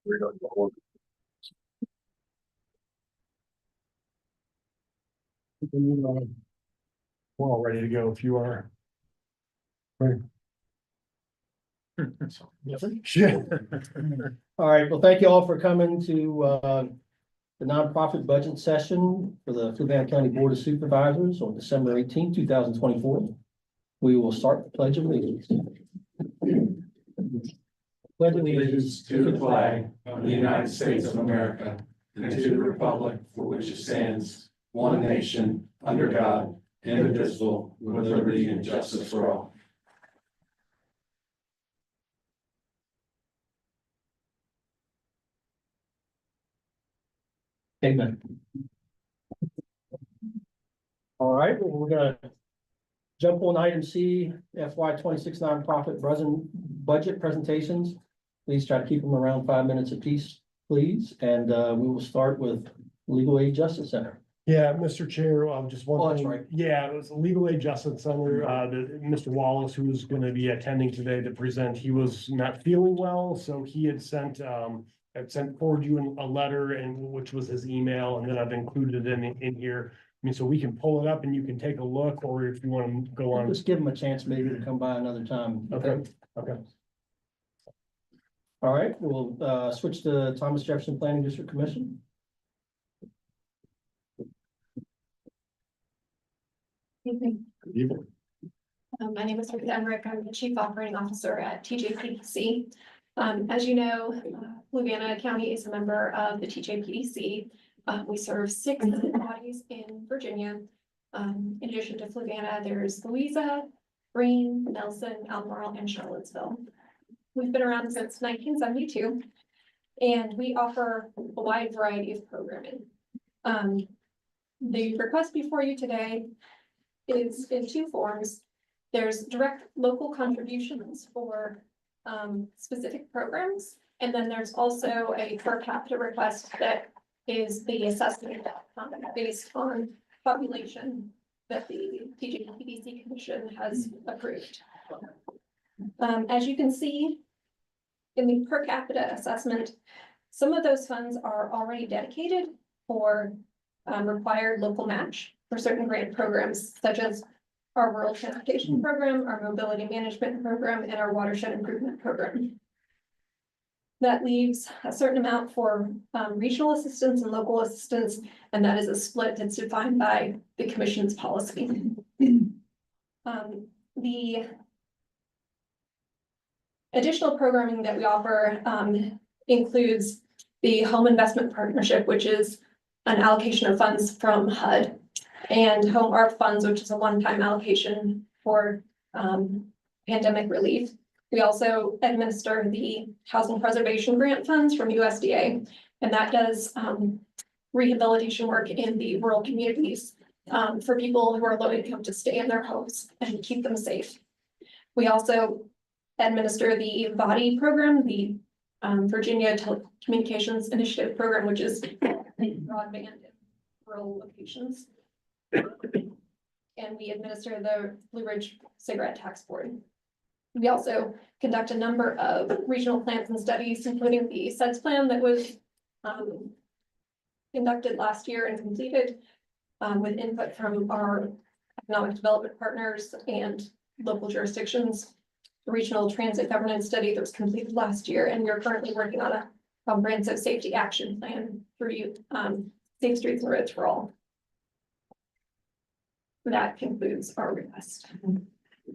We're all ready to go if you are. Right. Yeah. All right, well, thank you all for coming to the nonprofit budget session for the Fluvanna County Board of Supervisors on December 18, 2024. We will start the Pledge of Allegiance. Pledge Allegiance to the flag of the United States of America and to the republic for which it stands, one nation, under God, indivisible, with liberty and justice for all. Amen. All right, well, we're gonna jump on item C, FY 26 nonprofit budget presentations. Please try to keep them around 5 minutes apiece, please, and we will start with Legal Aid Justice Center. Yeah, Mr. Chair, just one Oh, that's thing. right. Yeah, it was Legal Aid Justice Center, Mr. Wallace, who was gonna be attending today to present, he was not feeling well, so he had sent forward you a letter, and which was his email, and then I've included it in here. I mean, so we can pull it up and you can take a look, or if you want to go on. Just give them a chance maybe to come by another time. Okay, okay. All right, we'll switch to Thomas Jefferson Planning District Commission. Evening. My name is Rick Emmerich. I'm the Chief Operating Officer at TJPDC. As you know, Fluvanna County is a member of the TJPDC. We serve 6 bodies in Virginia. In addition to Fluvanna, there's Louisa, Greene, Nelson, Albemarle, and Charlottesville. We've been around since 1972, and we offer a wide variety of programming. The request before you today is in 2 forms. There's direct local contributions for specific programs, and then there's also a per capita request that is the assessment based on population that the TJPDC Commission has approved. As you can see in the per capita assessment, some of those funds are already dedicated for required local match for certain grant programs, such as our rural transportation program, our mobility management program, and our watershed improvement program. That leaves a certain amount for regional assistance and local assistance, and that is a split that's defined by the commission's policy. The additional programming that we offer includes the Home Investment Partnership, which is an allocation of funds from HUD, and Home ARP funds, which is a one-time allocation for pandemic relief. We also administer the Housing Preservation Grant funds from USDA, and that does rehabilitation work in the rural communities for people who are low income to stay in their homes and keep them safe. We also administer the VADI program, the Virginia Telecommunications Initiative Program, which is broadband in rural locations. And we administer the Blue Ridge Cigarette Tax Board. We also conduct a number of regional plans and studies, including the SEDS plan that was conducted last year and completed with input from our economic development partners and local jurisdictions. The regional transit governance study that was completed last year, and we're currently working on a comprehensive safety action plan for safe streets and roads for all. That concludes our request.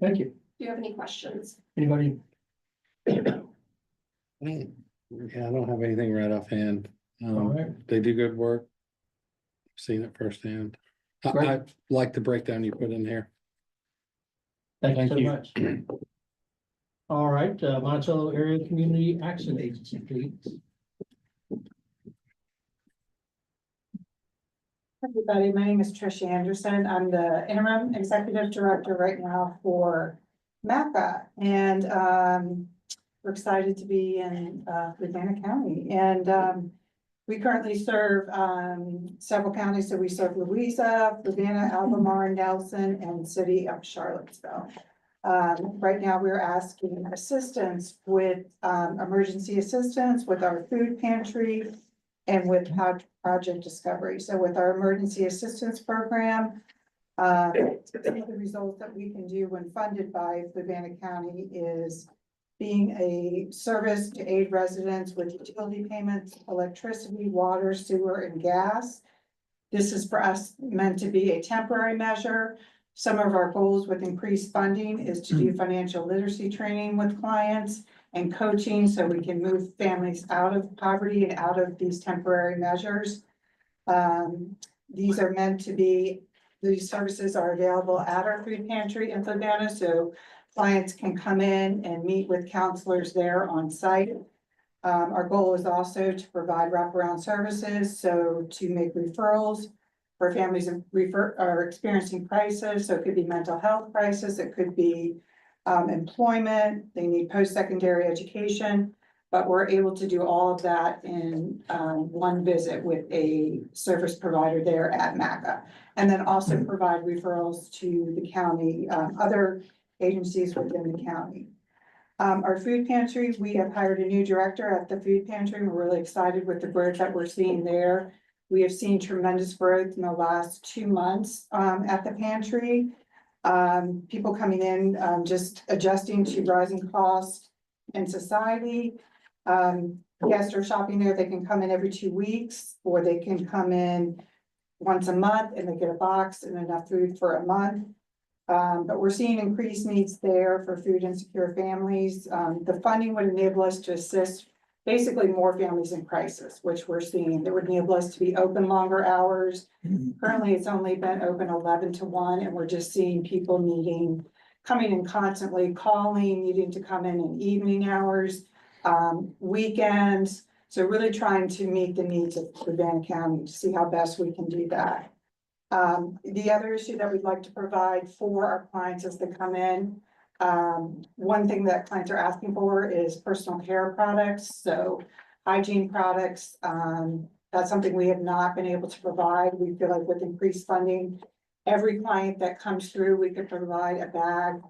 Thank you. Do you have any questions? Anybody? Yeah, I don't have anything right offhand. All right. They do good work. Seen it firsthand. I Great. like the breakdown you put in here. Thank you Thank so you. much. All right, Monticello Area Community Action Agency, please. Everybody, my name is Tricia Anderson. I'm the interim executive director right now for MACA, and we're excited to be in Fluvanna County. And we currently serve several counties. So we serve Louisa, Fluvanna, Albemarle, Nelson, and the city of Charlottesville. Right now, we're asking assistance with, emergency assistance with our food pantry and with project discovery. So with our emergency assistance program, some of the results that we can do when funded by Fluvanna County is being a service to aid residents with utility payments, electricity, water, sewer, and gas. This is for us meant to be a temporary measure. Some of our goals with increased funding is to do financial literacy training with clients and coaching so we can move families out of poverty and out of these temporary measures. These are meant to be, these services are available at our food pantry in Fluvanna, so clients can come in and meet with counselors there on site. Our goal is also to provide wraparound services, so to make referrals for families that are experiencing crisis. So it could be mental health crisis, it could be employment, they need post-secondary education, but we're able to do all of that in one visit with a service provider there at MACA. And then also provide referrals to the county, other agencies within the county. Our food pantry, we have hired a new director at the food pantry. We're really excited with the growth that we're seeing there. We have seen tremendous growth in the last 2 months at the pantry. People coming in, just adjusting to rising costs in society. Guests are shopping there. They can come in every 2 weeks, or they can come in once a month and they get a box and enough food for a month. But we're seeing increased needs there for food insecure families. The funding would enable us to assist basically more families in crisis, which we're seeing. It would enable us to be open longer hours. Currently, it's only been open 11 to 1, and we're just seeing people coming in constantly, calling, needing to come in evening hours, weekends. So really trying to meet the needs of Fluvanna County to see how best we can do that. The other issue that we'd like to provide for our clients as they come in, one thing that clients are asking for is personal care products, so hygiene products. That's something we have not been able to provide. We feel like with increased funding, every client that comes through, we could provide a bag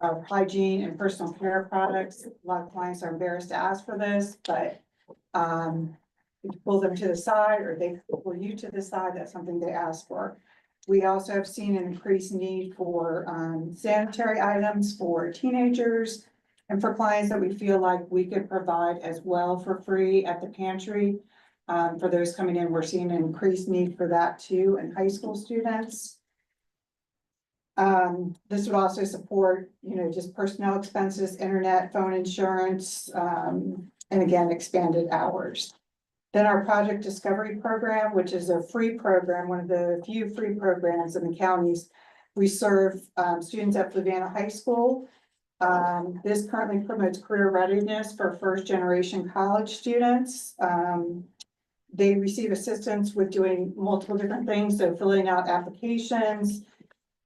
of hygiene and personal care products. A lot of clients are embarrassed to ask for this, but you pull them to the side, or they pull you to the side. That's something they ask for. We also have seen an increased need for sanitary items for teenagers and for clients that we feel like we could provide as well for free at the pantry. For those coming in, we're seeing an increased need for that too, and high school students. This would also support, just personnel expenses, internet, phone insurance, and again, expanded hours. Then our project discovery program, which is a free program, one of the few free programs in the counties. We serve students at Fluvanna High School. This currently promotes career readiness for first generation college students. They receive assistance with doing multiple different things, so filling out applications,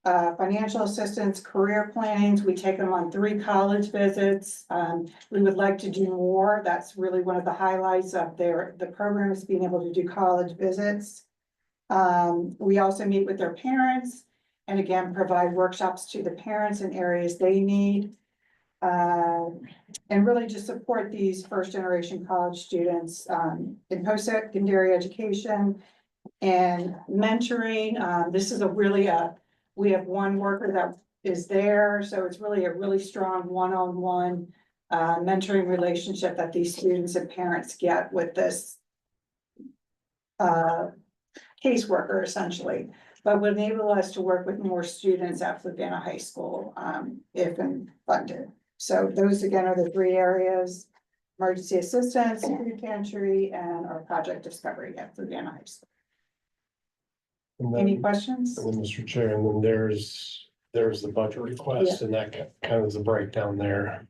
financial assistance, career plannings. We take them on 3 college visits. We would like to do more. That's really one of the highlights of the program, is being able to do college visits. We also meet with their parents and again, provide workshops to the parents in areas they need. And really just support these first generation college students in post-secondary education and mentoring. This is we have one worker that is there, so it's really a really strong one-on-one mentoring relationship that these students and parents get with this caseworker essentially, but would enable us to work with more students at Fluvanna High School if funded. So those again are the 3 areas: emergency assistance, food pantry, and our project discovery at Fluvanna High School. And Any then, questions? Mr. Chair, and then there's the budget request, and that kind of is a breakdown there.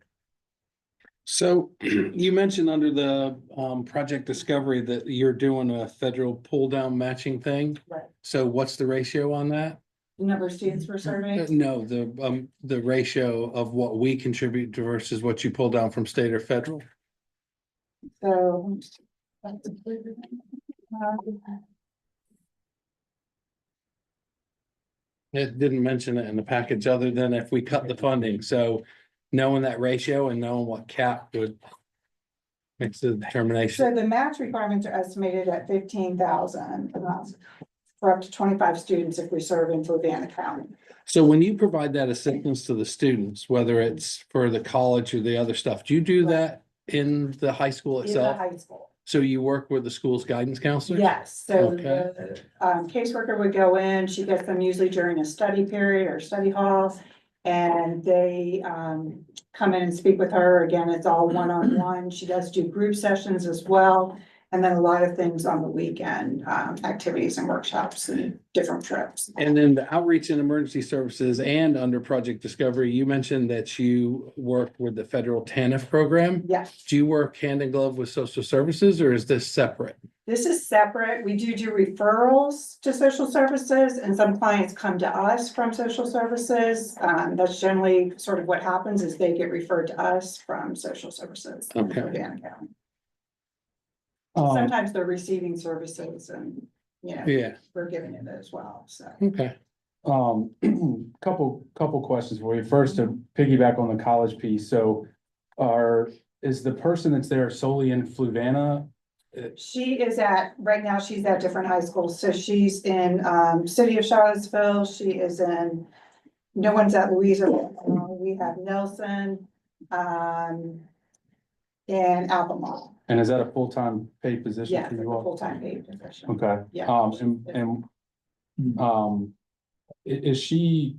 So you mentioned under the project discovery that you're doing a federal pull down matching thing. Right. So what's the ratio on that? The number of students we're serving? No, the ratio of what we contribute to versus what you pull down from state or federal. So. It didn't mention it in the package other than if we cut the funding, so knowing that ratio and knowing what cap would. Makes the So determination. the match requirements are estimated at 15,000 for up to 25 students if we serve in Fluvanna County. So when you provide that assistance to the students, whether it's for the college or the other stuff, do you do that in the high school In the itself? high school. So you work with the school's guidance counselors? Yes, so Okay. the caseworker would go in, she gets them usually during a study period or study hall. And they come in and speak with her. Again, it's all one-on-one. She does do group sessions as well. And then a lot of things on the weekend, activities and workshops and different trips. And then the outreach and emergency services and under Project Discovery, you mentioned that you work with the federal TANF program. Yes, Do you work hand in glove with social services or is this separate? this is separate. We do referrals to social services and some clients come to us from social services. That's generally sort of what happens is they get referred to us from social services. in Okay. Fluvanna County. Um, Sometimes they're receiving services and, yeah, we're giving it as well, so. okay. Couple questions for you. First, to piggyback on the college piece, so is the person that's there solely in Fluvanna? She is right now, she's at different high schools, so she's in, city of Charlottesville, she is in, no one's at Louisa, we have Nelson, and Albemarle. And is that a full-time paid position Yeah, for it's a you all? full-time paid position. Okay, Yeah. Is she,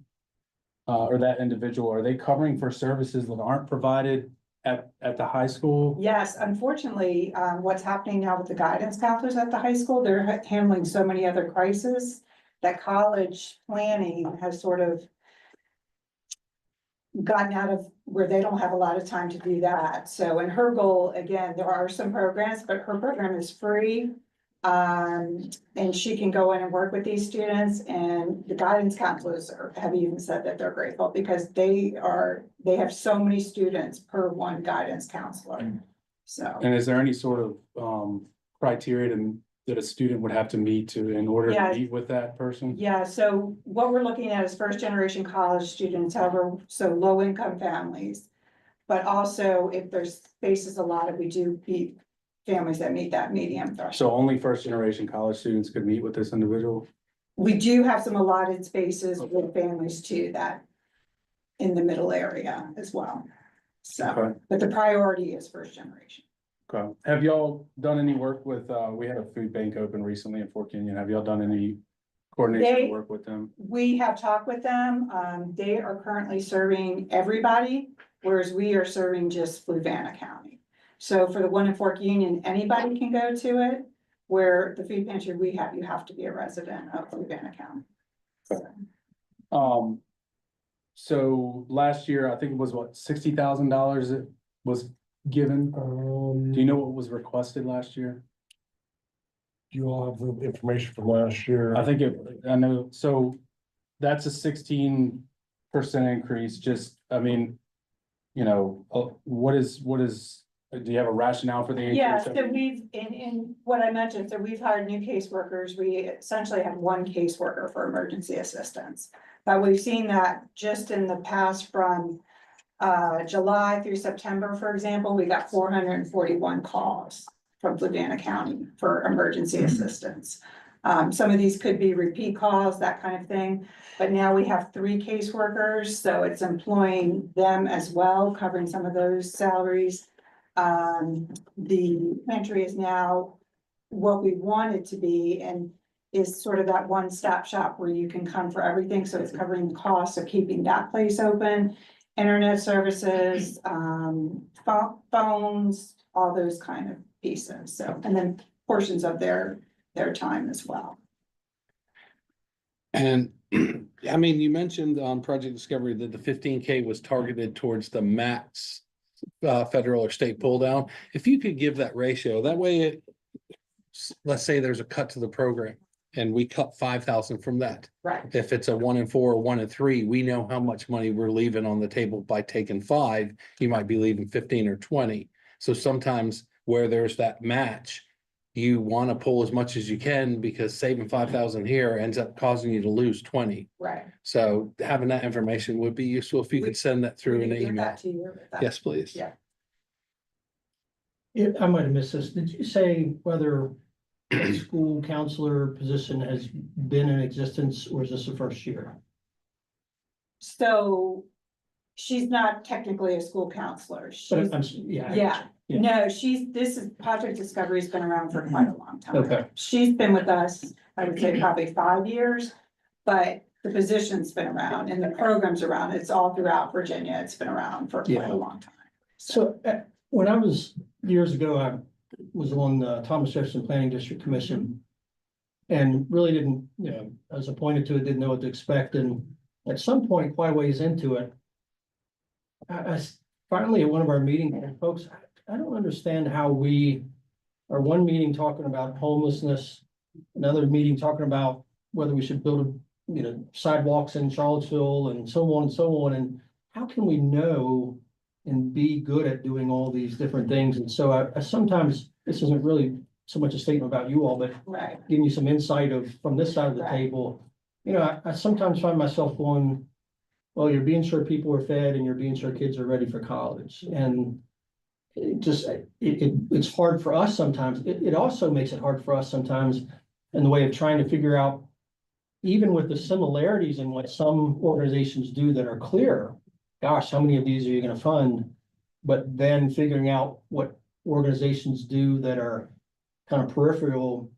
or that individual, are they covering for services that aren't provided at the high school? Yes, unfortunately, what's happening now with the guidance counselors at the high school, they're handling so many other crises that college planning has sort of gotten out of where they don't have a lot of time to do that. So, and her goal, again, there are some programs, but her program is free. And she can go in and work with these students, and the guidance counselors have even said that they're grateful because they have so many students per one guidance counselor. So, And is there any sort of criteria that a student would have to meet in order to Yes. meet with that person? yeah, so what we're looking at is first generation college students, however, so low income families. But also if there's spaces allotted, we do meet families that meet that medium threshold. So only first-generation college students could meet with this individual? We do have some allotted spaces with families too, that in the middle area as well. So, Okay. but the priority is first generation. Okay. Have y'all done any work with, we had a food bank open recently in Fort Union. Have y'all done any coordination They- work with them? We have talked with them. They are currently serving everybody, whereas we are serving just Fluvanna County. So for the one in Fort Union, anybody can go to it, where the food pantry we have, you have to be a resident of Fluvanna County. So last year, I think it was what, $60,000 it was given? Do you know what was requested last year? Do you all have the information from last year? I know, so that's a 16% increase, just, I mean, what is, do you have a rationale for the increase? Yeah, so we've, in what I mentioned, so we've hired new caseworkers. We essentially have one caseworker for emergency assistance. But we've seen that just in the past from July through September, for example, we got 441 calls from Fluvanna County for emergency assistance. Some of these could be repeat calls, that kind of thing. But now we have 3 caseworkers, so it's employing them as well, covering some of those salaries. The pantry is now what we want it to be and is sort of that one-stop shop where you can come for everything. So it's covering the cost of keeping that place open, internet services, phones, all those kind of pieces. So, and then portions of their time as well. And I mean, you mentioned on Project Discovery that the 15K was targeted towards the max federal or state pull down. If you could give that ratio, that way let's say there's a cut to the program and we cut 5,000 from that. Right. If it's a 1 in 4 or 1 in 3, we know how much money we're leaving on the table by taking 5. You might be leaving 15 or 20. So sometimes where there's that match, you want to pull as much as you can because saving 5,000 here ends up causing you to lose 20. Right. So having that information would be useful if you could send that through We an can get email. that to you with that. Yes, please. Yeah. I might have missed this. Did you say whether a school counselor position has been in existence or is this the first year? So she's not technically a school counselor. She's, But yeah. yeah, Yeah. no, this is, Project Discovery's been around for quite a long time. Okay. She's been with us, I would say probably 5 years, but the position's been around and the program's around. It's all throughout Virginia. It's been around for quite Yeah. a long time. So when I was, years ago, I was on the Thomas Jefferson Planning District Commission. And really didn't, I was appointed to it, didn't know what to expect, and at some point, quite a ways into it. Finally, at one of our meetings, folks, I don't understand how we are one meeting talking about homelessness. Another meeting talking about whether we should build, sidewalks in Charlottesville and so on and so on, and how can we know and be good at doing all these different things? And so I sometimes, this isn't really so much a statement about you all, but Right, giving you some insight from this side of the Right. table. I sometimes find myself going, well, you're being sure people are fed and you're being sure kids are ready for college. And it's hard for us sometimes. It also makes it hard for us sometimes in the way of trying to figure out, even with the similarities in what some organizations do that are clear, gosh, how many of these are you gonna fund? But then figuring out what organizations do that are kind of peripheral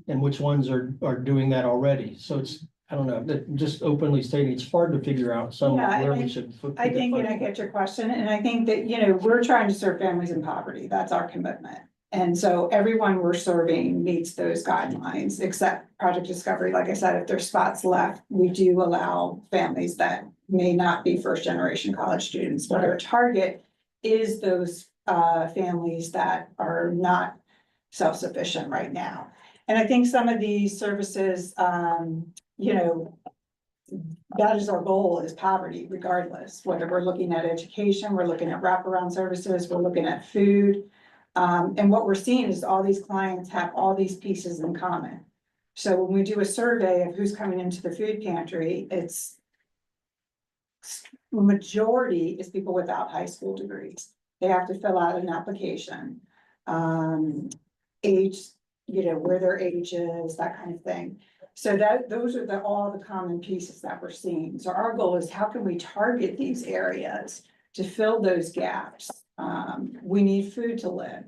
and which ones are doing that already. So it's, I don't know, that just openly stating, it's hard to figure out Yeah, where and we should. I think, and I get your question, and I think that, we're trying to serve families in poverty. That's our commitment. And so everyone we're serving meets those guidelines, except Project Discovery. Like I said, if there's spots left, we do allow families that may not be first-generation college students, but our target is those families that are not self-sufficient right now. And I think some of these services, that is our goal, is poverty regardless, whether we're looking at education, we're looking at wraparound services, we're looking at food. And what we're seeing is all these clients have all these pieces in common. So when we do a survey of who's coming into the food pantry, it's majority is people without high school degrees. They have to fill out an application. Age, where their age is, that kind of thing. So those are all the common pieces that we're seeing. So our goal is, how can we target these areas to fill those gaps? We need food to live,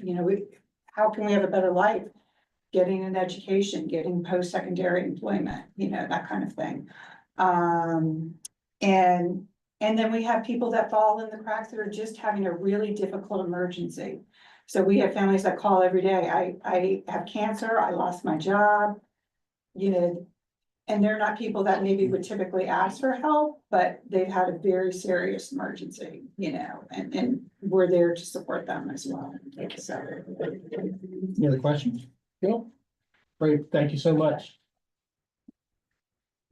how can we have a better life? Getting an education, getting post-secondary employment, that kind of thing. And then we have people that fall in the cracks that are just having a really difficult emergency. So we have families that call every day. I have cancer, I lost my job, and they're not people that maybe would typically ask for help, but they've had a very serious emergency, and we're there to support them as well. So. Any other questions? Great, thank you so much.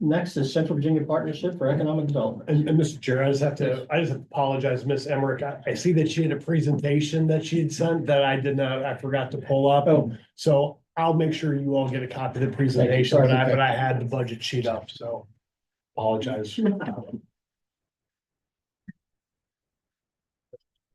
Next is Central Virginia Partnership for Economic Development. And Mr. Chair, I just have to apologize, Miss Emmerich. I see that she had a presentation that she had sent that I forgot to pull up. Oh. So I'll make sure you all get a copy of the presentation, Sorry. but I had the budget sheet up, so apologize.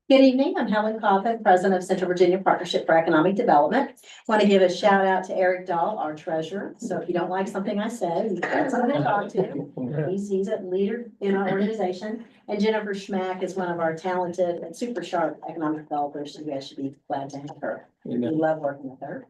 Good evening, I'm Helen Coffin, President of Central Virginia Partnership for Economic Development. Want to give a shout out to Eric Dahl, our treasurer. So if you don't like something I said, you've got someone to talk to. He's a leader in our organization. And Jennifer Schmack is one of our talented and super sharp economic developers. So you guys should be glad to have her. We love working with her.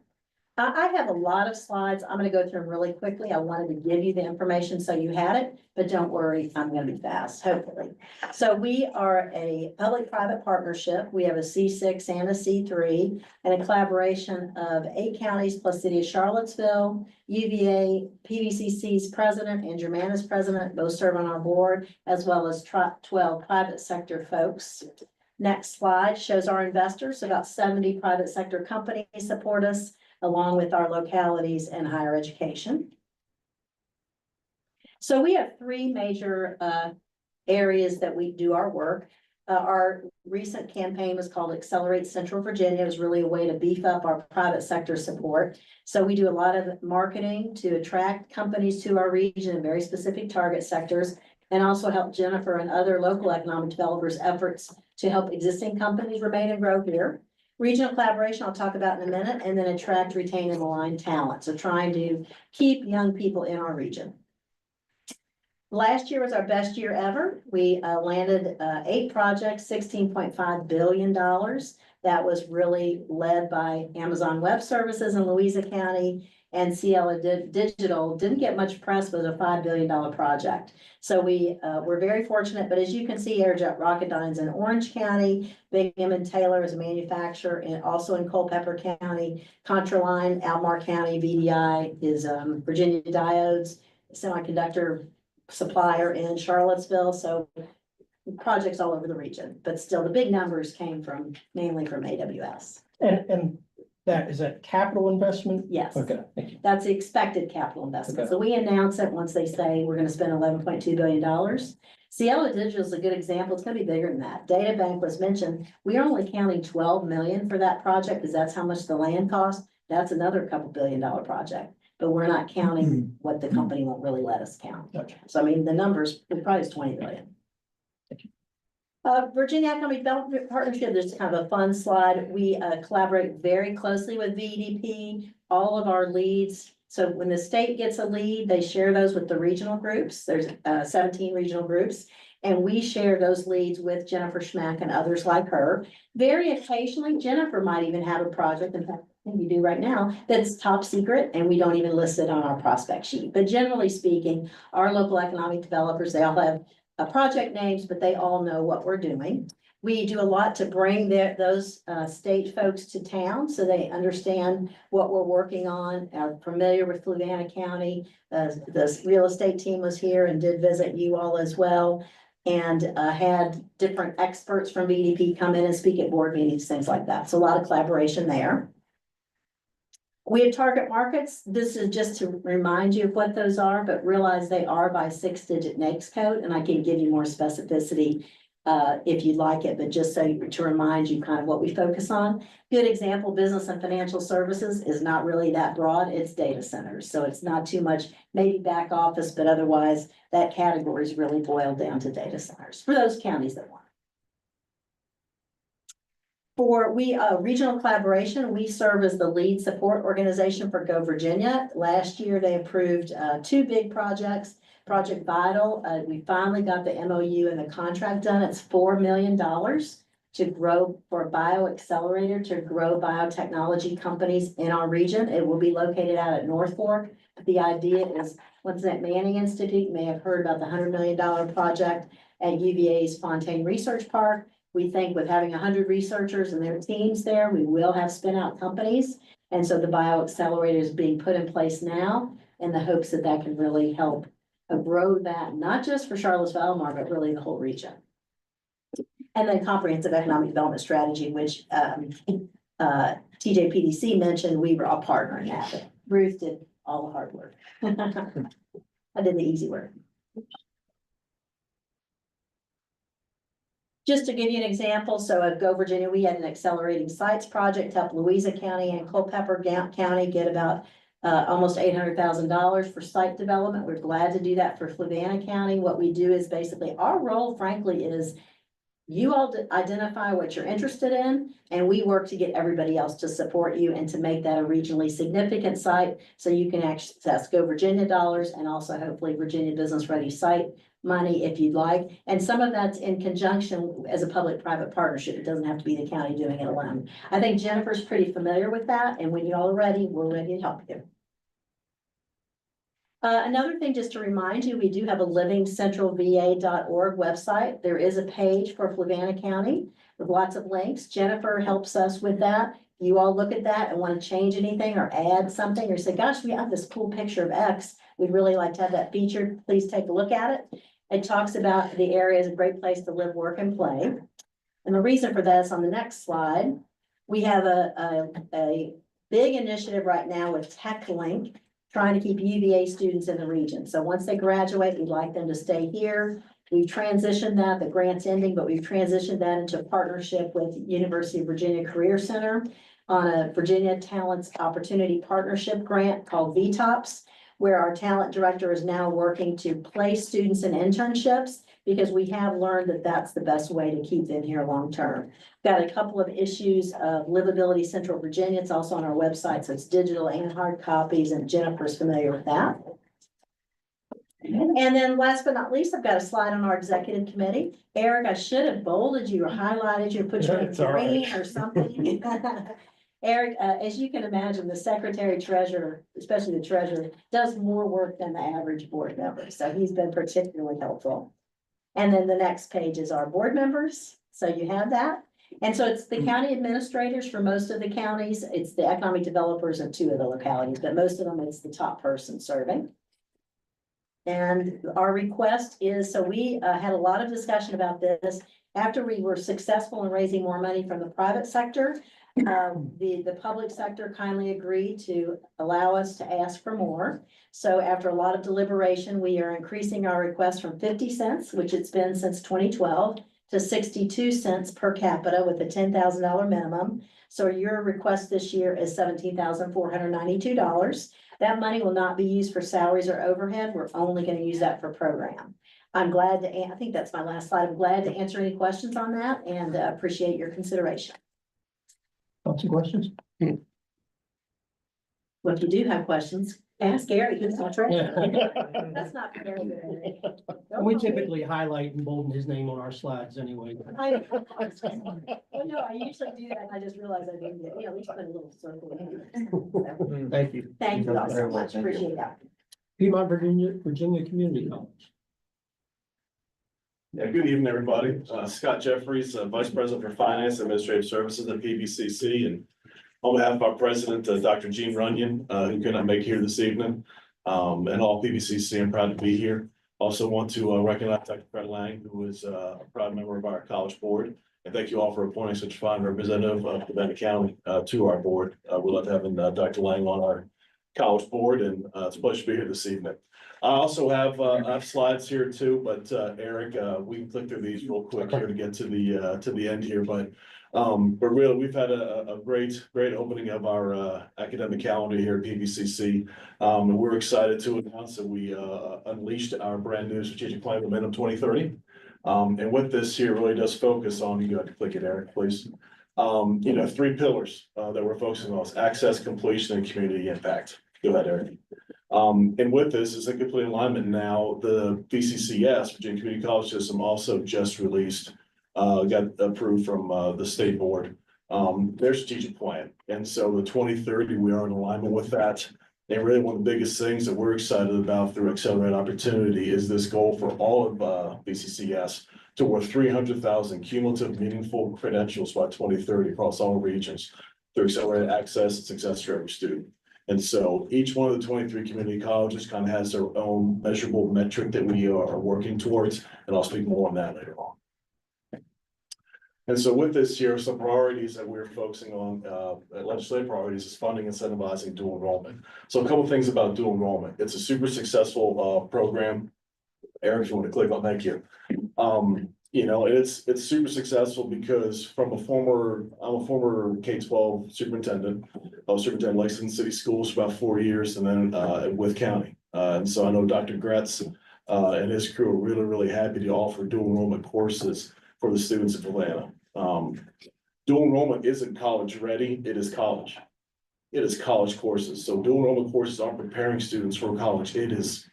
I have a lot of slides. I'm going to go through them really quickly. I wanted to give you the information so you had it, but don't worry, I'm going to be fast, hopefully. So we are a public-private partnership. We have a C6 and a C3 and a collaboration of 8 counties plus City of Charlottesville, UVA, PVCC's president and Germana's president, both serve on our board, as well as 12 private sector folks. Next slide shows our investors. About 70 private sector companies support us, along with our localities and higher education. So we have 3 major areas that we do our work. Our recent campaign was called Accelerate Central Virginia. It was really a way to beef up our private sector support. So we do a lot of marketing to attract companies to our region in very specific target sectors, and also help Jennifer and other local economic developers' efforts to help existing companies remain and grow here. Regional collaboration, I'll talk about in a minute, and then attract, retain, and align talent. So trying to keep young people in our region. Last year was our best year ever. We landed 8 projects, $16.5 billion. That was really led by Amazon Web Services in Louisa County, and Cielo Digital didn't get much press, but a $5 billion project. So we were very fortunate, but as you can see, Airjet Rocketdyne's in Orange County, Bingham and Taylor is a manufacturer, and also in Culpeper County, Contraline, Almar County, VDI is Virginia Diodes, semiconductor supplier in Charlottesville. So projects all over the region, but still the big numbers came from mainly from AWS. And is that capital investment? Yes. Okay, thank you. That's the expected capital investment. Okay. So we announce it once they say we're gonna spend $11.2 billion. Cielo Digital is a good example. It's gonna be bigger than that. Data Bank was mentioned. We are only counting 12 million for that project because that's how much the land cost. That's another couple $2 billion project, but we're not counting what the company won't really let us count. Gotcha. So I mean, the numbers, it probably is 20 billion. Virginia Economic Development Partnership, there's kind of a fun slide. We collaborate very closely with VDP, all of our leads. So when the state gets a lead, they share those with the regional groups. There's 17 regional groups. And we share those leads with Jennifer Schmack and others like her. Very occasionally, Jennifer might even have a project, in fact, I think you do right now, that's top secret and we don't even list it on our prospect sheet. But generally speaking, our local economic developers, they all have project names, but they all know what we're doing. We do a lot to bring those state folks to town so they understand what we're working on, are familiar with Fluvanna County. The real estate team was here and did visit you all as well, and had different experts from VDP come in and speak at board meetings, things like that. So a lot of collaboration there. We have target markets. This is just to remind you of what those are, but realize they are by 6-digit NAICS code, and I can give you more specificity if you'd like it, but just so to remind you kind of what we focus on. Good example, business and financial services is not really that broad. It's data centers. So it's not too much, maybe back office, but otherwise that category is really boiled down to data centers for those counties that want. For regional collaboration, we serve as the lead support organization for Go Virginia. Last year, they approved 2 big projects. Project Vital, we finally got the MOU and the contract done. It's $4 million to grow for a bioaccelerator to grow biotechnology companies in our region. It will be located out at North Fork. But the idea is, once that Manning Institute, you may have heard about the $100 million project at UVA's Fontaine Research Park. We think with having 100 researchers and their teams there, we will have spin out companies. And so the bioaccelerator is being put in place now in the hopes that that can really help grow that, not just for Charlottesville, but really the whole region. And then comprehensive economic development strategy, which TJPDC mentioned, we were all partnering at it. Ruth did all the hard work. I did the easy work. Just to give you an example, so at Go Virginia, we had an accelerating sites project to help Louisa County and Culpeper County get about almost $800,000 for site development. We're glad to do that for Fluvanna County. What we do is basically our role, frankly, is you all identify what you're interested in, and we work to get everybody else to support you and to make that a regionally significant site so you can access Go Virginia dollars and also hopefully Virginia Business Ready site money if you'd like. And some of that's in conjunction as a public-private partnership. It doesn't have to be the county doing it alone. I think Jennifer's pretty familiar with that. And when you're all ready, we're ready to help you. Another thing, just to remind you, we do have a livingcentralva.org website. There is a page for Fluvanna County with lots of links. Jennifer helps us with that. You all look at that and want to change anything or add something or say, gosh, we have this cool picture of X. We'd really like to have that featured. Please take a look at it. It talks about the area as a great place to live, work, and play. And the reason for that is on the next slide. We have a big initiative right now with TechLink, trying to keep UVA students in the region. So once they graduate, we'd like them to stay here. We've transitioned that, the grant's ending, but we've transitioned that into a partnership with University of Virginia Career Center on a Virginia Talents Opportunity Partnership Grant called VTOPS, where our talent director is now working to place students in internships because we have learned that that's the best way to keep them here long-term. Got a couple of issues of Livability Central Virginia. It's also on our website, so it's digital and hard copies, and Jennifer's familiar with that. And then last but not least, I've got a slide on our executive committee. Eric, I should have bolded you or highlighted you, or put you in It's all right. green or something. Eric, as you can imagine, the secretary treasurer, especially the treasurer, does more work than the average board member. So he's been particularly helpful. And then the next page is our board members. So you have that. And so it's the county administrators for most of the counties. It's the economic developers in 2 of the localities, but most of them, it's the top person serving. And our request is, so we had a lot of discussion about this. After we were successful in raising more money from the private sector, the public sector kindly agreed to allow us to ask for more. So after a lot of deliberation, we are increasing our request from 50 cents, which it's been since 2012, to 62 cents per capita with a $10,000 minimum. So your request this year is $17,492. That money will not be used for salaries or overhead. We're only going to use that for program. I'm glad to, I think that's my last slide. I'm glad to answer any questions on that and appreciate your consideration. Lots of questions? Well, if you do have questions, ask Gary, who's our treasurer. That's not very good. We typically highlight and bolden his name on our slides anyway. Well, no, I usually do that, and I just realized I didn't, at least put a little circle in. Thank you. Thank you all so much, appreciate that. Piedmont, Virginia Community College. Yeah, good evening, everybody. Scott Jeffries, Vice President for Finance and Administrative Services at PBCC, and on behalf of our president, Dr. Gene Runyon, who could not make here this evening, and all PBCC, I'm proud to be here. Also want to recognize Dr. Fred Lang, who is a proud member of our college board, and thank you all for appointing such a fine representative of Fluvanna County to our board. We love having Dr. Lang on our college board, and it's a pleasure to be here this evening. I also have slides here too, but Eric, we can click through these real quick here to get to the end here, but really, we've had a great opening of our academic calendar here at PBCC. And we're excited to announce that we unleashed our brand new strategic plan Momentum 2030. And with this here really does focus on, you got to click it, Eric, please. 3 pillars that we're focusing on is access, completion, and community impact. Go ahead, Eric. And with this is in complete alignment now, the VCCS, Virginia Community College System, also just released, got approved from the state board, their strategic plan. And so the 2030, we are in alignment with that. And really one of the biggest things that we're excited about through Accelerate Opportunity is this goal for all of VCCS to worth 300,000 cumulative meaningful credentials by 2030 across all regions through accelerated access and success for every student. And so each one of the 23 community colleges kind of has their own measurable metric that we are working towards, and I'll speak more on that later on. And so with this here, some priorities that we're focusing on, legislative priorities is funding, incentivizing dual enrollment. So a couple of things about dual enrollment. It's a super successful program. Eric, you want to click on, thank you. It's super successful because I'm a former K-12 superintendent. I was superintendent licensed city schools for about 4 years and then with county. And so I know Dr. Gretz and his crew are really, really happy to offer dual enrollment courses for the students of Fluvanna. Dual enrollment isn't college ready, it is college. It is college courses. So dual enrollment courses aren't preparing students for college, it is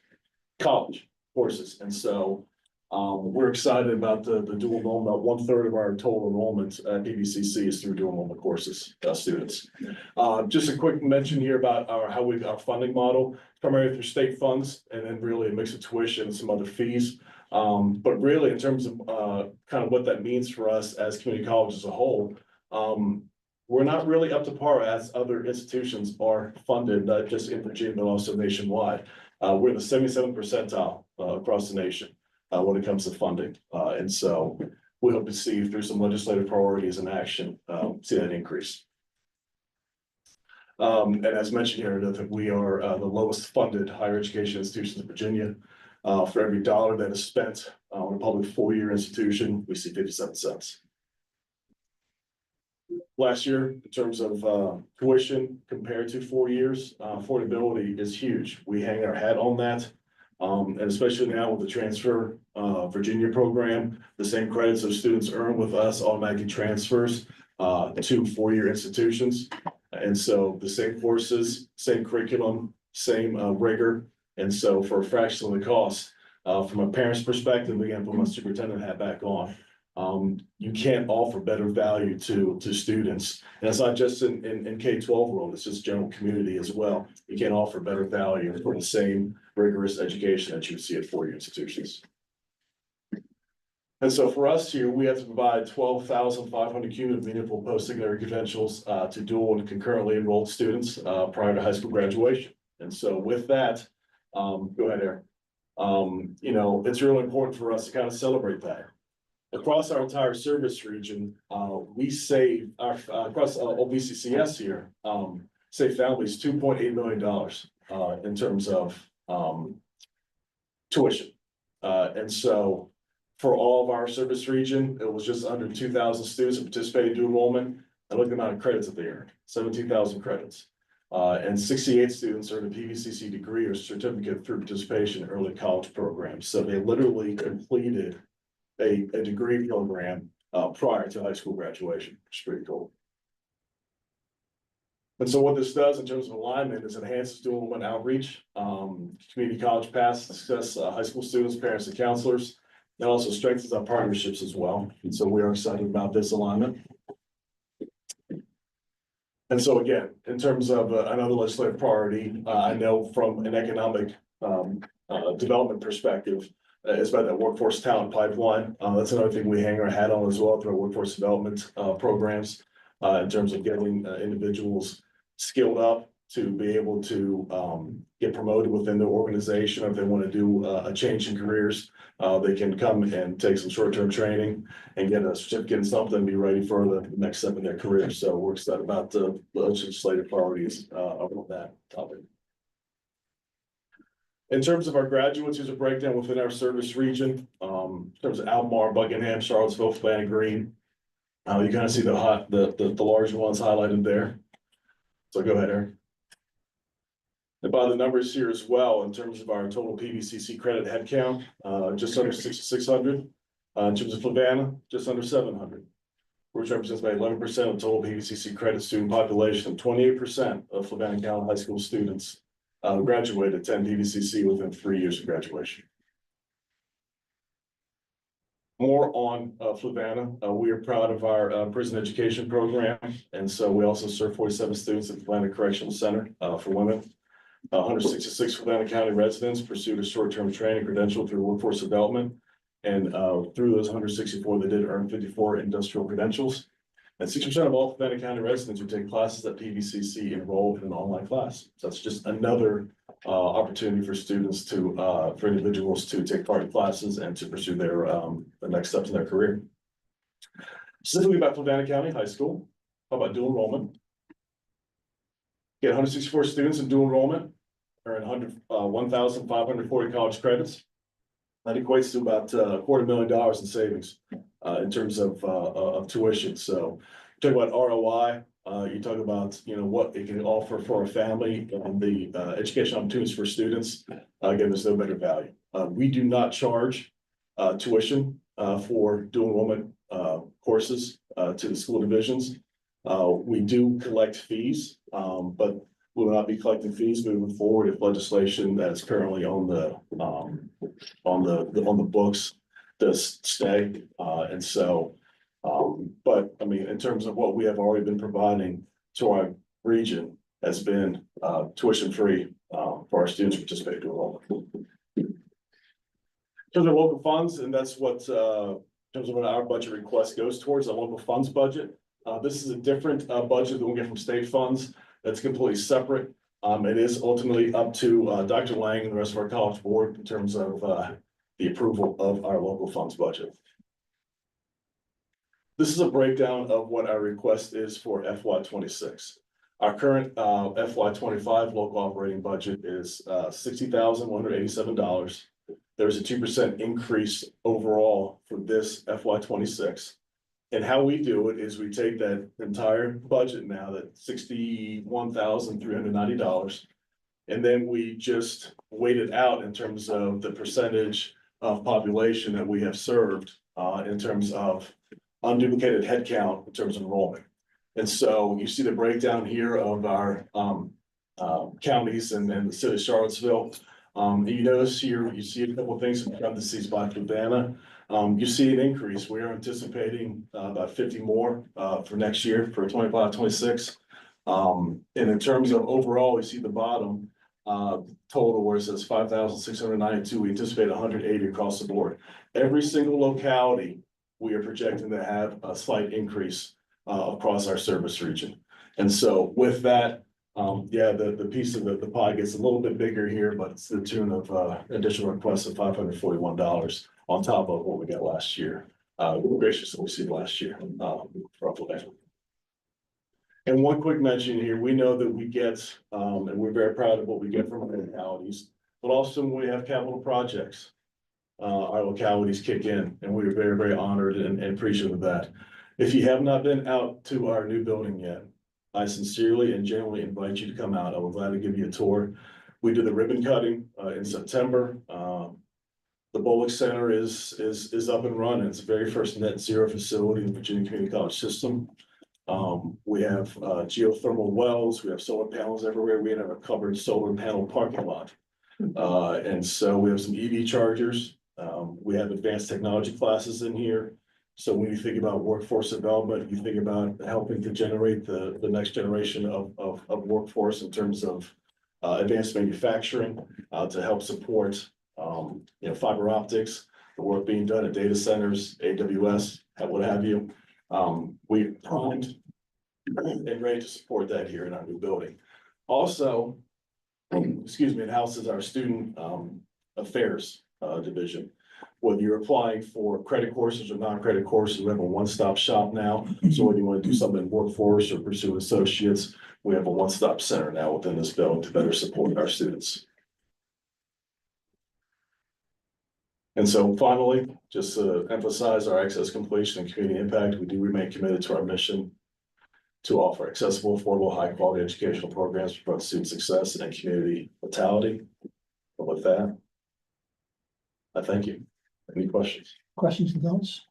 college courses. And so we're excited about the dual enrollment. About 1/3 of our total enrollment at PBCC is through dual enrollment courses, students. Just a quick mention here about our funding model, primarily through state funds, and then really a mix of tuition and some other fees. But really in terms of kind of what that means for us as community college as a whole, we're not really up to par as other institutions are funded, not just in Virginia, but also nationwide. We're in the 77th percentile across the nation when it comes to funding. And so we hope to see through some legislative priorities and action, see that increase. And as mentioned here, that we are the lowest funded higher education institutions in Virginia. For every dollar that is spent on a public four-year institution, we see 57 cents. Last year, in terms of tuition compared to 4 years, affordability is huge. We hang our hat on that. And especially now with the transfer Virginia program, the same credits those students earn with us automatically transfers to four-year institutions. And so the same courses, same curriculum, same rigor. And so for a fraction of the cost, from a parent's perspective, again, put my superintendent hat back on. You can't offer better value to students. And it's not just in K-12 world, it's just general community as well. You can't offer better value for the same rigorous education that you see at four-year institutions. And so for us here, we have to provide 12,500 cumulative meaningful post-secondary credentials to dual and concurrently enrolled students prior to high school graduation. And so with that, go ahead, Eric. You know, it's really important for us to kind of celebrate that. Across our entire service region, we save across OVCCS here, save families $2.8 million in terms of tuition. And so for all of our service region, it was just under 2,000 students who participated in dual enrollment. And look at the amount of credits that they earned, 17,000 credits. And 68 students earned a PVCC degree or certificate through participation in early college programs. So they literally completed a degree program prior to high school graduation, which is pretty cool. And so what this does in terms of alignment is enhances dual enrollment outreach, community college paths, discuss high school students, parents, and counselors. It also strengthens our partnerships as well. And so we are excited about this alignment. And so again, in terms of another legislative priority, I know from an economic development perspective, it's about that workforce talent pipeline. That's another thing we hang our hat on as well through our workforce development programs in terms of getting individuals skilled up to be able to get promoted within the organization. Or if they want to do a change in careers, they can come and take some short-term training and get a certificate in something and be ready for the next step in their career. So we're excited about the legislative priorities on that topic. In terms of our graduates, here's a breakdown within our service region. In terms of Albemarle, Buckingham, Charlottesville, Fluvanna, Green. You kind of see the large ones highlighted there. So go ahead, Eric. And by the numbers here as well, in terms of our total PVCC credit headcount, just under 6,600. In terms of Fluvanna, just under 700, which represents about 11% of total PVCC credit student population, 28% of Fluvanna County high school students graduated 10 PVCC within 3 years of graduation. More on Fluvanna. We are proud of our prison education program. And so we also serve 47 students at the Fluvanna Correctional Center for women. 166 Fluvanna County residents pursued a short-term training credential through workforce development. And through those 164, they did earn 54 industrial credentials. And 60% of all Fluvanna County residents who take classes at PVCC enroll in an online class. So that's just another opportunity for students to, for individuals to take part in classes and to pursue their the next steps in their career. Specifically about Fluvanna County High School, how about dual enrollment? Get 164 students in dual enrollment, earn 1,540 college credits. That equates to about $250,000 in savings in terms of tuition. So you talk about ROI, you talk about, you know, what it can offer for a family and the education opportunities for students. Again, there's no better value. We do not charge tuition for dual enrollment courses to the school divisions. We do collect fees, but we will not be collecting fees moving forward if legislation that's currently on the books does stay. And so, but I mean, in terms of what we have already been providing to our region has been tuition free for our students to participate in enrollment. In terms of local funds, and that's what in terms of what our budget request goes towards, a local funds budget. This is a different budget than we get from state funds. That's completely separate. It is ultimately up to Dr. Lang and the rest of our college board in terms of the approval of our local funds budget. This is a breakdown of what our request is for FY26. Our current FY25 local operating budget is $60,187. there's a 2% increase overall for this FY 26. And how we do it is we take that entire budget now, that $61,390. And then we just weight it out in terms of the percentage of population that we have served, in terms of unduplicated headcount, in terms of enrollment. And so you see the breakdown here of our, counties and the city of Charlottesville. You notice here, you see a couple of things in parentheses by Fluvanna. You see an increase. We are anticipating about 50 more for next year for 25, 26. And in terms of overall, we see the bottom total where it says 5,692. We anticipate 180 across the board. Every single locality, we are projecting to have a slight increase across our service region. And so with that, yeah, the piece of the pie gets a little bit bigger here, but it's the tune of additional requests of $541 on top of what we got last year. We're gracious that we see last year, roughly. And one quick mention here, we know that we get, and we're very proud of what we get from our localities, but also when we have capital projects, our localities kick in, and we are very, very honored and appreciative of that. If you have not been out to our new building yet, I sincerely and genuinely invite you to come out. I will gladly give you a tour. We do the ribbon cutting in September. The Bullock Center is up and running. It's the very first net zero facility in the Virginia Community College system. We have geothermal wells. We have solar panels everywhere. We have a covered solar panel parking lot. And so we have some EV chargers. We have advanced technology classes in here. So when you think about workforce development, you think about helping to generate the next generation of workforce in terms of advanced manufacturing, to help support fiber optics, the work being done at data centers, AWS, what have you. We primed and ready to support that here in our new building. Also, excuse me, it houses our student affairs division. Whether you're applying for credit courses or non-credit courses, we have a one-stop shop now. So whether you want to do something in workforce or pursue associates, we have a one-stop center now within this building to better support our students. And so finally, just to emphasize our access, completion, and community impact, we do remain committed to our mission to offer accessible, affordable, high-quality educational programs for both student success and community vitality. But with that, I thank you. Any questions? Questions and thoughts?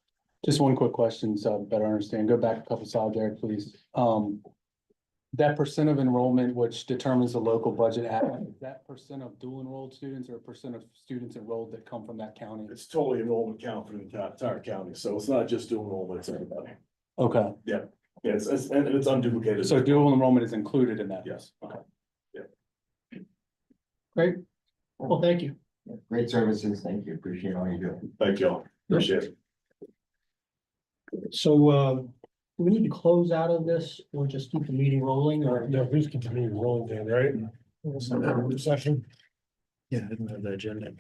Just one quick question, so I better understand. Go back a couple slides there, please. That percent of enrollment, which determines the local budget, is that percent of dual enrolled students or percent of students enrolled that come from that county? It's totally enrollment count for the entire county, so it's not just dual enrollment, it's everybody. Okay, Yeah, it's unduplicated. so dual enrollment is included in that? Yes. Okay. Great. Well, thank you. Great services. Thank you. Appreciate all you do. Thank you all. Appreciate it. So, do we need to close out of this or just keep the meeting rolling or? No, who's continuing rolling down, right? Session. Yeah, I didn't have the agenda.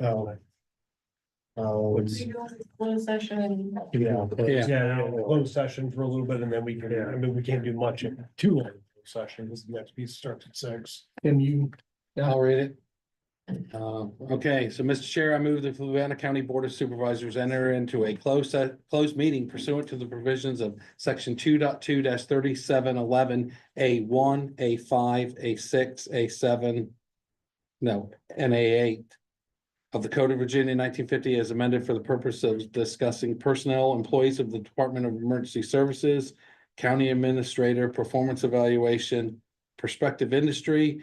Let's. Closed session. Yeah, Yeah. closed session for a little bit and then we can, I mean, we can't do much in too long session. This next piece starts at 6. Can you? I'll read it. Okay, so Mr. Chair, I move the Fluvanna County Board of Supervisors enter into a closed meeting pursuant to the provisions of section 2.2-3711, A1, A5, A6, A7, no, and A8 of the Code of Virginia 1950 as amended for the purpose of discussing personnel, employees of the Department of Emergency Services, county administrator, performance evaluation, prospective industry,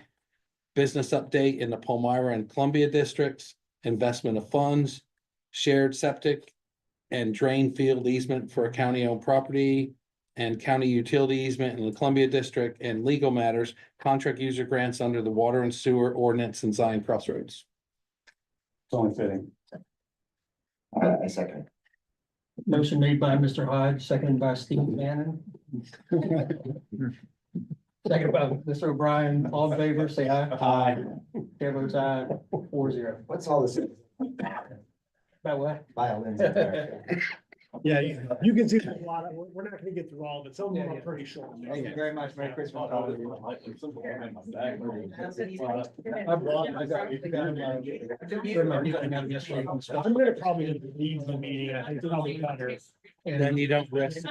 business update in the Palmyra and Columbia districts, investment of funds, shared septic and drain field easement for a county-owned property, and county utility easement in the Columbia district, and legal matters, contract user grants under the water and sewer ordinance in Zion Crossroads. It's only fitting. I second. Motion made by Mr. Hyde, seconded by Steve Bannon. Second by Mr. O'Brien, all in favor, say aye. Aye. Chair votes aye, 4-0. What's all this? By what? Violins. Yeah, you can see there's a lot of, we're not gonna get through all of it. Some of them are pretty short. Thank you very much. Merry Christmas. I'm gonna probably leave the meeting. I think it's probably better. Then you don't risk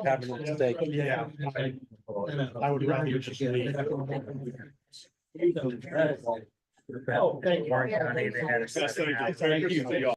having a mistake. Yeah. I would rather just leave. Oh, thank you. Thank you.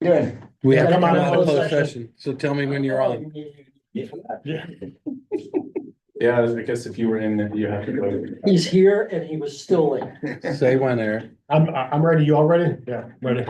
Good. We have to Come come on, out of closed closed session. session, so tell me when you're on. Yeah. Yeah, I guess if you were in, you have to go. He's here and he was still late. Say when, Eric. I'm ready. You all ready? Yeah, ready.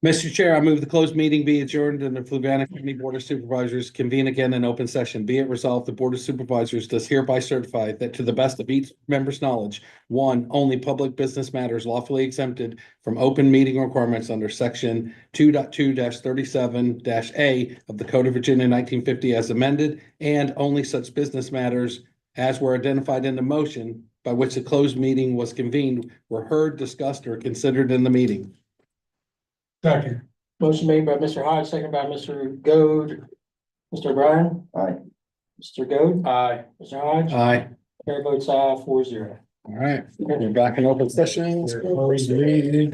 Mr. Chair, I move the closed meeting be adjourned and the Fluvanna County Board of Supervisors convene again in open session. Be it resolved, the Board of Supervisors does hereby certify that to the best of each member's knowledge, one, only public business matters lawfully exempted from open meeting requirements under section 2.2-37 A of the Code of Virginia 1950 as amended, and only such business matters as were identified in the motion by which the closed meeting was convened were heard, discussed, or considered in the meeting. Second. Motion made by Mr. Hodge, second by Mr. Goode. Mr. O'Brien? Aye. Mr. Goode? Aye. Mr. Hodge? Aye. Chair votes aye, 4-0. All right, we're back in open session. Closed meeting.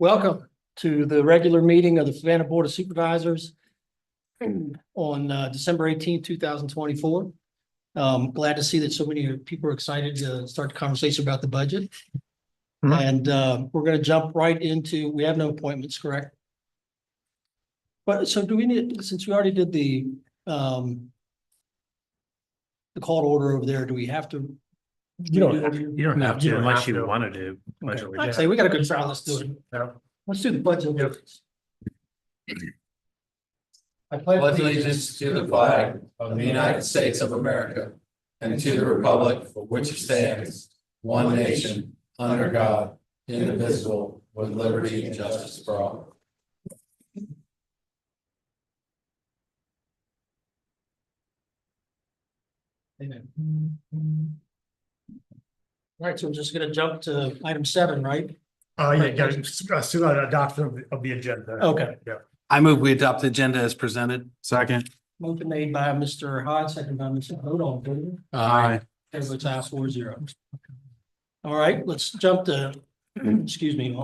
Welcome to the regular meeting of the Fluvanna Board of Supervisors on December 18th, 2024. Glad to see that so many people are excited to start the conversation about the budget. And we're going to jump right into, we have no appointments, correct? But so do we need, since we already did the call to order over there, do we have to? You don't have to. You don't have You to don't unless have you to. want to do. Okay. I'd say we got a good trial. Let's do it. Yeah. Let's do the budget. Yep. I pledge Pledge allegiance to the flag of the United States of America and to the republic for which it stands, one nation, under God, indivisible, with liberty and justice for all. Amen. All right, so we're just gonna jump to item 7, right? Adoption of the agenda. Okay. Yeah. I move we adopt the agenda as presented. Second. Motion made by Mr. Hodge, second by Mr. Hood, all in favor? Aye. Everybody's asked 4-0. All right, let's jump to, excuse me,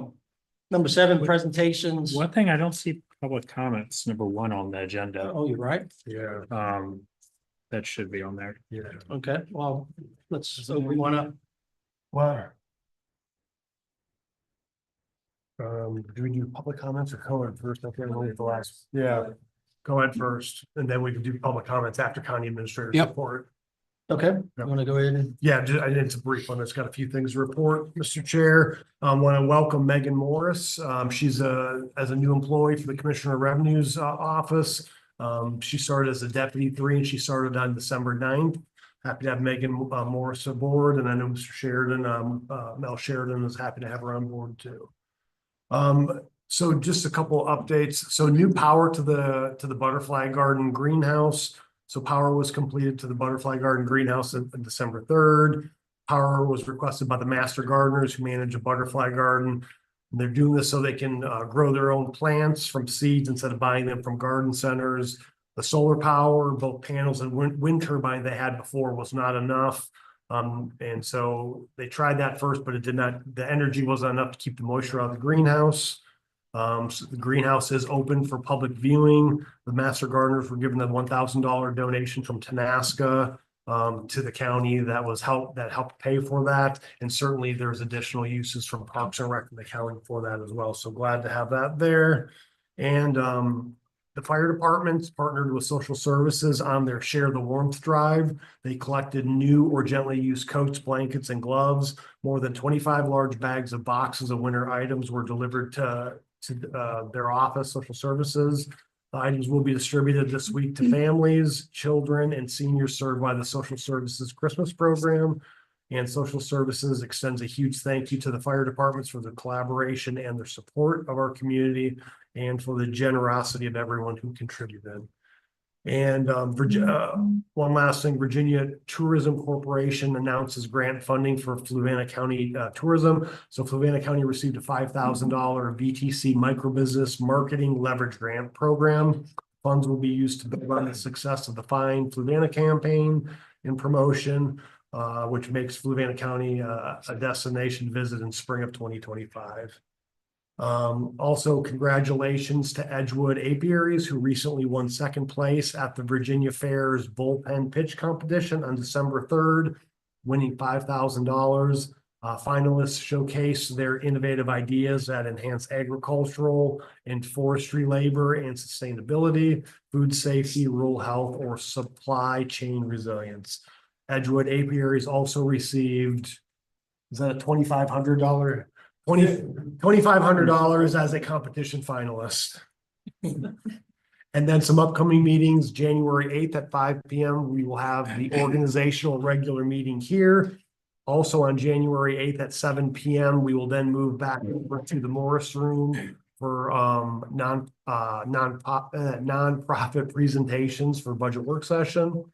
number 7, presentations. One thing I don't see public comments, number 1 on the agenda. Oh, you're right. Yeah. That should be on there. Yeah. Okay, well, let's, so we wanna, Wow. Do we do public comments or co-ed first? I can't remember the last. Yeah, co-ed first, and then we can do public comments after county administrator's Yep. report. okay, you wanna go ahead and, Yeah, it's a brief one. It's got a few things to report, Mr. Chair. Want to welcome Megan Morris. She's as a new employee for the Commissioner of Revenue's office. She started as a deputy 3 and she started on December 9th. Happy to have Megan Morris aboard, and I know Mr. Sheridan, Mel Sheridan is happy to have her on board too. So just a couple updates. So new power to the Butterfly Garden greenhouse. So power was completed to the Butterfly Garden greenhouse on December 3rd. Power was requested by the master gardeners who manage a butterfly garden. And they're doing this so they can grow their own plants from seeds instead of buying them from garden centers. The solar power, both panels and wind turbine they had before was not enough. And so they tried that first, but it did not, the energy wasn't enough to keep the moisture out of the greenhouse. So the greenhouse is open for public viewing. The master gardeners were given a $1,000 donation from Tenaska to the county that helped pay for that. And certainly there's additional uses from Parks and Rec accounting for that as well. So glad to have that there. And the fire departments partnered with social services on their Share the Warmth drive. They collected new or gently used coats, blankets, and gloves. More than 25 large bags of boxes of winter items were delivered to their office, social services. The items will be distributed this week to families, children, and seniors served by the social services Christmas program. And social services extends a huge thank you to the fire departments for their collaboration and their support of our community and for the generosity of everyone who contributed. And one last thing, Virginia Tourism Corporation announces grant funding for Fluvanna County tourism. So Fluvanna County received a $5,000 VTC microbusiness marketing leverage grant program. Funds will be used to build on the success of the Find Fluvanna campaign and promotion, which makes Fluvanna County a destination visit in spring of 2025. Also, congratulations to Edgewood Apiaries, who recently won second place at the Virginia Fair's bullpen pitch competition on December 3rd, winning $5,000. Finalists showcase their innovative ideas that enhance agricultural and forestry labor and sustainability, food safety, rural health, or supply chain resilience. Edgewood Apiaries also received, is that a $2,500? $2,500 as a competition finalist. And then some upcoming meetings, January 8th at 5 p.m. We will have the organizational regular meeting here. Also on January 8th at 7 p.m. We will then move back over to the Morris Room for nonprofit presentations for budget work session.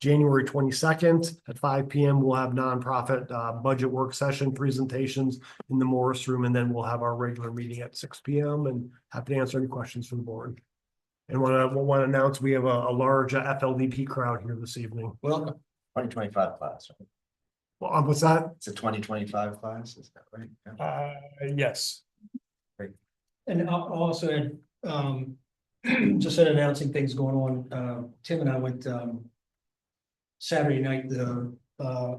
January 22nd at 5 p.m. we'll have nonprofit budget work session presentations in the Morris Room, and then we'll have our regular meeting at 6 p.m. and happy to answer any questions from the board. And want to announce we have a large FLDP crowd here this evening. welcome. 2025 class. What's that? It's a 2025 class, is that right? Yeah. Yes. And I'll also add, just in announcing things going on, Tim and I went, Saturday night, the,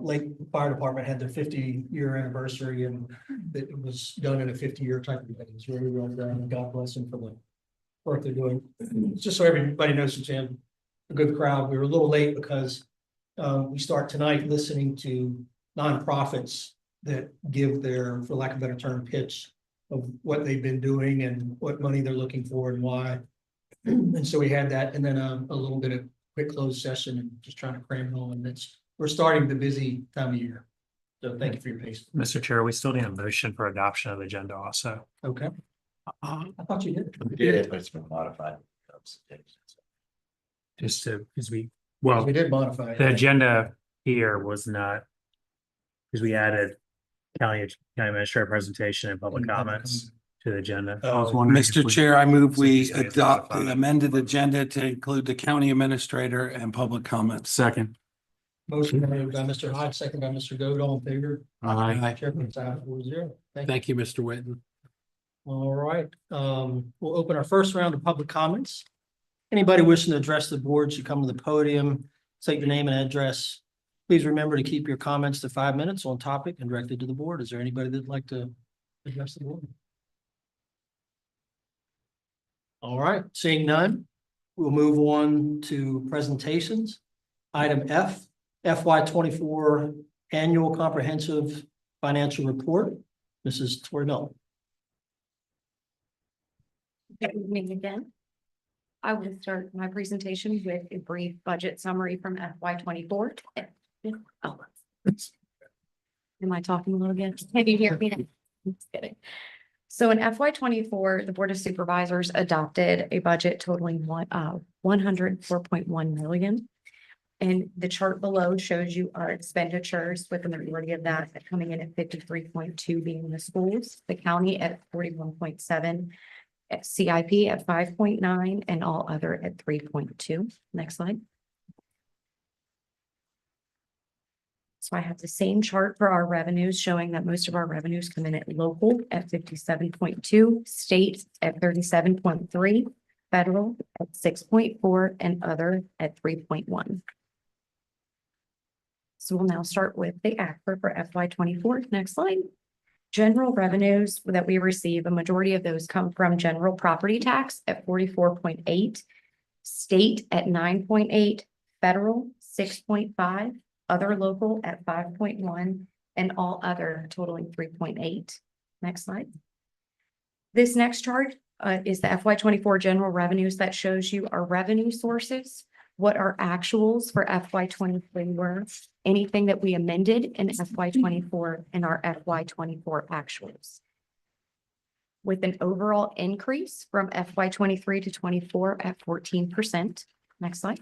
Lake Fire Department had their 50-year anniversary, and it was done in a 50-year type of event. It was really well done, and God bless them for the work they're doing. Just so everybody knows, we had a good crowd. We were a little late because, we start tonight listening to nonprofits that give their, for lack of a better term, pitch of what they've been doing and what money they're looking for and why. And so we had that, and then a little bit of quick closed session and just trying to cram it all. And we're starting the busy time of year. So thank you for your patience. Mr. Chair, we still need a motion for adoption of the agenda also. Okay, I thought you did. We did, but it's been modified. Just to, because We did did modify it. the agenda here was not. Because we added county administrator presentation and public And public comments to the agenda. Mr. Chair, I move we Since we adopt the modified. amended agenda to include the county administrator and public comments. Second. Motion made by Mr. Hodge, second by Mr. Goode, all in favor. Aye. Chair votes aye, 4-0. Thank you. Thank you, Mr. Whitten. All right, we'll open our first round of public comments. Anybody wishing to address the board should come to the podium, state your name and address. Please remember to keep your comments to 5 minutes on topic and directed to the board. Is there anybody that'd like to address the board? All right, seeing none, we'll move on to presentations. Item F, FY 24 Annual Comprehensive Financial Report. Mrs. Tori Miller. Good evening again. I will start my presentation with a brief budget summary from FY 24. Oh. Am I talking a little bit? Can you hear me now? Just kidding. So in FY 24, the Board of Supervisors adopted a budget totaling 104.1 million. And the chart below shows you our expenditures, with the majority of that coming in at 53.2 being the schools, the county at 41.7, at CIP at 5.9, and all other at 3.2. Next slide. So I have the same chart for our revenues, showing that most of our revenues come in at local at 57.2, state at 37.3, federal at 6.4, and other at 3.1. So we'll now start with the ACFR for FY 24. Next slide. General revenues that we receive, a majority of those come from general property tax at 44.8, state at 9.8, federal 6.5, other local at 5.1, and all other totaling 3.8. Next slide. This next chart is the FY 24 general revenues that shows you our revenue sources, what our actuals for FY 23 were, anything that we amended in FY 24, and our FY 24 actuals. With an overall increase from FY 23 to 24 at 14%. Next slide.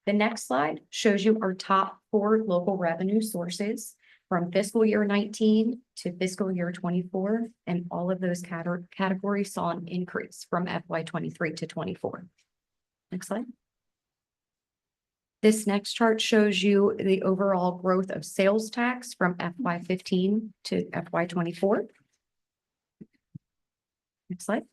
The next slide shows you our top 4 local revenue sources from fiscal year 19 to fiscal year 24, and all of those categories saw an increase from FY 23 to 24. Next slide. This next chart shows you the overall growth of sales tax from FY 15 to FY 24. Next slide.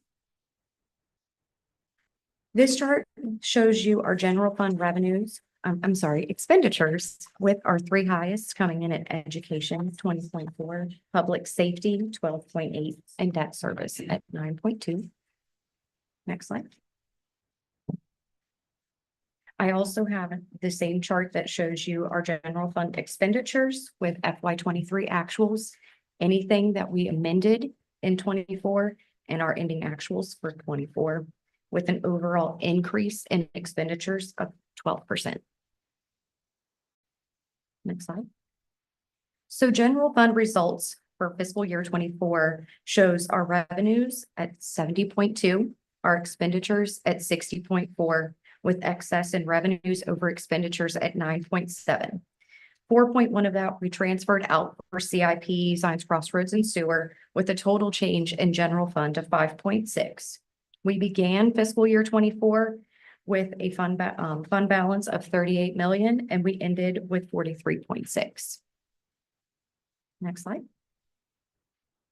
This chart shows you our general fund revenues, expenditures, with our 3 highest coming in at education, 20.4, public safety, 12.8, and debt service at 9.2. Next slide. I also have the same chart that shows you our general fund expenditures with FY 23 actuals, anything that we amended in 24, and our ending actuals for 24, with an overall increase in expenditures of 12%. Next slide. So general fund results for fiscal year 24 shows our revenues at 70.2, our expenditures at 60.4, with excess in revenues over expenditures at 9.7. 4.1 of that we transferred out for CIP, Science Crossroads, and Sewer, with a total change in general fund of 5.6. We began fiscal year 24 with a fund balance of 38 million, and we ended with 43.6. Next slide.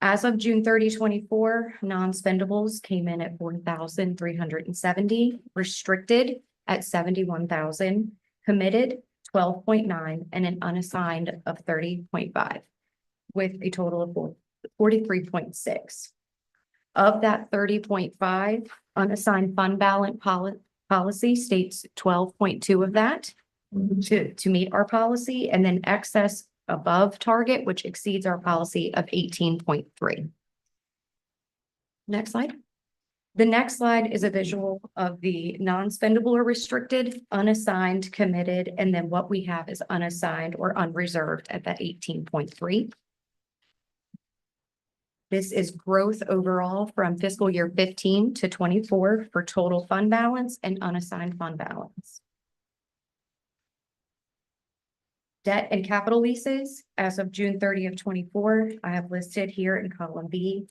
As of June 30, 2024, non-spendables came in at 4,370, restricted at 71,000, committed 12.9, and an unassigned of 30.5, with a total of 43.6. Of that 30.5, unassigned fund balance policy states 12.2 of that to meet our policy, and then excess above target, which exceeds our policy of 18.3. Next slide. The next slide is a visual of the non-spendable or restricted, unassigned, committed, and then what we have is unassigned or unreserved at that 18.3. This is growth overall from fiscal year 15 to 24 for total fund balance and unassigned fund balance. Debt and capital leases as of June 30 of 24, I have listed here in column B,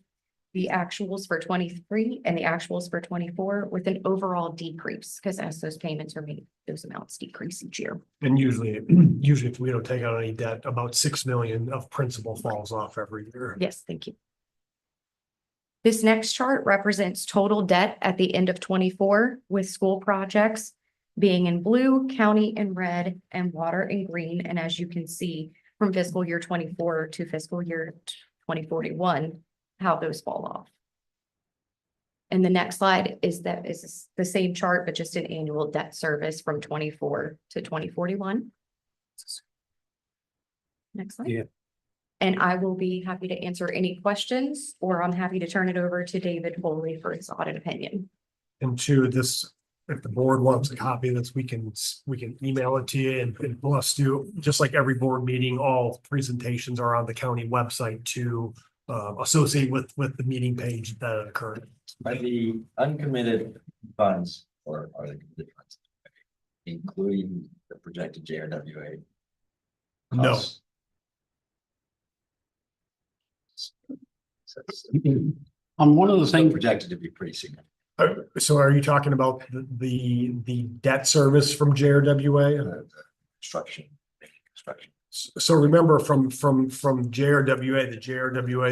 the actuals for 23 and the actuals for 24 with an overall decrease, because as those payments are made, those amounts decrease each year. And usually if we don't take out any debt, about 6 million of principal falls off every year. Yes, thank you. This next chart represents total debt at the end of 24 with school projects being in blue, county in red, and water in green. And as you can see from fiscal year 24 to fiscal year 2041, how those fall off. And the next slide is the same chart, but just an annual debt service from 24 to 2041. Next slide. Yeah. And I will be happy to answer any questions, or I'm happy to turn it over to David Foley for his audit opinion. And to this, if the board wants a copy of this, we can email it to you, and plus do, just like every board meeting, all presentations are on the county website to associate with the meeting page that occurred. Are the uncommitted funds, or are they committed funds, including the projected JRWA? No. costs? On one of the So things, projected to be pretty significant. So are you talking about the debt service from JRWA? The construction. So remember from JRWA,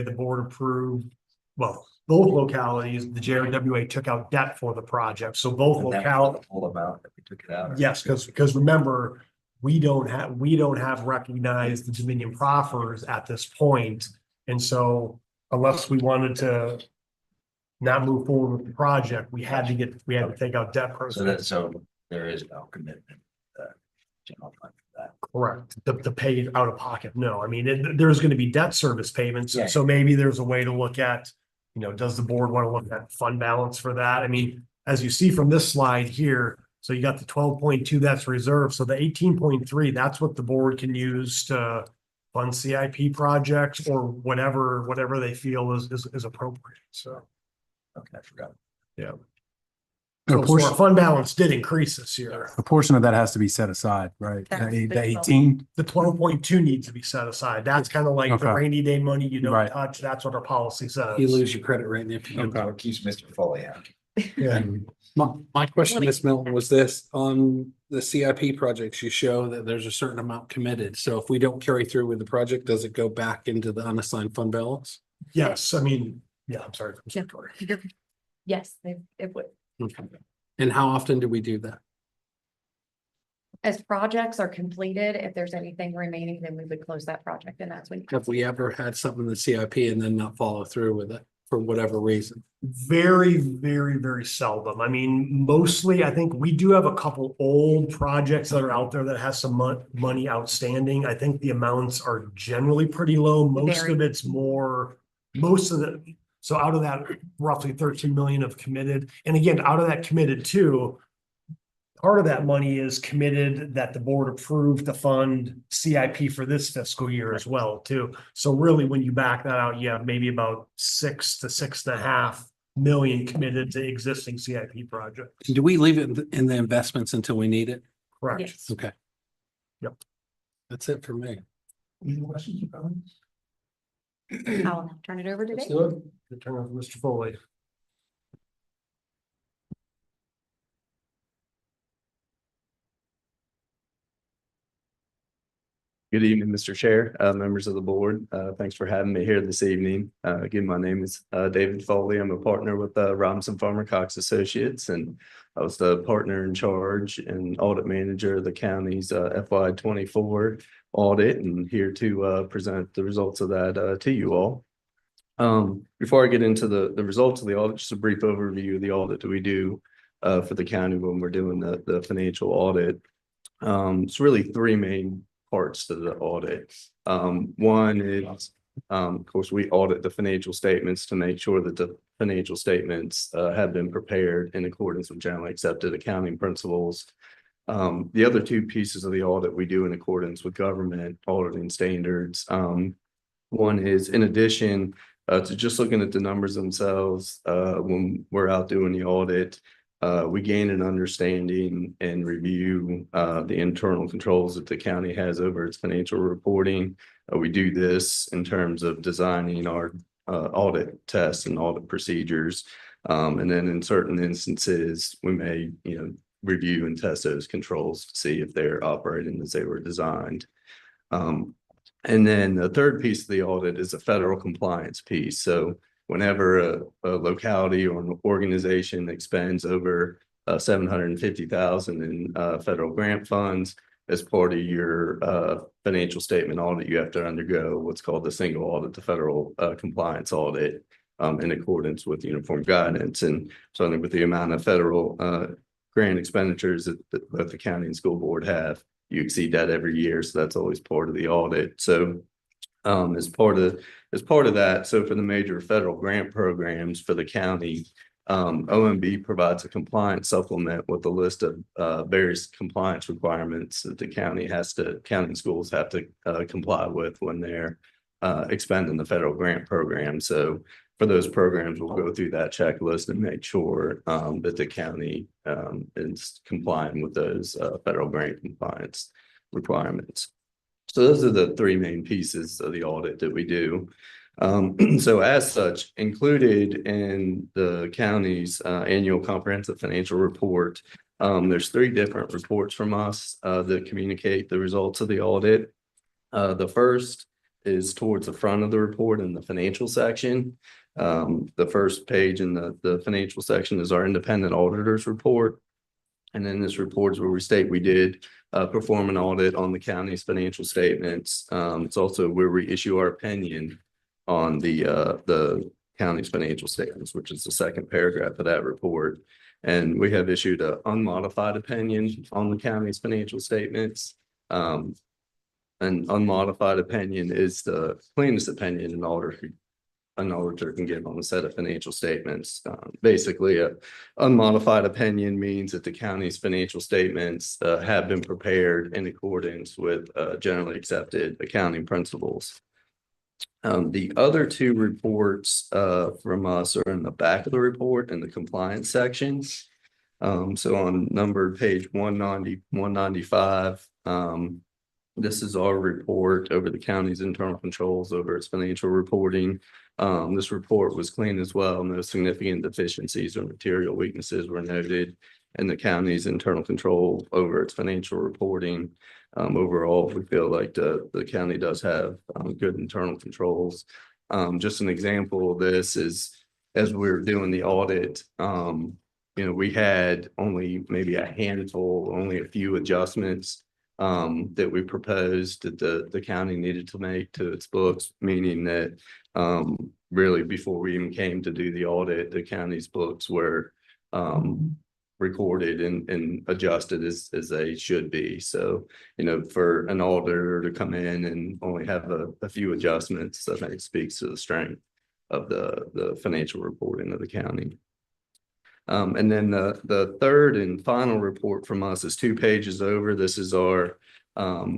the board approved, well, both localities, the JRWA took out debt for the project. So both And that was localities. the whole amount that we took it out. Yes, because remember, we don't have recognized the Dominion proffers at this point. And so unless we wanted to not move forward with the project, we had to take out debt proceeds. So there is no commitment, general fund for that. Correct, to pay out of pocket, no, I mean, there's gonna be debt service payments, Yeah. so maybe there's a way to look at, does the board want to look at fund balance for that? I mean, as you see from this slide here, so you got the 12.2 that's reserved, so the 18.3, that's what the board can use to fund CIP projects or whatever they feel is appropriate, so. Okay, I forgot. Yeah. A So portion, our fund balance did increase this year. a portion of that has to be set aside, right? That's The the 18, The 12.2 needs to be set aside. That's kind of like the Okay. rainy day money you don't Right. touch. That's what our policy says. you lose your credit rating if you. Okay. Or keeps Mr. Foley happy. Yeah. My question, Ms. Milton, was this: on the CIP projects, you show that there's a certain amount committed. So if we don't carry through with the project, does it go back into the unassigned fund balance? Yes, I mean, yeah, I'm sorry. Yeah. Yes, it would. Okay. And how often do we do that? As projects are completed, if there's anything remaining, then we would close that project, and that's when. Have we ever had something in the CIP and then not follow through with it for whatever reason? Very, very, very seldom. I mean, mostly, I think we do have a couple old projects that are out there that has some money outstanding. I think the amounts are generally pretty low. Most Very. of it's more, so out of that roughly 13 million of committed, and again, out of that committed too, part of that money is committed that the board approved to fund CIP for this fiscal year as well too. So really, when you back that out, you have maybe about 6 to 6.5 million committed to existing CIP projects. Do we leave it in the investments until we need it? Correct. Yes. Okay. Yep. That's it for me. Any questions or comments? I'll turn it over to Let's Dave. do it. Good turn over to Mr. Foley. Good evening, Mr. Chair, members of the board. Thanks for having me here this evening. Again, my name is David Foley. I'm a partner with Robinson Farmer Cox Associates, and I was the partner in charge and audit manager of the county's FY 24 audit, and here to present the results of that to you all. Before I get into the results of the audit, just a brief overview of the audit that we do for the county when we're doing the financial audit. It's really three main parts to the audit. One is, of course, we audit the financial statements to make sure that the financial statements have been prepared in accordance with generally accepted accounting principles. The other two pieces of the audit we do in accordance with government auditing standards. One is, in addition to just looking at the numbers themselves, when we're out doing the audit, we gain an understanding and review the internal controls that the county has over its financial reporting. We do this in terms of designing our audit tests and audit procedures. And then in certain instances, we may, review and test those controls to see if they're operating as they were designed. And then the third piece of the audit is a federal compliance piece. So whenever a locality or an organization expends over $750,000 in federal grant funds, as part of your financial statement audit, you have to undergo what's called the single audit, the federal compliance audit, in accordance with uniform guidance. And so with the amount of federal grant expenditures that both the county and school board have, you exceed that every year. So that's always part of the audit. So as part of that, so for the major federal grant programs for the county, OMB provides a compliance supplement with a list of various compliance requirements that the county and schools have to comply with when they're expending the federal grant program. So for those programs, we'll go through that checklist and make sure that the county is complying with those federal grant compliance requirements. So those are the three main pieces of the audit that we do. So as such, included in the county's annual comprehensive financial report, there's three different reports from us that communicate the results of the audit. The first is towards the front of the report in the financial section. The first page in the financial section is our independent auditor's report. And then this report is where we state we did perform an audit on the county's financial statements. It's also where we issue our opinion on the county's financial statements, which is the second paragraph of that report. And we have issued an unmodified opinion on the county's financial statements. An unmodified opinion is the cleanest opinion an auditor can give on a set of financial statements. Basically, an unmodified opinion means that the county's financial statements have been prepared in accordance with generally accepted accounting principles. The other two reports from us are in the back of the report in the compliance sections. So on numbered page 190, 195, this is our report over the county's internal controls over its financial reporting. This report was clean as well. No significant deficiencies or material weaknesses were noted in the county's internal control over its financial reporting. Overall, we feel like the county does have good internal controls. Just an example of this is, as we were doing the audit, we had only maybe a handful, only a few adjustments that we proposed that the county needed to make to its books, meaning that really before we even came to do the audit, the county's books were recorded and adjusted as they should be. So, for an auditor to come in and only have a few adjustments, I think speaks to the strength of the financial reporting of the county. And then the third and final report from us is 2 pages over. This is our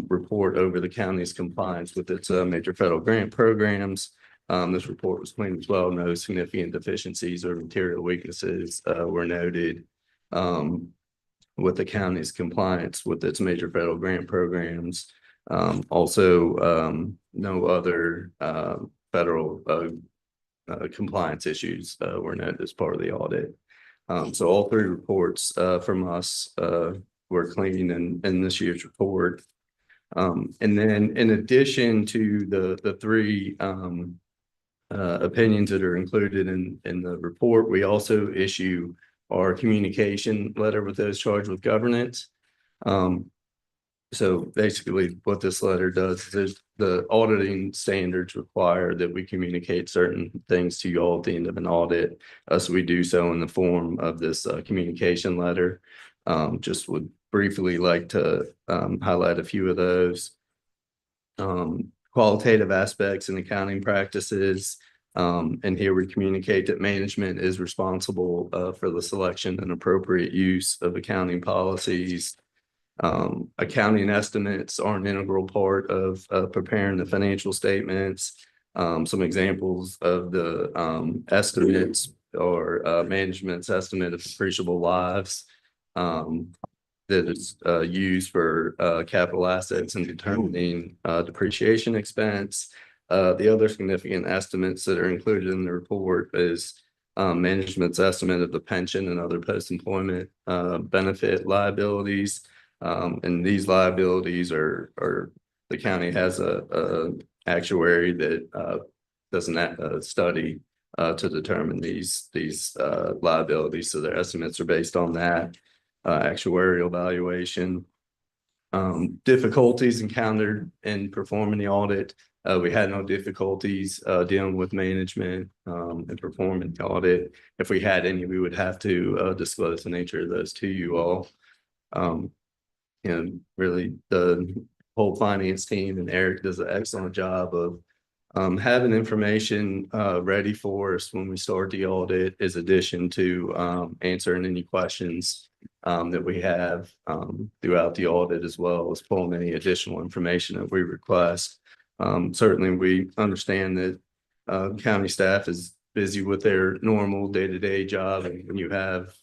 report over the county's compliance with its major federal grant programs. This report was clean as well. No significant deficiencies or material weaknesses were noted with the county's compliance with its major federal grant programs. Also, no other federal compliance issues were noted as part of the audit. So all three reports from us were clean in this year's report. And then in addition to the three opinions that are included in the report, we also issue our communication letter with those charged with governance. So basically what this letter does is the auditing standards require that we communicate certain things to you all at the end of an audit. So we do so in the form of this communication letter. Just would briefly like to highlight a few of those. Qualitative aspects in accounting practices. And here we communicate that management is responsible for the selection and appropriate use of accounting policies. Accounting estimates are an integral part of preparing the financial statements. Some examples of the estimates or management's estimate of depreciable lives that is used for capital assets and determining depreciation expense. The other significant estimates that are included in the report is management's estimate of the pension and other post-employment benefit liabilities. And these liabilities are the county has a actuary that does a study to determine these liabilities. So their estimates are based on that actuarial valuation. Difficulties encountered in performing the audit. We had no difficulties dealing with management and performing the audit. If we had any, we would have to disclose the nature of those to you all. And really the whole finance team and Eric does an excellent job of having information ready for us when we start the audit, as addition to answering any questions that we have throughout the audit, as well as pulling any additional information that we request. Certainly we understand that county staff is busy with their normal day-to-day job, and when you have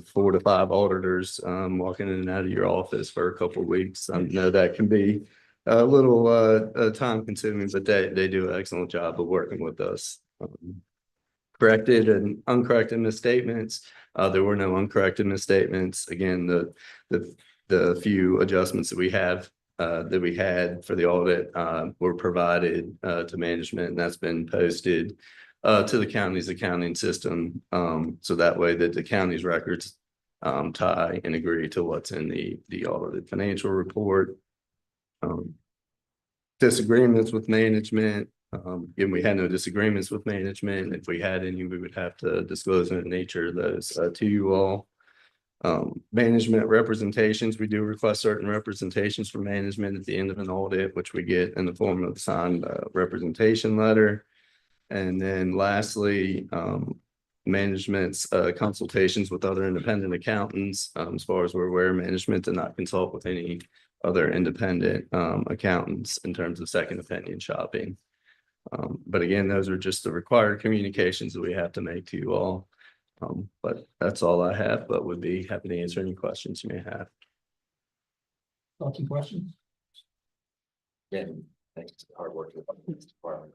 4 to 5 auditors walking in and out of your office for a couple of weeks, I know that can be a little time consuming, but they do an excellent job of working with us. Corrected and uncorrected misstatements. There were no uncorrected misstatements. Again, the few adjustments that we had for the audit were provided to management, and that's been posted to the county's accounting system. So that way that the county's records tie and agree to what's in the audited financial report. Disagreements with management. Again, we had no disagreements with management. If we had any, we would have to disclose the nature of those to you all. Management representations, we do request certain representations from management at the end of an audit, which we get in the form of a signed representation letter. And then lastly, management's consultations with other independent accountants. As far as we're aware, management did not consult with any other independent accountants in terms of second opinion shopping. But again, those are just the required communications that we have to make to you all. But that's all I have, but would be happy to answer any questions you may have. Any questions? Yeah, thanks to the hard work of the finance department.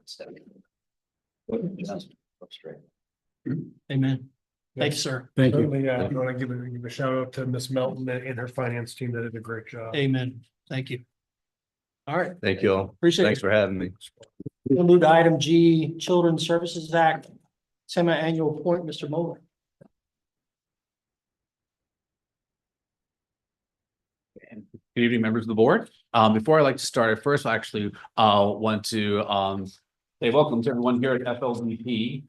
Amen. Thanks, sir. Thank you. I want to give a shout out to Miss Melton and her finance team that did a great job. Amen. Thank you. All right. Thank you all. Appreciate it. Thanks for having me. We'll move to item G, Children's Services Act, semi-annual report, Mr. Moore. Good evening, members of the board. Before I like to start, I first actually want to say welcome to everyone here at FLDP.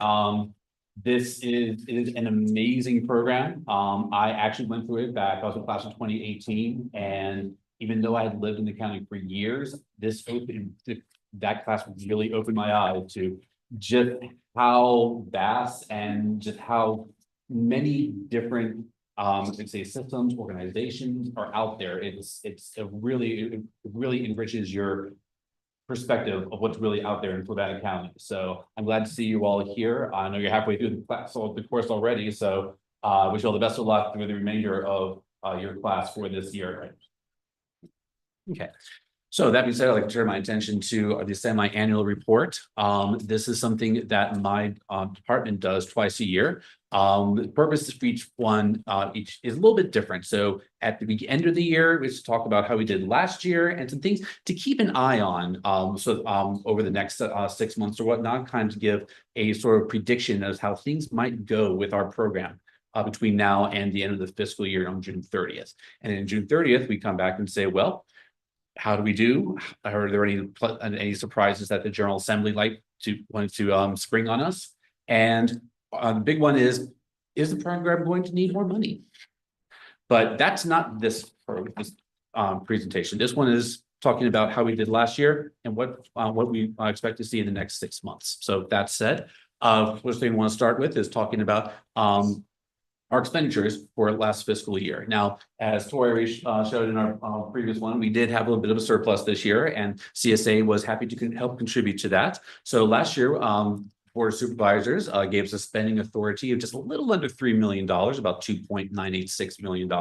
This is an amazing program. I actually went through it back. I was in class in 2018, and even though I had lived in the county for years, that class really opened my eyes to just how vast and just how many different let's say systems, organizations are out there. It really enriches your perspective of what's really out there in Fluvanna County. So I'm glad to see you all here. I know you're halfway through the course already, so wish you all the best of luck through the remainder of your class for this year. Okay. So that being said, I'd like to turn my attention to the semi-annual report. This is something that my department does twice a year. The purpose for each one, each is a little bit different. So at the end of the year, we just talk about how we did last year and some things to keep an eye on. Over the next 6 months or whatnot, kind of give a sort of prediction of how things might go with our program between now and the end of the fiscal year on June 30th. And then June 30th, we come back and say, well, how do we do? Are there any surprises that the General Assembly wanted to spring on us? And the big one is the program going to need more money? But that's not this presentation. This one is talking about how we did last year and what we expect to see in the next 6 months. So that said, first thing I want to start with is talking about our expenditures for last fiscal year. Now, as Tori showed in our previous one, we did have a little bit of a surplus this year, and CSA was happy to help contribute to that. So last year, Board of Supervisors gave us a spending authority of just a little under $3 million, about $2.986 million.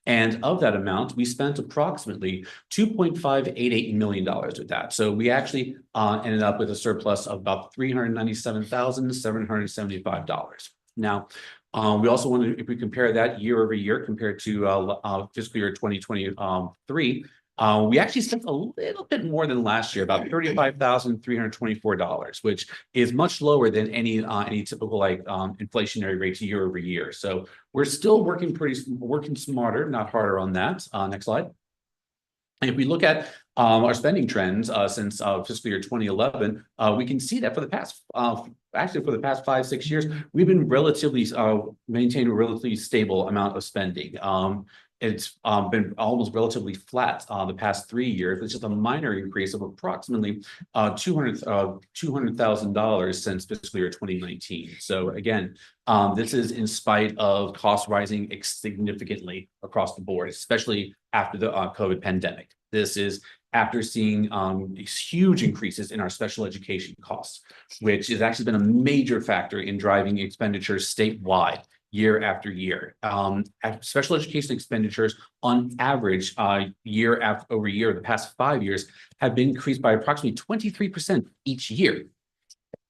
And of that amount, we spent approximately $2.588 million with that. So we actually ended up with a surplus of about $397,775. Now, we also wanted, if we compare that year over year compared to fiscal year 2023, we actually spent a little bit more than last year, about $35,324, which is much lower than any typical inflationary rates year over year. So we're still working smarter, not harder on that. Next slide. And if we look at our spending trends since fiscal year 2011, we can see that for the past 5-6 years, we've been maintained a relatively stable amount of spending. It's been almost relatively flat the past 3 years. It's just a minor increase of approximately $200,000 since fiscal year 2019. So again, this is in spite of costs rising significantly across the board, especially after the COVID pandemic. This is after seeing these huge increases in our special education costs, which has actually been a major factor in driving expenditures statewide year after year. Special education expenditures on average year over year, the past 5 years, have been increased by approximately 23% each year.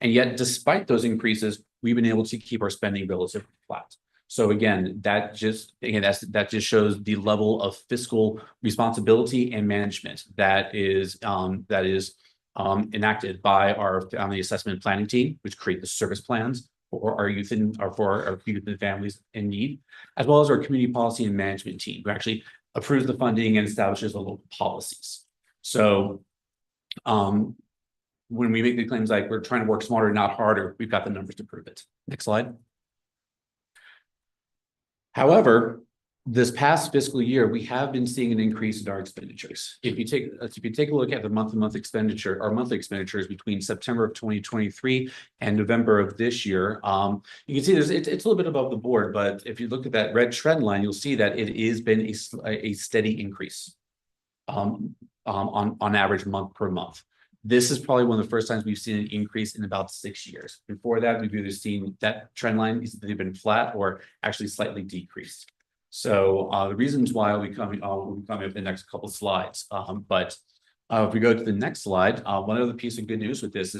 And yet, despite those increases, we've been able to keep our spending relatively flat. So again, that just shows the level of fiscal responsibility and management that is enacted by our family assessment and planning team, which create the service plans for our youth and families in need, as well as our community policy and management team, who actually approves the funding and establishes the local policies. So when we make the claims like we're trying to work smarter, not harder, we've got the numbers to prove it. Next slide. However, this past fiscal year, we have been seeing an increase in our expenditures. If you take a look at the month-to-month expenditure, our monthly expenditures between September of 2023 and November of this year, you can see it's a little bit above the board, but if you look at that red trend line, you'll see that it has been a steady increase on average month per month. This is probably one of the first times we've seen an increase in about 6 years. Before that, we've either seen that trend line has either been flat or actually slightly decreased. So the reasons why we'll be coming up in the next couple of slides. But if we go to the next slide, one other piece of good news with this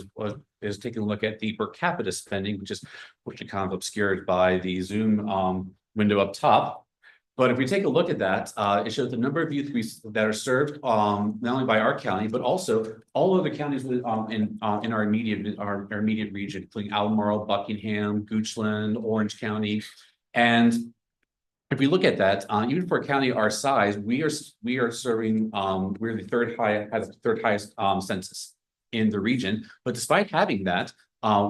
is taking a look at the per capita spending, which is kind of obscured by the Zoom window up top. But if we take a look at that, it shows the number of youth that are served not only by our county, but also all other counties in our immediate region, including Albemarle, Buckingham, Goochland, Orange County. And if we look at that, even for a county our size, we are serving, we're the third highest census in the region. But despite having that,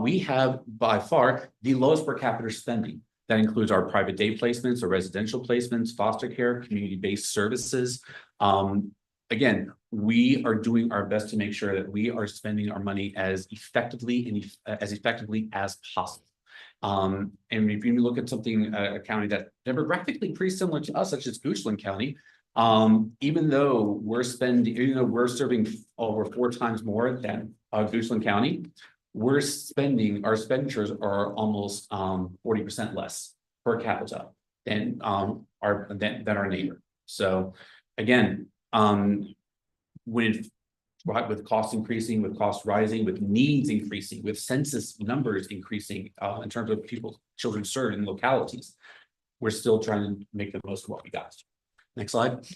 we have by far the lowest per capita spending. That includes our private day placements, our residential placements, foster care, community-based services. Again, we are doing our best to make sure that we are spending our money as effectively as possible. And if you look at something, a county that demographically pretty similar to us, such as Goochland County, even though we're serving over 4 times more than Goochland County, our expenditures are almost 40% less per capita than our neighbor. So again, when right, with costs increasing, with costs rising, with needs increasing, with census numbers increasing, in terms of people, children served in localities. We're still trying to make the most of what we got. Next slide.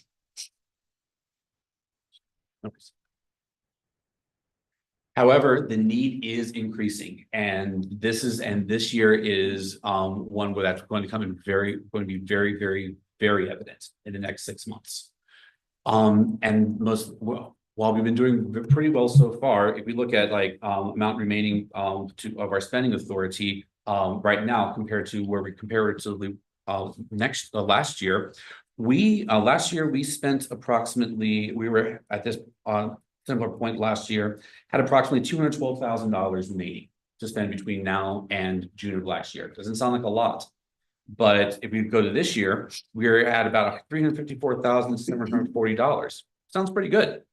Oops. However, the need is increasing, and this year is one where that's going to be very evident in the next 6 months. And while we've been doing pretty well so far, if we look at like amount remaining of our spending authority right now compared to where we compare it to the last year, last year we spent approximately, we were at this similar point last year, had approximately $212,000 remaining to spend between now and June of last year. Doesn't sound like a lot, but if we go to this year, we're at about $354,740. Sounds pretty good.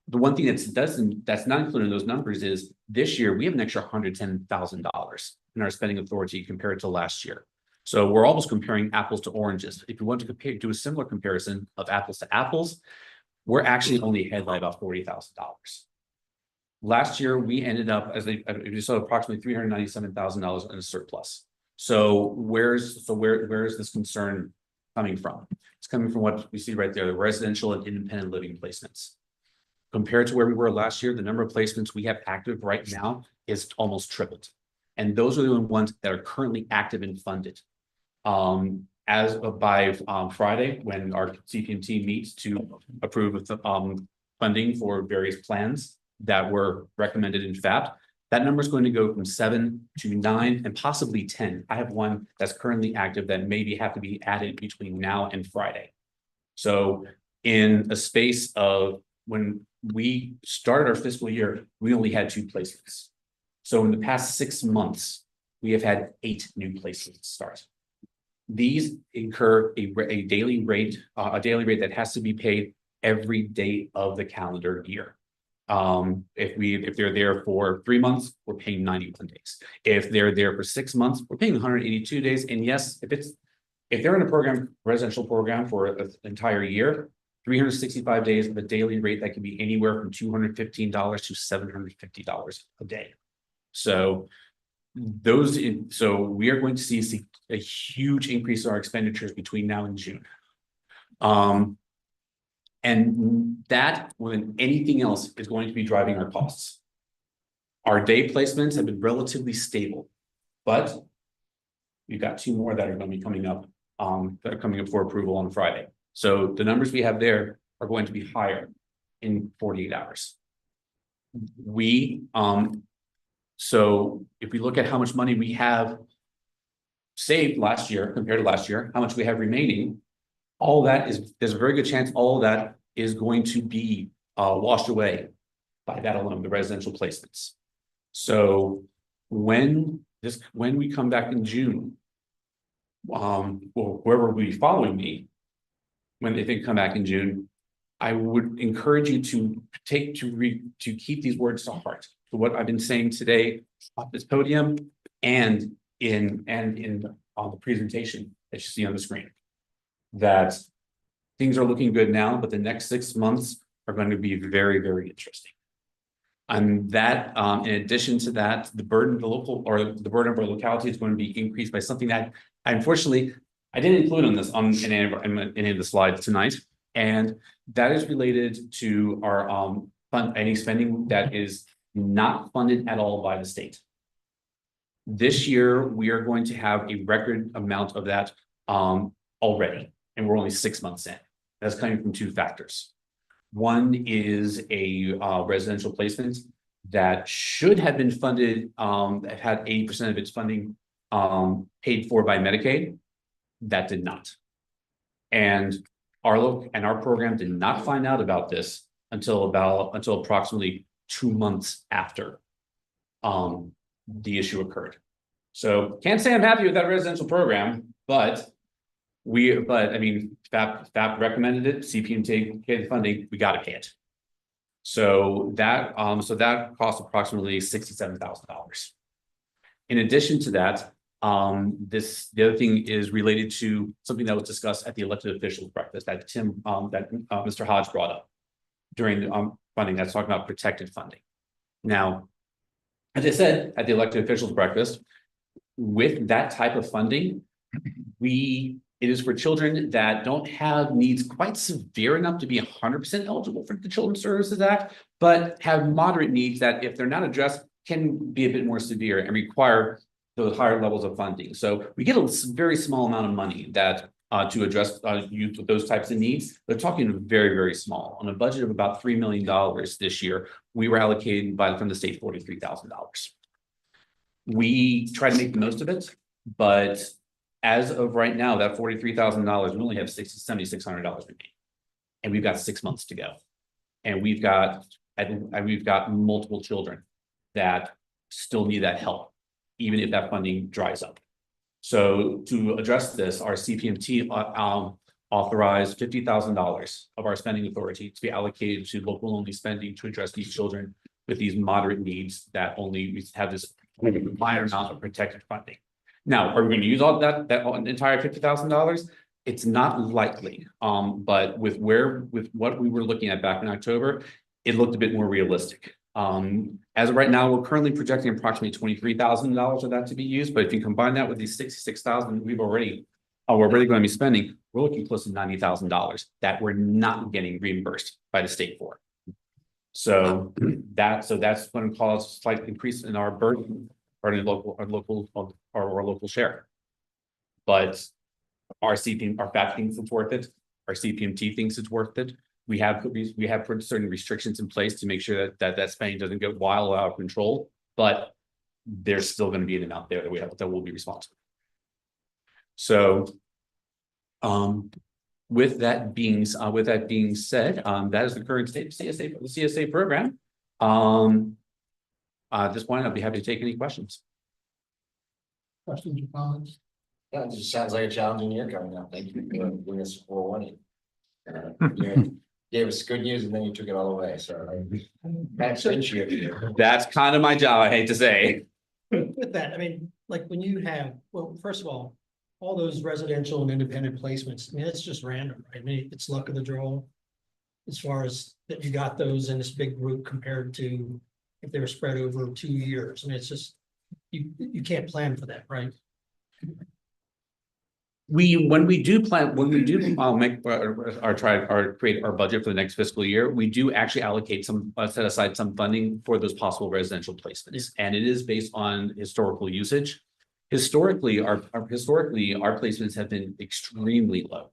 The one thing that's not included in those numbers is this year we have an extra $110,000 in our spending authority compared to last year. So we're almost comparing apples to oranges. If you want to do a similar comparison of apples to apples, we're actually only ahead by about $40,000. Last year, we ended up we saw approximately $397,000 in a surplus. So where is this concern coming from? It's coming from what we see right there, the residential and independent living placements. Compared to where we were last year, the number of placements we have active right now is almost tripled. And those are the only ones that are currently active and funded. As of by Friday, when our CPMT meets to approve funding for various plans that were recommended in FAPT, that number is going to go from 7 to 9 and possibly 10. I have one that's currently active that maybe have to be added between now and Friday. So in a space of when we started our fiscal year, we only had 2 placements. So in the past 6 months, we have had 8 new placements start. These incur a daily rate that has to be paid every day of the calendar year. If they're there for 3 months, we're paying 91 days. If they're there for 6 months, we're paying 182 days. And yes, if they're in a residential program for an entire year, 365 days of a daily rate that can be anywhere from $215 to $750 a day. So we are going to see a huge increase in our expenditures between now and June. And that, more than anything else, is going to be driving our costs. Our day placements have been relatively stable, but we've got 2 more that are going to be coming up, for approval on Friday. So the numbers we have there are going to be higher in 48 hours. So if we look at how much money we have saved last year compared to last year, how much we have remaining, there's a very good chance all of that is going to be washed away by that alone, the residential placements. So when we come back in June, whoever will be following me, when they come back in June, I would encourage you to keep these words to heart. So what I've been saying today on this podium and in the presentation that you see on the screen, that things are looking good now, but the next 6 months are going to be very, very interesting. And that, in addition to that, the burden of our locality is going to be increased by something that unfortunately I didn't include in any of the slides tonight, and that is related to our any spending that is not funded at all by the state. This year, we are going to have a record amount of that already, and we're only 6 months in. That's coming from 2 factors. One is a residential placement that should have been funded, that had 80% of its funding paid for by Medicaid. That did not. And our program did not find out about this until approximately 2 months after the issue occurred. So can't say I'm happy with that residential program, but I mean, FAP recommended it, CPMT gave the funding, we got to pay it. So that cost approximately $67,000. In addition to that, the other thing is related to something that was discussed at the elected officials breakfast that Mr. Hodge brought up during funding, that's talking about protected funding. Now, as I said at the elected officials breakfast, with that type of funding, it is for children that don't have needs quite severe enough to be 100% eligible for the Children's Services Act, but have moderate needs that, if they're not addressed, can be a bit more severe and require those higher levels of funding. So we get a very small amount of money that to address youth with those types of needs. They're talking very, very small. On a budget of about $3 million this year, we were allocated from the state $43,000. We try to make the most of it, but as of right now, that $43,000, we only have $7,600 remaining. And we've got 6 months to go. And we've got multiple children that still need that help, even if that funding dries up. So to address this, our CPMT authorized $50,000 of our spending authority to be allocated to local only spending to address these children with these moderate needs that only have this minor amount of protected funding. Now, are we going to use all that entire $50,000? It's not likely. But with what we were looking at back in October, it looked a bit more realistic. As of right now, we're currently projecting approximately $23,000 of that to be used. But if you combine that with these $66,000 we're already going to be spending, we're looking close to $90,000 that we're not getting reimbursed by the state for. So that's going to cause a slight increase in our burden or in our local share. But our FAT thinks it's worth it. Our CPMT thinks it's worth it. We have put certain restrictions in place to make sure that spending doesn't get wild out of control, but there's still going to be an amount there that will be responsible. So, with that being said, that is the current state of the CSA program. At this point, I'll be happy to take any questions. Questions or comments? Yeah, it just sounds like a challenging year coming up. Thank you for doing this for one. You gave us good news and then you took it all away. So that's That's kind of my job, I hate to say. With that, I mean, like when you have, well, first of all those residential and independent placements, I mean, it's just random, right? I mean, it's luck of the draw. As far as that you got those in this big group compared to if they were spread over 2 years. I mean, it's just, you can't plan for that, right? When we do make create our budget for the next fiscal year, we do actually allocate set aside some funding for those possible residential placements, and it is based on historical usage. Historically, our placements have been extremely low.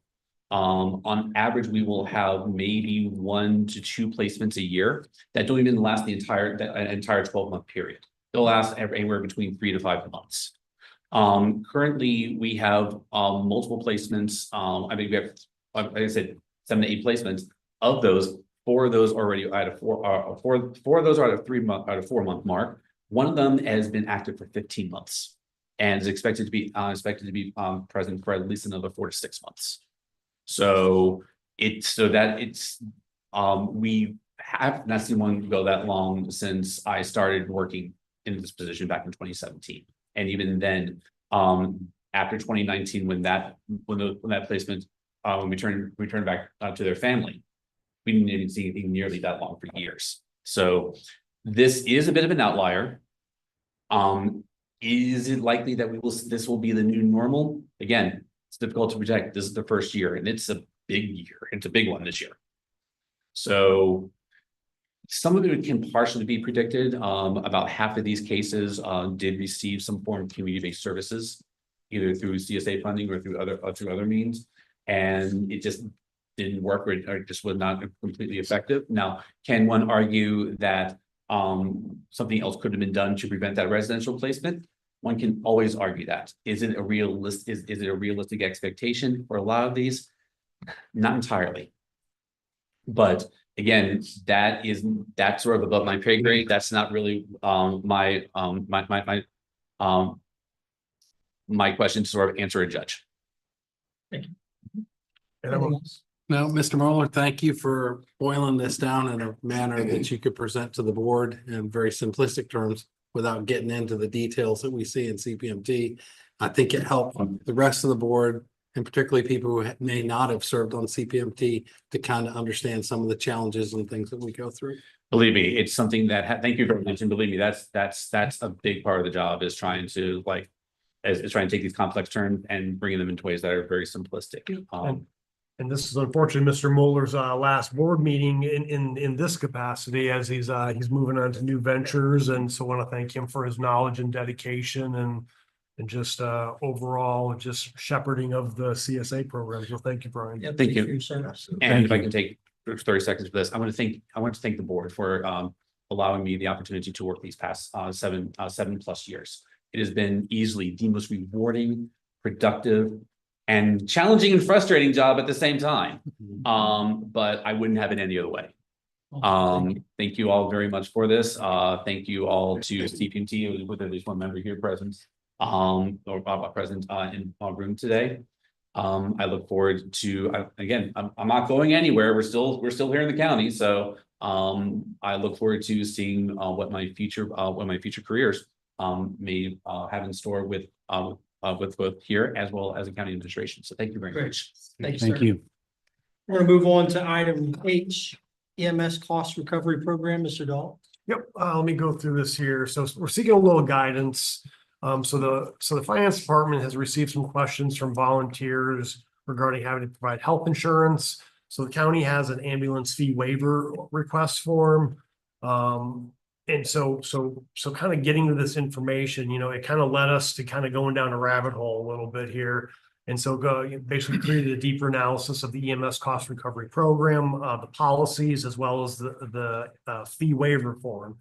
On average, we will have maybe 1 to 2 placements a year that don't even last the entire 12-month period. They'll last anywhere between 3 to 5 months. Currently, we have multiple placements. I mean, we have, like I said, 7 to 8 placements. Of those, 4 of those already at a 4 of those are at a 4-month mark. One of them has been active for 15 months and is expected to be present for at least another 4 to 6 months. So we have not seen one go that long since I started working in this position back in 2017. And even then, after 2019, when that placement, when we returned back to their family, we didn't even see anything nearly that long for years. So this is a bit of an outlier. Is it likely that this will be the new normal? Again, it's difficult to project. This is the first year, and it's a big year. It's a big one this year. So some of it can partially be predicted. About half of these cases did receive some form of community-based services, either through CSA funding or through other means, and it just didn't work or it just was not completely effective. Now, can one argue that something else could have been done to prevent that residential placement? One can always argue that. Is it a realistic expectation for a lot of these? Not entirely. But again, that's sort of above my pay grade. That's not really my question to sort of answer a judge. Thank you. Now, Mr. Mueller, thank you for boiling this down in a manner that you could present to the board in very simplistic terms without getting into the details that we see in CPMT. I think it helped the rest of the board and particularly people who may not have served on CPMT to kind of understand some of the challenges and things that we go through. Believe me, it's something that, thank you for mentioning, believe me, that's a big part of the job is trying to is trying to take these complex terms and bringing them into ways that are very simplistic. And this is unfortunately Mr. Muller's last board meeting in this capacity as he's moving on to new ventures. And so I want to thank him for his knowledge and dedication and just overall just shepherding of the CSA program. So thank you, Brian. Yeah, Thank you. for your service. And if I can take 30 seconds for this, I want to thank the board for allowing me the opportunity to work these past 7+ years. It has been easily the most rewarding, productive, and challenging and frustrating job at the same time. But I wouldn't have it any other way. Thank you all very much for this. Thank you all to CPMT, with at least one member here present, or present in our room today. I look forward to, again, I'm not going anywhere. We're still here in the county. So I look forward to seeing what my future careers may have in store with both here as well as the county administration. So thank you very much. Thank you, sir. We're gonna move on to item H, EMS cost recovery program, Mr. Dahl. Yep, let me go through this here. So we're seeking a little guidance. So the finance department has received some questions from volunteers regarding having to provide health insurance. So the county has an ambulance fee waiver request form. And so kind of getting to this information, it kind of led us to kind of going down a rabbit hole a little bit here. And so basically created a deeper analysis of the EMS cost recovery program, the policies, as well as the fee waiver form.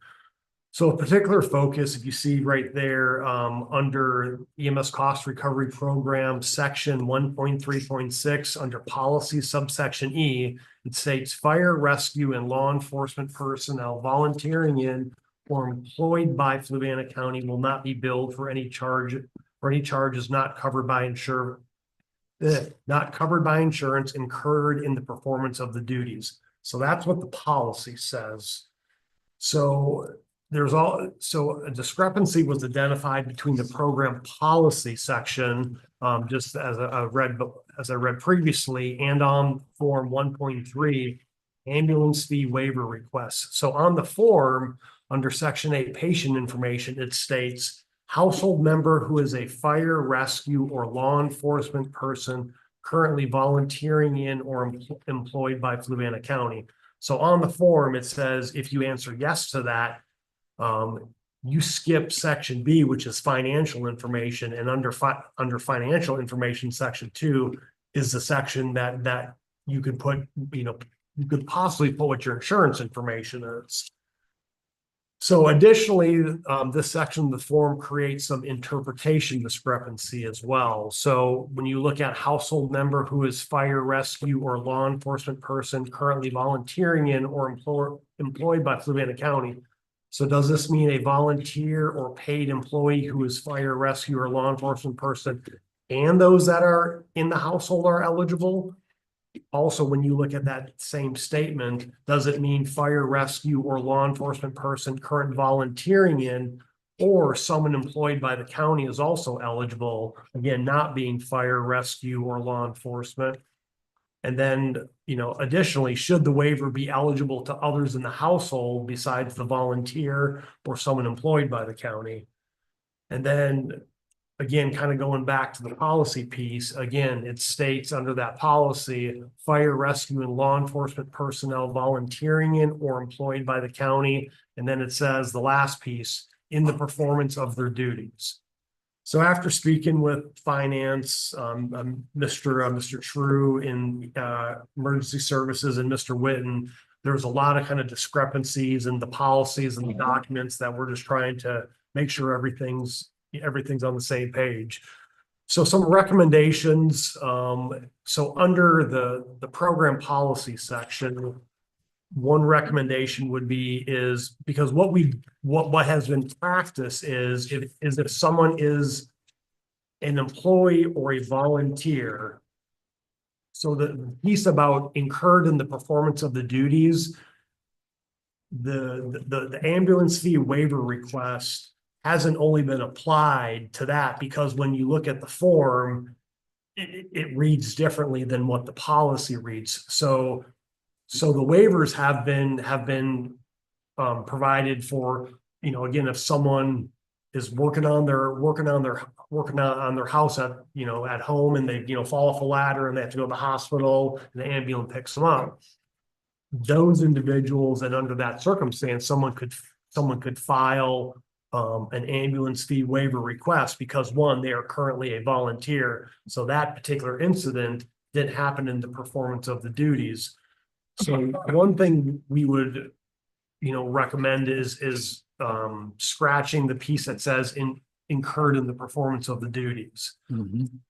So a particular focus, if you see right there, under EMS cost recovery program, section 1.3.6, under policy subsection E, it states fire, rescue, and law enforcement personnel volunteering in or employed by Fluvanna County will not be billed for any charges not covered by insurance incurred in the performance of the duties. So that's what the policy says. So a discrepancy was identified between the program policy section, just as I read previously, and on form 1.3 ambulance fee waiver requests. So on the form, under section 8 patient information, it states household member who is a fire, rescue, or law enforcement person currently volunteering in or employed by Fluvanna County. So on the form, it says if you answer yes to that, you skip section B, which is financial information, and under financial information, section 2 is the section that you could put, you could possibly put what your insurance information is. So additionally, this section of the form creates some interpretation discrepancy as well. So when you look at household member who is fire, rescue, or law enforcement person currently volunteering in or employed by Fluvanna County. So does this mean a volunteer or paid employee who is fire, rescue, or law enforcement person and those that are in the household are eligible? Also, when you look at that same statement, does it mean fire, rescue, or law enforcement person current volunteering in or someone employed by the county is also eligible, again, not being fire, rescue, or law enforcement? And then, additionally, should the waiver be eligible to others in the household besides the volunteer or someone employed by the county? And then again, kind of going back to the policy piece, again, it states under that policy, fire, rescue, and law enforcement personnel volunteering in or employed by the county. And then it says the last piece, in the performance of their duties. So after speaking with finance, Mr. True in emergency services and Mr. Witten, there's a lot of kind of discrepancies in the policies and the documents that we're just trying to make sure everything's on the same page. So some recommendations. So under the program policy section, one recommendation would be is because what has been practiced is if someone is an employee or a volunteer. So the piece about incurred in the performance of the duties, the ambulance fee waiver request hasn't only been applied to that because when you look at the form, it reads differently than what the policy reads. So the waivers have been provided for, again, if someone is working on their house at, at home and they, fall off a ladder and they have to go to the hospital and the ambulance picks them up. Those individuals, and under that circumstance, someone could file an ambulance fee waiver request because one, they are currently a volunteer. So that particular incident didn't happen in the performance of the duties. So one thing we would, recommend is scratching the piece that says incurred in the performance of the duties.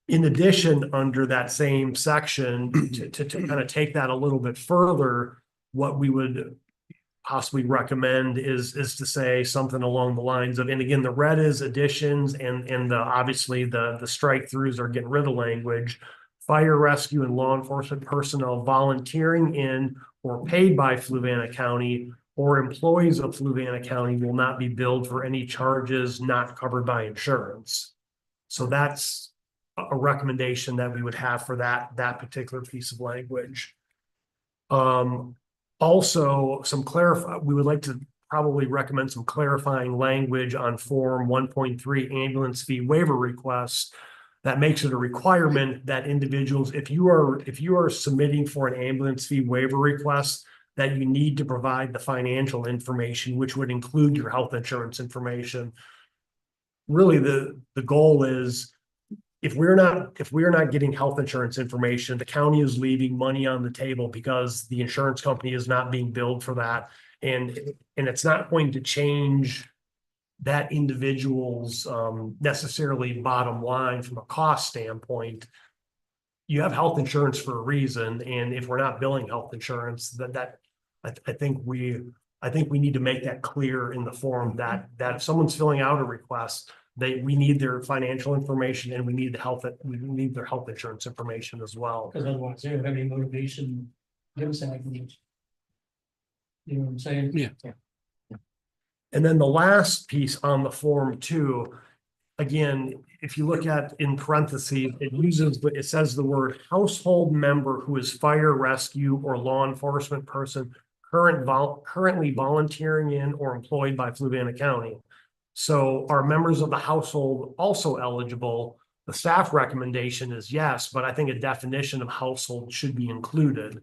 In addition, under that same section, to kind of take that a little bit further, what we would possibly recommend is to say something along the lines of, and again, the red is additions and obviously the strike throughs are getting rid of language. Fire rescue and law enforcement personnel volunteering in or paid by Fluvanna County or employees of Fluvanna County will not be billed for any charges not covered by insurance. So that's a recommendation that we would have for that particular piece of language. Also, we would like to probably recommend some clarifying language on Form 1.3 ambulance fee waiver requests that makes it a requirement that individuals, if you are submitting for an ambulance fee waiver request, that you need to provide the financial information, which would include your health insurance information. Really, the goal is if we're not getting health insurance information, the county is leaving money on the table because the insurance company is not being billed for that. And it's not going to change that individual's necessarily bottom line from a cost standpoint. You have health insurance for a reason, and if we're not billing health insurance, I think we need to make that clear in the form that if someone's filling out a request, we need their financial information and we need their health insurance information as well. Because otherwise they don't have any motivation to give us anything. You know what I'm saying? Yeah. And then the last piece on the form too, again, if you look at in parentheses, it says the word household member who is fire rescue or law enforcement person currently volunteering in or employed by Fluvanna County. So are members of the household also eligible? The staff recommendation is yes, but I think a definition of household should be included.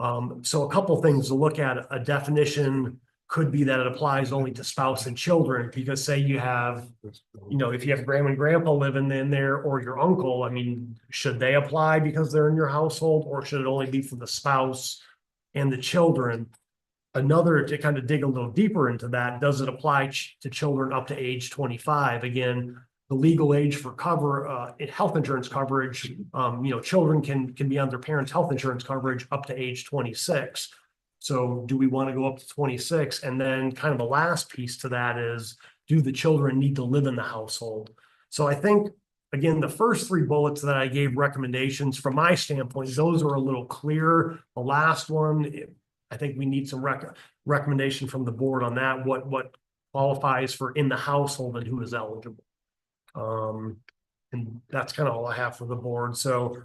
So a couple things to look at. A definition could be that it applies only to spouse and children, because say you have, if you have grandma and grandpa living in there or your uncle, I mean, should they apply because they're in your household, or should it only be for the spouse and the children? Another, to kind of dig a little deeper into that, does it apply to children up to age 25? Again, the legal age for health insurance coverage, children can be on their parents' health insurance coverage up to age 26. So do we want to go up to 26? And then kind of the last piece to that is, do the children need to live in the household? So I think, again, the first three bullets that I gave recommendations from my standpoint, those are a little clearer. The last one, I think we need some recommendation from the board on that, what qualifies for in the household and who is eligible. And that's kind of all I have for the board. So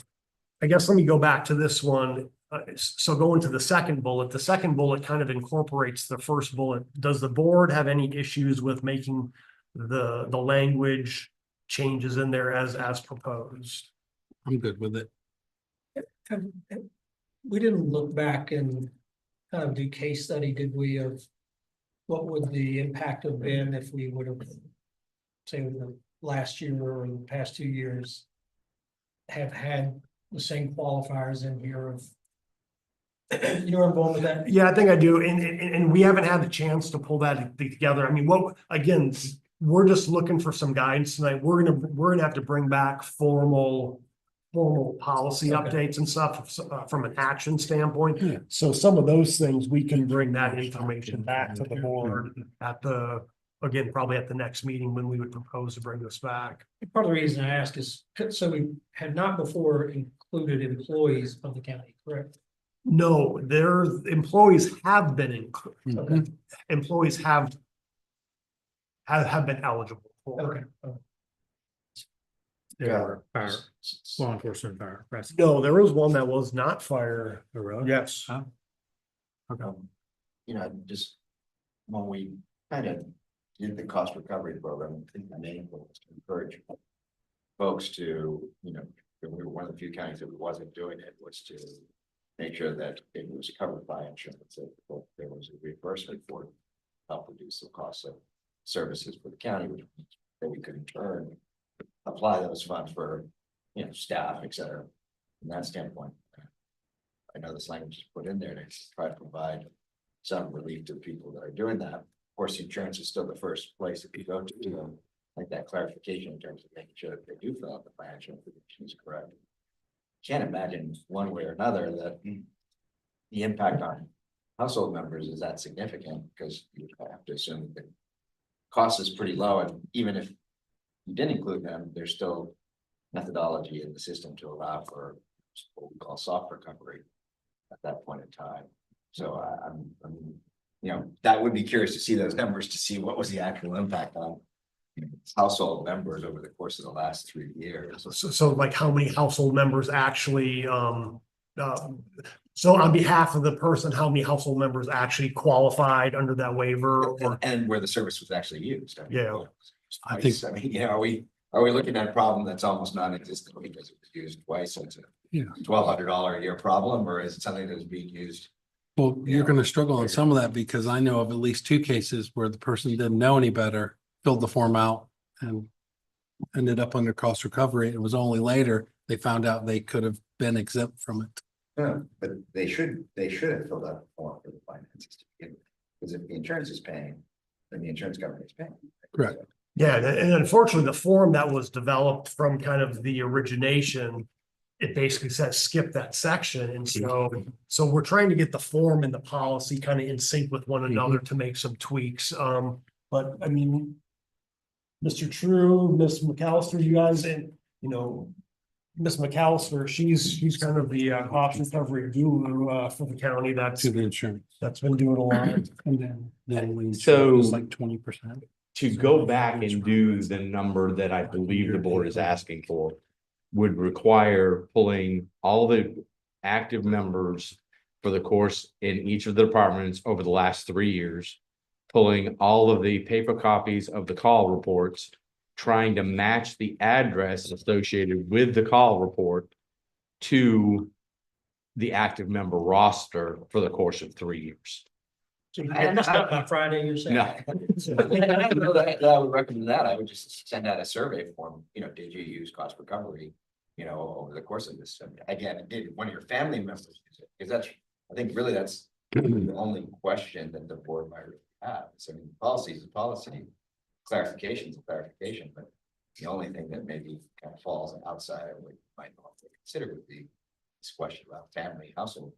I guess let me go back to this one. So going to the second bullet kind of incorporates the first bullet. Does the board have any issues with making the language changes in there as proposed? I'm good with it. We didn't look back and kind of do case study, did we, of what would the impact have been if we would have, say, the last year or the past 2 years have had the same qualifiers in here of, you know where I'm going with that? Yeah, I think I do. And we haven't had the chance to pull that together. I mean, again, we're just looking for some guidance tonight. We're gonna have to bring back formal policy updates and stuff from an action standpoint. Yeah. So some of those things, we can bring that information back to the board probably at the next meeting when we would propose to bring this back. Part of the reason I ask is, so we had not before included employees of the county, correct? No, their employees have been included. Okay. Employees have been eligible for. Okay. Or fire, law enforcement, fire, rescue. No, there was one that was not fire. Oh, really? Yes. Huh? Okay. You know, just when we kind of did the cost recovery program, I think the main goal was to encourage folks to, you know, we were one of the few counties that wasn't doing it, was to make sure that it was covered by insurance, that there was a reimbursement for it, help reduce the cost of services for the county, which that we could in turn apply those funds for, you know, staff, et cetera. From that standpoint, I know this language is put in there to try to provide some relief to people that are doing that. Of course, insurance is still the first place that you go to, you know, like that clarification in terms of making sure that they do fill out the financial information is correct. Can't imagine one way or another that the impact on household members is that significant, because you have to assume that the cost is pretty low, and even if you didn't include them, there's still methodology in the system to allow for what we call soft recovery at that point in time. So I'm, you know, that would be curious to see those numbers, to see what was the actual impact on household members over the course of the last 3 years. So like how many household members actually, so on behalf of the person, how many household members actually qualified under that waiver? Or And where the service was actually used. Yeah. I think- I mean, you know, are we looking at a problem that's almost non-existent because it was used twice? So it's a Yeah. $1,200 a year problem, or is it something that's being used? Well, you're gonna struggle on some of that because I know of at least 2 cases where the person didn't know any better, filled the form out and ended up under cost recovery. It was only later they found out they could have been exempt from it. Yeah, but they should have filled out the form for the finances to begin with. Because if the insurance is paying, then the insurance company is paying. Correct. Yeah, and unfortunately, the form that was developed from kind of the origination, it basically says skip that section. And so we're trying to get the form and the policy kind of in sync with one another to make some tweaks. But I mean, Mr. True, Ms. McAllister, you guys, and you know, Ms. McAllister, she's kind of the cost recovery guru for the county. To the insurance. That's been doing a lot. And then we. So- It's like 20%. To go back and do the number that I believe the board is asking for would require pulling all the active members for the course in each of the departments over the last 3 years, pulling all of the paper copies of the call reports, trying to match the address associated with the call report to the active member roster for the course of 3 years. So you get this stuff on Friday, you're saying? No. I don't know that I would recommend that. I would just send out a survey form, you know, did you use cost recovery, you know, over the course of this? Again, did one of your family members use it? Because that's, I think really that's the only question that the board might have. So I mean, policy is a policy, clarification is a clarification, but the only thing that maybe kind of falls outside of what you might want to consider would be this question about family household.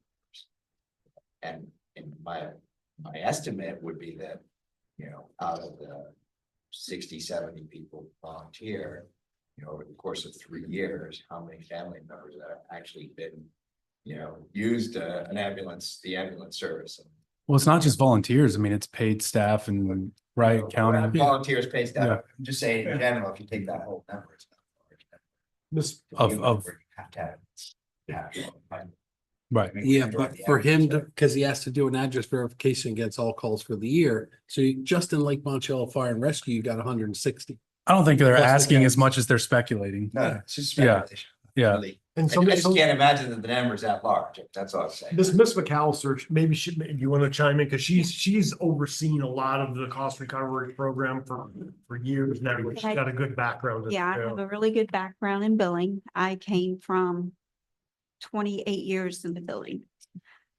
And in my estimate would be that, you know, out of the 60, 70 people volunteer, you know, over the course of 3 years, how many family members that have actually been, you know, used the ambulance service. Well, it's not just volunteers. I mean, it's paid staff and right county. Volunteers, paid staff. Yeah. I'm just saying in general, if you take that whole number, it's not large. Miss, Of- You have to have. Right. Yeah, but for him to, because he has to do an address verification against all calls for the year. So just in Lake Monticello Fire and Rescue, you got 160. I don't think they're Plus the asking as counties. much as they're speculating. No, it's just Yeah. speculation. Yeah. Really. and I so just can't imagine that the number's that large. That's all I'm saying. Miss McAllister, maybe you want to chime in because she's overseen a lot of the cost recovery program for years now. She's got a good background. in it, Yeah, I have a really good background in billing. I came from 28 years in the billing.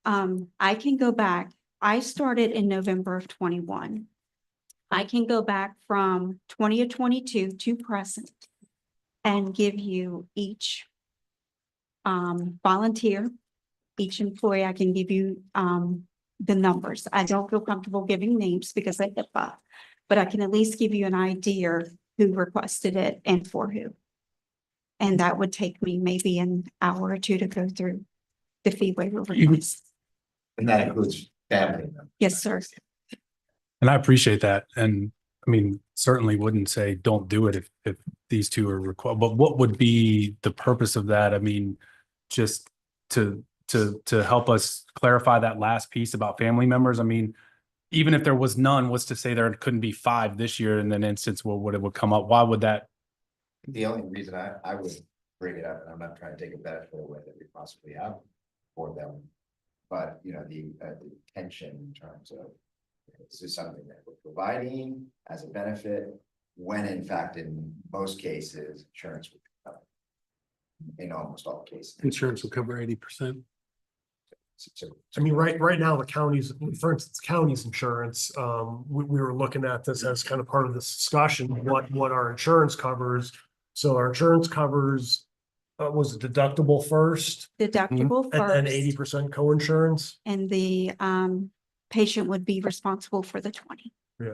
I can go back. I started in November of 21. I can go back from 20 of 22 to present and give you each volunteer, each employee. I can give you the numbers. I don't feel comfortable giving names because I HIPAA, but I can at least give you an idea who requested it and for who. And that would take me maybe an hour or two to go through the fee waiver request. And that includes family members. Yes, sir. And I appreciate that. And I mean, certainly wouldn't say don't do it if these two are required, but what would be the purpose of that? I mean, just to help us clarify that last piece about family members. I mean, even if there was none, what's to say there couldn't be 5 this year in an instance where what it would come up? Why would that? The only reason I would bring it up, and I'm not trying to take a benefit away that we possibly have for them. But, you know, the tension in terms of, this is something that we're providing as a benefit, when in fact, in most cases, insurance would cover. In almost all cases. Insurance will cover 80%. I mean, right now, the county's, for instance, county's insurance, we were looking at this as kind of part of this discussion, what our insurance covers. So our insurance covers, was it deductible first? Deductible And then first, 80% co-insurance? and the patient would be responsible for the 20. Yeah.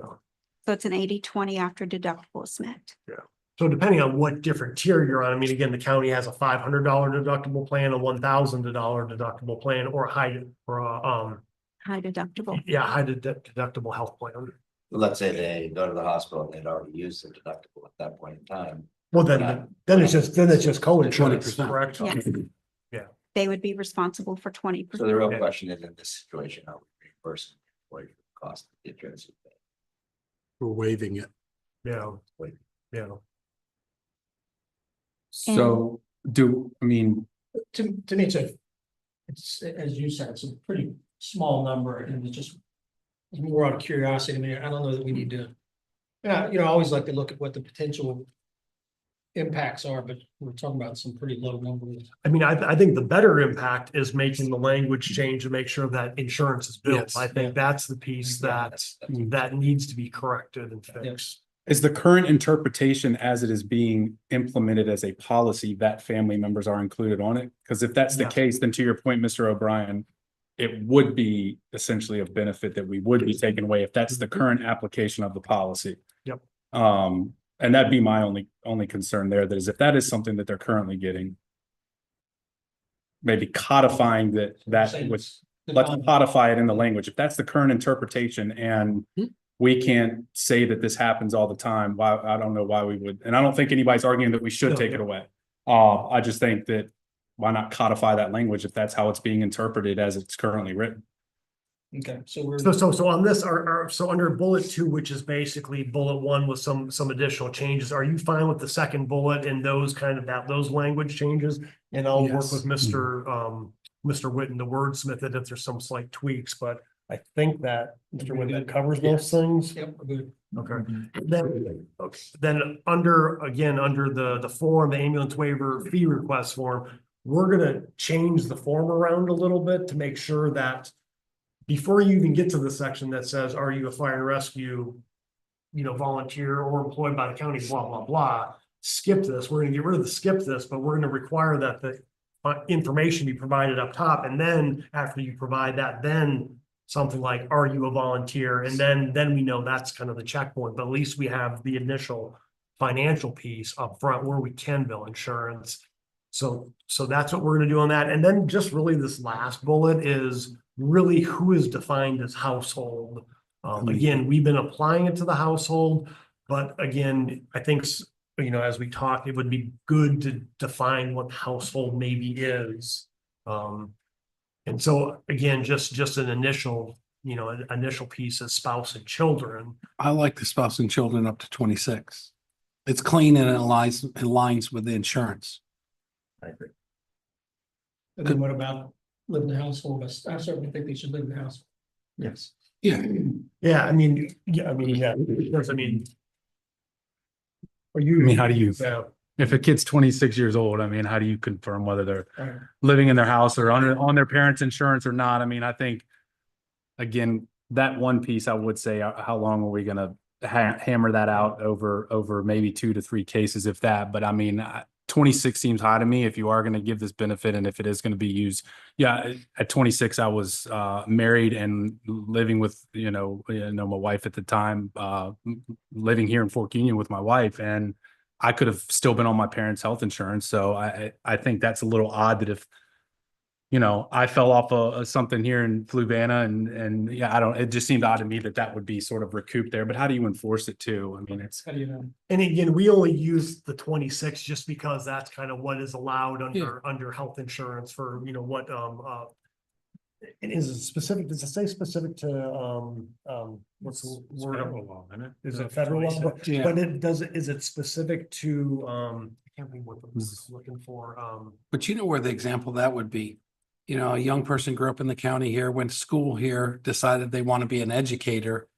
So it's an 80-20 after deductible is met. So depending on what different tier you're on, I mean, again, the county has a $500 deductible plan, a $1,000 deductible plan, or high High deductible. deductible health plan. Let's say they go to the hospital and they'd already used the deductible at that point in time. Well, then it's just co-insurance, 20%. correct? Yes. They would be responsible for 20%. So the real question is, in this situation, how we reimburse for the cost of the insurance. We're waiving it. Yeah. Wait. Yeah. So I mean, To me, it's, as you said, it's a pretty small number, and it's just more out of curiosity. I mean, I don't know that we need to. Yeah, you know, I always like to look at what the potential impacts are, but we're talking about some pretty low numbers. I mean, I think the better impact is making the language change to make sure that insurance is built. Yes. I think that's the piece that needs to be corrected and fixed. is the current interpretation as it is being implemented as a policy that family members are included on it? Because if that's the Yes. case, then to your point, Mr. O'Brien, it would be essentially a benefit that we would be taking away if that's the current application of the policy. Yep. And that'd be my only concern there, that is if that is something that they're currently getting, maybe codifying that was, let's codify it in the language. If that's the current interpretation and we can't say that this happens all the time, why, I don't know why we would, and I don't think anybody's arguing that we should take it away. I just think that why not codify that language if that's how it's being interpreted as it's currently written? Okay, so we're. So on this, so under bullet 2, which is basically bullet 1 with some additional changes, are you fine with the second bullet and those kind of those language changes? And I'll work Yes. with Mr. Witten to wordsmith it if there's some slight tweaks, but I think that Mr. Witten covers those things. Yep, we're good. Okay. Then under the form, the ambulance waiver fee request form, we're gonna change the form around a little bit to make sure that before you even get to the section that says, are you a fire and rescue, volunteer or employed by the county, blah, blah, blah, skip this. We're gonna get rid of the skip this, but we're gonna require that the information be provided up top. And then after you provide that, then something like, are you a volunteer? And then we know that's kind of the checkpoint, but at least we have the initial financial piece up front where we can bill insurance. So that's what we're gonna do on that. And then just really this last bullet is really who is defined as household. Again, we've been applying it to the household, but again, I think, as we talk, it would be good to define what household maybe is. And so again, just an initial, an initial piece is spouse and children. I like the spouse and children up to 26. It's clean and it aligns with the insurance. I agree. And then what about live in the household? I certainly think they should live in the house. Yes. Yeah. Yeah, because Or you, I mean, how do you, Yeah. if a kid's 26 years old, I mean, how do you confirm whether they're Right. living in their house or on their parents' insurance or not? I mean, I think, again, that one piece, I would say, how long are we gonna hammer that out over maybe 2 to 3 cases, if that? But I mean, 26 seems high to me if you are going to give this benefit and if it is going to be used. Yeah, at 26, I was married and living with, my wife at the time, living here in Fork Union with my wife, and I could have still been on my parents' health insurance. So I think that's a little odd that if you know, I fell off something here in Fluvanna and yeah, it just seemed odd to me that that would be sort of recouped there, but how do you enforce it too? I mean, it's. How do you know? And again, we only use the 26 just because that's kind of what is allowed under health insurance for, you know, what, and is it specific, does it say specific to, what's the word? Federal law, isn't it? Is it federal law? Yeah. But is it specific to, I can't remember what I was looking for, But you know where the example of that would be? You know, a young person grew up in the county here, went to school here, decided they want to be an educator.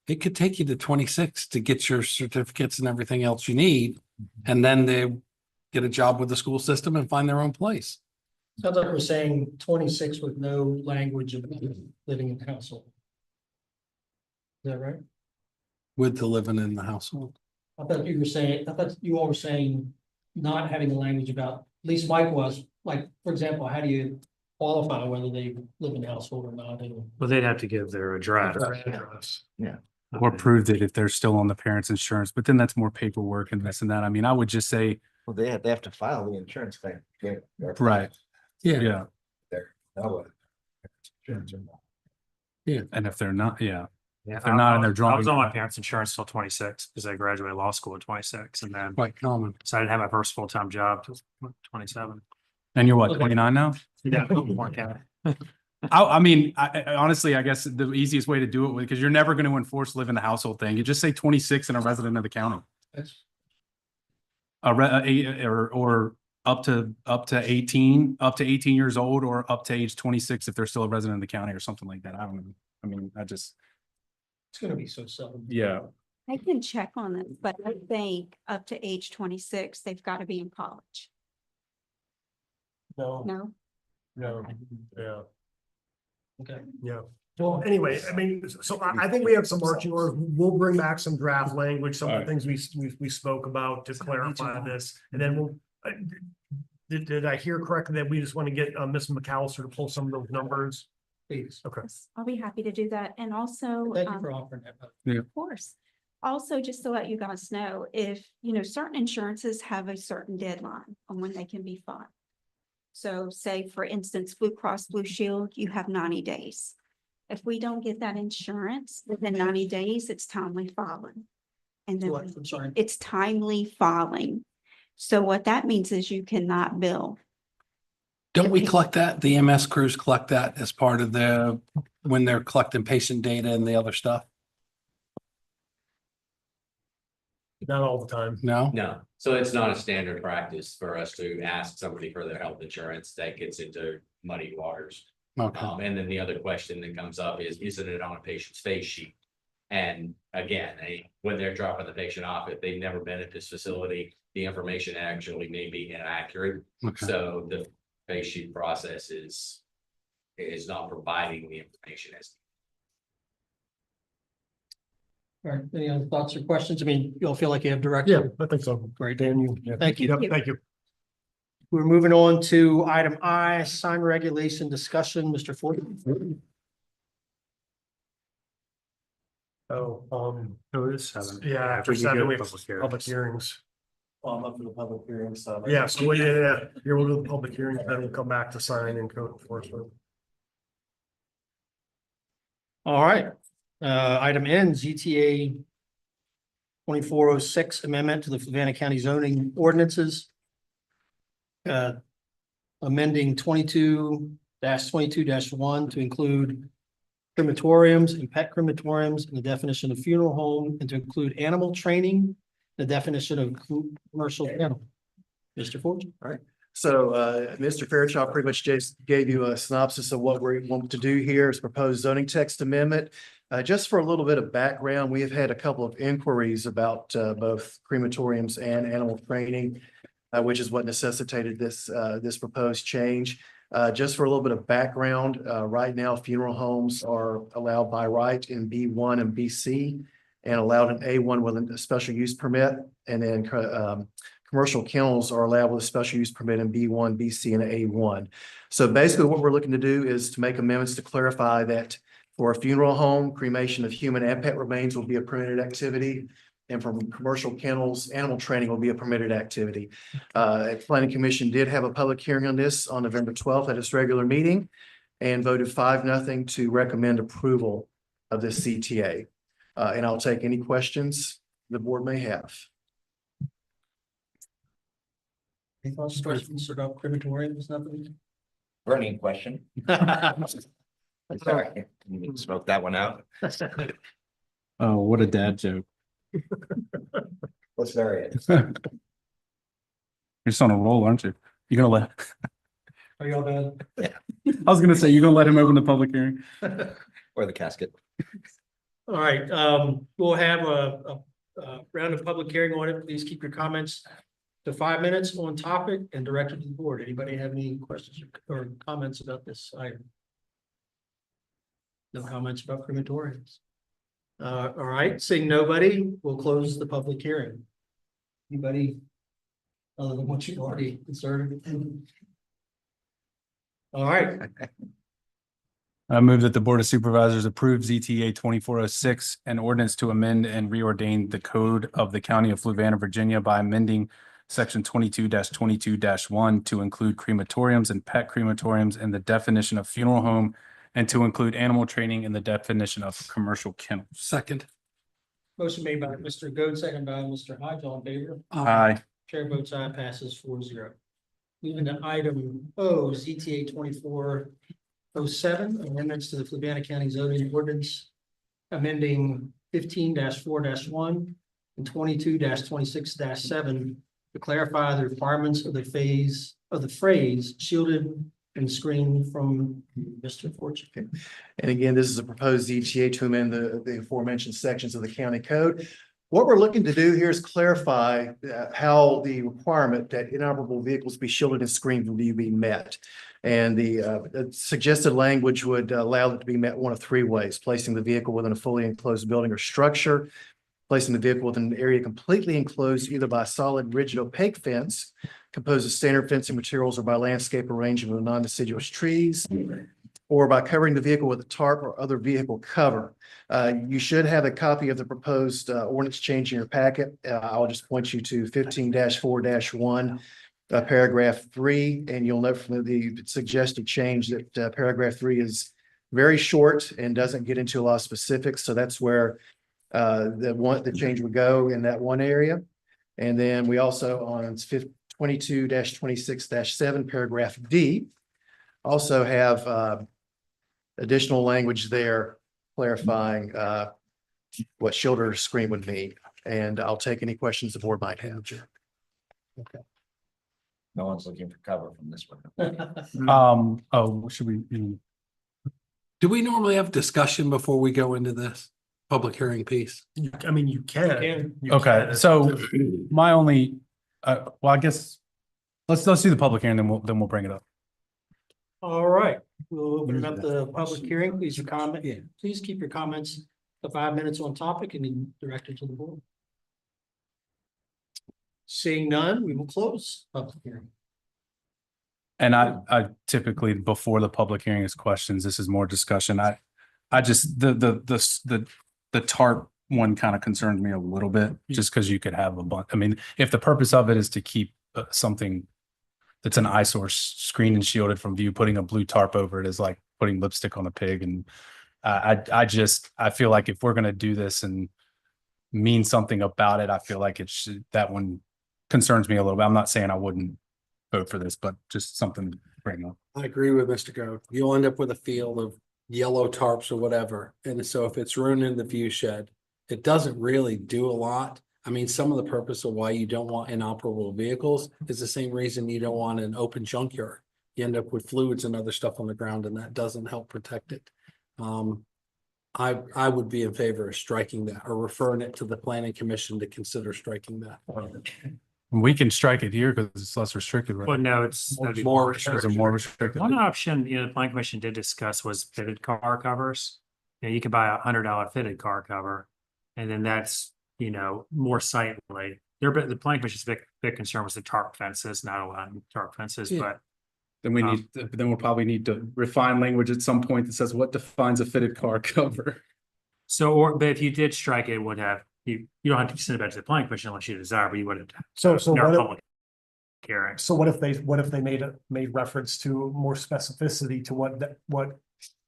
It could take you to 26 to get your certificates and everything else you need. And then they get a job with the school system and find their own place. Sounds like we're saying 26 with no language of living in household. Is that right? With the living in the household. I thought you all were saying not having the language about, at least Mike was, like, for example, how do you qualify whether they live in the household or not? Well, they'd have to give their address. Yeah. Or prove that if they're still on the parents' insurance, but then that's more paperwork and this and that. I mean, I would just say. Well, they have to file the insurance claim. Right. Yeah. Yeah. They're, no. Yeah. And if they're not, yeah. Yeah, If they're not and they're I drawing. was on my parents' insurance till 26 because I graduated law school at 26 and then Quite common. decided to have my first full-time job till 27. And you're what, 29 now? Yeah. Warren County. I mean, I honestly, I guess the easiest way to do it because you're never going to enforce live in the household thing. You just say 26 and a resident of the county. Or up to 18 years old or up to age 26 if they're still a resident of the county or something like that. I don't know. I mean, It's gonna be so seldom. yeah. I can check on it, but I think up to age 26, they've got to be in college. No, No? yeah. okay. Yeah. Well, anyway, I mean, so I think we have some marching orders. We'll bring back some draft language, some of the things we spoke about to clarify this. And then we'll, did I hear correctly that we just want to get Ms. McAllister to pull some of those numbers? Please. Okay. Yes, I'll be happy to do that. And also, Thank you for offering that. of course, also just to let you guys know, if, you know, certain insurances have a certain deadline on when they can be filed. So say, for instance, Blue Cross Blue Shield, you have 90 days. If we don't get that insurance within 90 days, it's timely filing. And then I'm sorry. it's timely filing. So what that means is you cannot bill. Don't we collect that? The EMS crews collect that as part of when they're collecting patient data and the other stuff? Not all the time. No? No, so it's not a standard practice for us to ask somebody for their health insurance. That gets into muddy waters. Okay. And then the other question that comes up is, isn't it on a patient's face sheet? And again, when they're dropping the patient off, if they've never been at this facility, the information actually may be inaccurate. Okay. So the face sheet process is not providing the information as. All right, any other thoughts or questions? I mean, you all feel like you have direct. Yeah, I think so. Great. Dan, you. Thank you. Yep, thank you. We're moving on to item I, sign regulation discussion, Mr. Ford. It is 7. Yeah, after We can go 7, to we have public hearings. public hearings. I'm up for the public hearing, so. Yeah, so yeah, here we'll do the public hearing, then we'll come back to sign and code enforcement. All right, item N, ZTA 2406 amendment to the Fluvanna County zoning ordinances. Amending 22-1 to include crematoriums and pet crematoriums and the definition of funeral home, and to include animal training, the definition of commercial animal. Mr. Ford? All right. So Mr. Fairchild pretty much just gave you a synopsis of what we want to do here as proposed zoning text amendment. Just for a little bit of background, we have had a couple of inquiries about both crematoriums and animal training, which is what necessitated this proposed change. Just for a little bit of background, right now funeral homes are allowed by right in B1 and BC and allowed in A1 with a special use permit. And then commercial kennels are allowed with a special use permit in B1, BC, and A1. So basically what we're looking to do is to make amendments to clarify that for a funeral home, cremation of human and pet remains will be a permitted activity. and from commercial kennels, animal training will be a permitted activity. Planning Commission did have a public hearing on this on November 12th at its regular meeting and voted 5-0 to recommend approval of this CTA. And I'll take any questions the board may have. Any thoughts, questions about crematoriums, nothing? Burning question. Sorry, you can smoke that one out. Oh, what a dad joke. What's variant? You're just on a roll, aren't you? You're gonna let, Are y'all done? I was gonna say, you're gonna let him open the public hearing? Or the casket. All right, we'll have a round of public hearing on it. Please keep your comments to 5 minutes on topic and directed to the board. Anybody have any questions or comments about this item? No comments about crematoriums. All right, seeing nobody, we'll close the public hearing. Anybody other than what you already inserted? All right, I move that the Board of Supervisors approve ZTA 2406, an ordinance to amend and reordain the code of the County of Fluvanna, Virginia by amending section 22-22-1 to include crematoriums and pet crematoriums in the definition of funeral home and to include animal training in the definition of commercial kennel. Second. motion made by Mr. Goode, second by Mr. Hodge, all in favor? Aye. Chair votes aye, passes 4-0. Moving to item O, ZTA 2407, amendments to the Fluvanna County zoning ordinance, amending 15-4-1 and 22-26-7 to clarify the requirements of the phrase shielded and screened from Mr. Fortune. And again, this is a proposed ZTA to amend the aforementioned sections of the county code. What we're looking to do here is clarify how the requirement that inoperable vehicles be shielded and screened from view be met. And the suggested language would allow it to be met one of 3 ways: placing the vehicle within a fully enclosed building or structure, placing the vehicle within an area completely enclosed either by a solid, rigid, opaque fence composed of standard fencing materials or by landscape arrangement with non-deciduous trees, or by covering the vehicle with a tarp or other vehicle cover. You should have a copy of the proposed ordinance change in your packet. I'll just point you to 15-4-1, paragraph 3, and you'll note from the suggested change that paragraph 3 is very short and doesn't get into a lot of specifics. So that's where the change would go in that one area. And then we also on 22-26-7, paragraph D, also have additional language there clarifying what shield or screen would mean. And I'll take any questions the board might have. Okay. No one's looking for cover from this one. Should we? Do we normally have discussion before we go into this public hearing piece? I mean, you can. Okay, so my only, well, I guess, let's do the public hearing, then we'll bring it up. All right, we'll open up the public hearing. Please please keep your comments to 5 minutes on topic and then direct it to the board. Seeing none, we will close public hearing. And I typically, before the public hearing is questions, this is more discussion. I just, the tarp one kind of concerns me a little bit, just because you could have a bunch. I mean, if the purpose of it is to keep something that's an eyesore screened and shielded from view, putting a blue tarp over it is like putting lipstick on a pig. And I feel like if we're going to do this and mean something about it, I feel like that one concerns me a little bit. I'm not saying I wouldn't vote for this, but just something to bring up. I agree with Mr. Goode. You'll end up with a field of yellow tarps or whatever. And so if it's ruining the view shed, it doesn't really do a lot. I mean, some of the purpose of why you don't want inoperable vehicles is the same reason you don't want an open junkyard. You end up with fluids and other stuff on the ground, and that doesn't help protect it. I would be in favor of striking that or referring it to the planning commission to consider striking that. We can strike it here because it's less restricted, right? Well, no, it's More restricted. One option, the planning commission did discuss was fitted car covers. You could buy $100 fitted car cover, and then that's, more sightly. The planning commission's big concern was the tarp fences, not allowing tarp fences, Yeah. but Then we'll probably need to refine language at some point that says what defines a fitted car cover. but if you did strike it, would have, you don't have to send it back to the planning commission unless you desire, but you wouldn't. So in our what if- public hearing. So what if they made reference to more specificity to what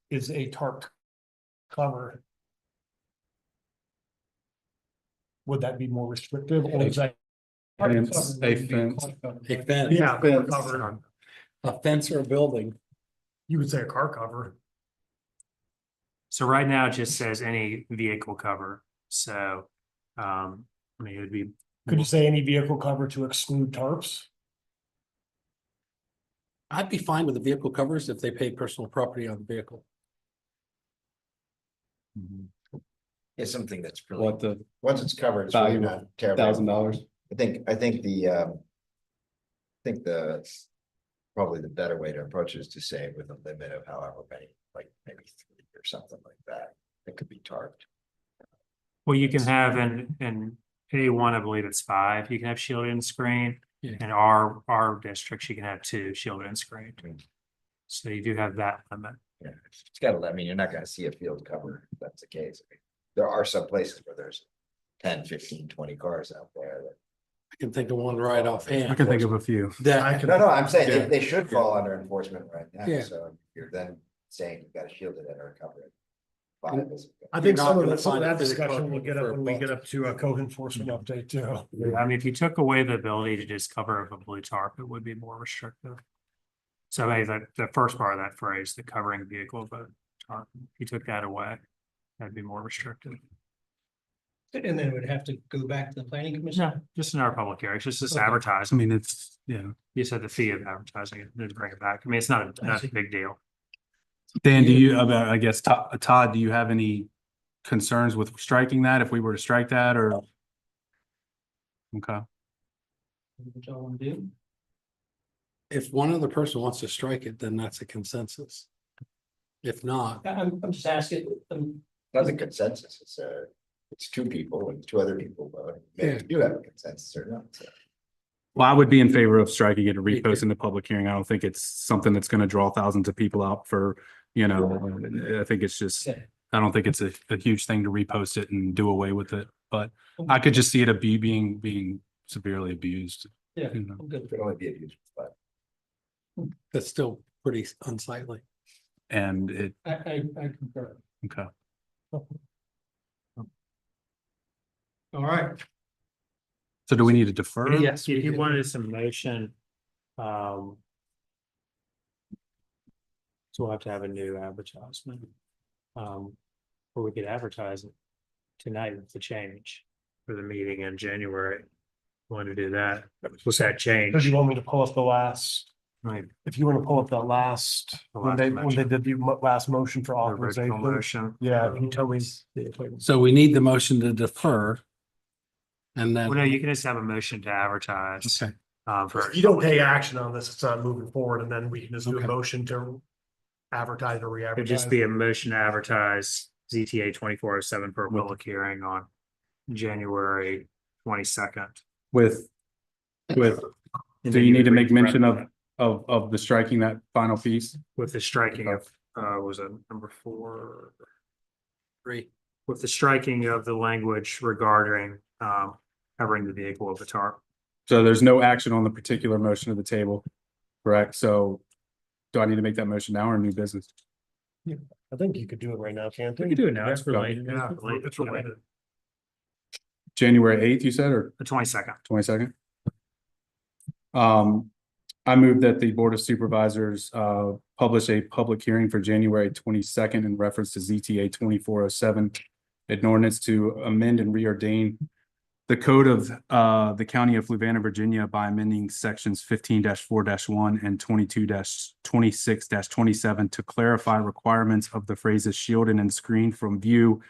is a tarp cover? Would that be more restrictive or is that? Fence, a fence. A fence. Yeah, car cover. A fence or a building. You would say a car cover. So right now it just says any vehicle cover. So, I mean, it would be. Could you say any vehicle cover to exclude tarps? I'd be fine with the vehicle covers if they pay personal property on the vehicle. It's something that's really, What the once it's covered, it's really value not of terrible. $1,000? I think probably the better way to approach it is to say with a limit of however many, like maybe 3 or something like that. It could be tarped. Well, you can have in A1, I believe it's 5, you can have shielded and screened. Yeah. In our districts, you can have 2 shielded and screened. So you do have that limit. Yeah, it's gotta, I mean, you're not gonna see a field cover if that's the case. I mean, there are some places where there's 10, 15, 20 cars out there that. I can think of one right offhand. I can think of a few. That, No, I'm saying Yeah. they should fall under enforcement right now, Yeah. so you're then saying you've got to shield it or cover it. 5 is- I think You're some not of gonna that find it discussion physical will get up for when we both. get up to a code enforcement update too. I mean, if you took away the ability to just cover with a blue tarp, it would be more restrictive. So maybe the first part of that phrase, the covering vehicle of a tarp, if you took that away, that'd be more restrictive. And then it would have to go back to the planning commission? Yeah, just in our public area, it's just Okay. I advertising. mean, it's, yeah. You said the fee of advertising it, then bring it back. I mean, it's not a big deal. Dan, do you, I guess, Todd, do you have any concerns with striking that, if we were to strike that, or? Okay, What y'all want to do? if one other person wants to strike it, then that's a consensus. If not, I'm just asking, Not a consensus, it's 2 people and 2 other people, but maybe you do have a consensus or not, so. well, I would be in favor of striking it and reposting the public hearing. I don't think it's something that's gonna draw thousands of people out for, I think it's just, I don't think it's a huge thing to repost it and do away with it, but I could just see it being severely abused. yeah, You know. I'm good. It could only be abused, but. that's still pretty unsightly. And it, I concur. okay. All right. So do we need to defer? Yes, if you wanted some motion, so we'll have to have a new advertisement. Or we could advertise it tonight with the change for the meeting in January. Want to do that? What's that If change? you want me to pull up the last, Right, if you want to pull up the last, when they did the last motion for the original authorization. motion. Yeah, if you tell me. So we need the motion to defer. And then. Well, no, you can just have a motion to advertise. Okay. For. If you don't take action on this, it's not moving forward, and then we can just do a Okay. motion to advertise or It'd re-advertise. just be a motion to advertise ZTA 2407 for a public hearing on January 22nd. With, do you need to make mention of the striking that final piece? With the striking of, was it number 4? 3. With the striking of the language regarding, covering the vehicle of the tarp. So there's no action on the particular motion of the table, correct? So do I need to make that motion now or new business? I think you could do it right now, can't you? We can do it now, it's Yeah. related. Yeah, it's related. January 8th, you said, or The 22nd. 22nd? I move that the Board of Supervisors publish a public hearing for January 22nd in reference to ZTA 2407. An ordinance to amend and reordain the code of the County of Fluvanna, Virginia by amending sections 15-4-1 and 22-26-27 to clarify requirements of the phrases shielded and screened from view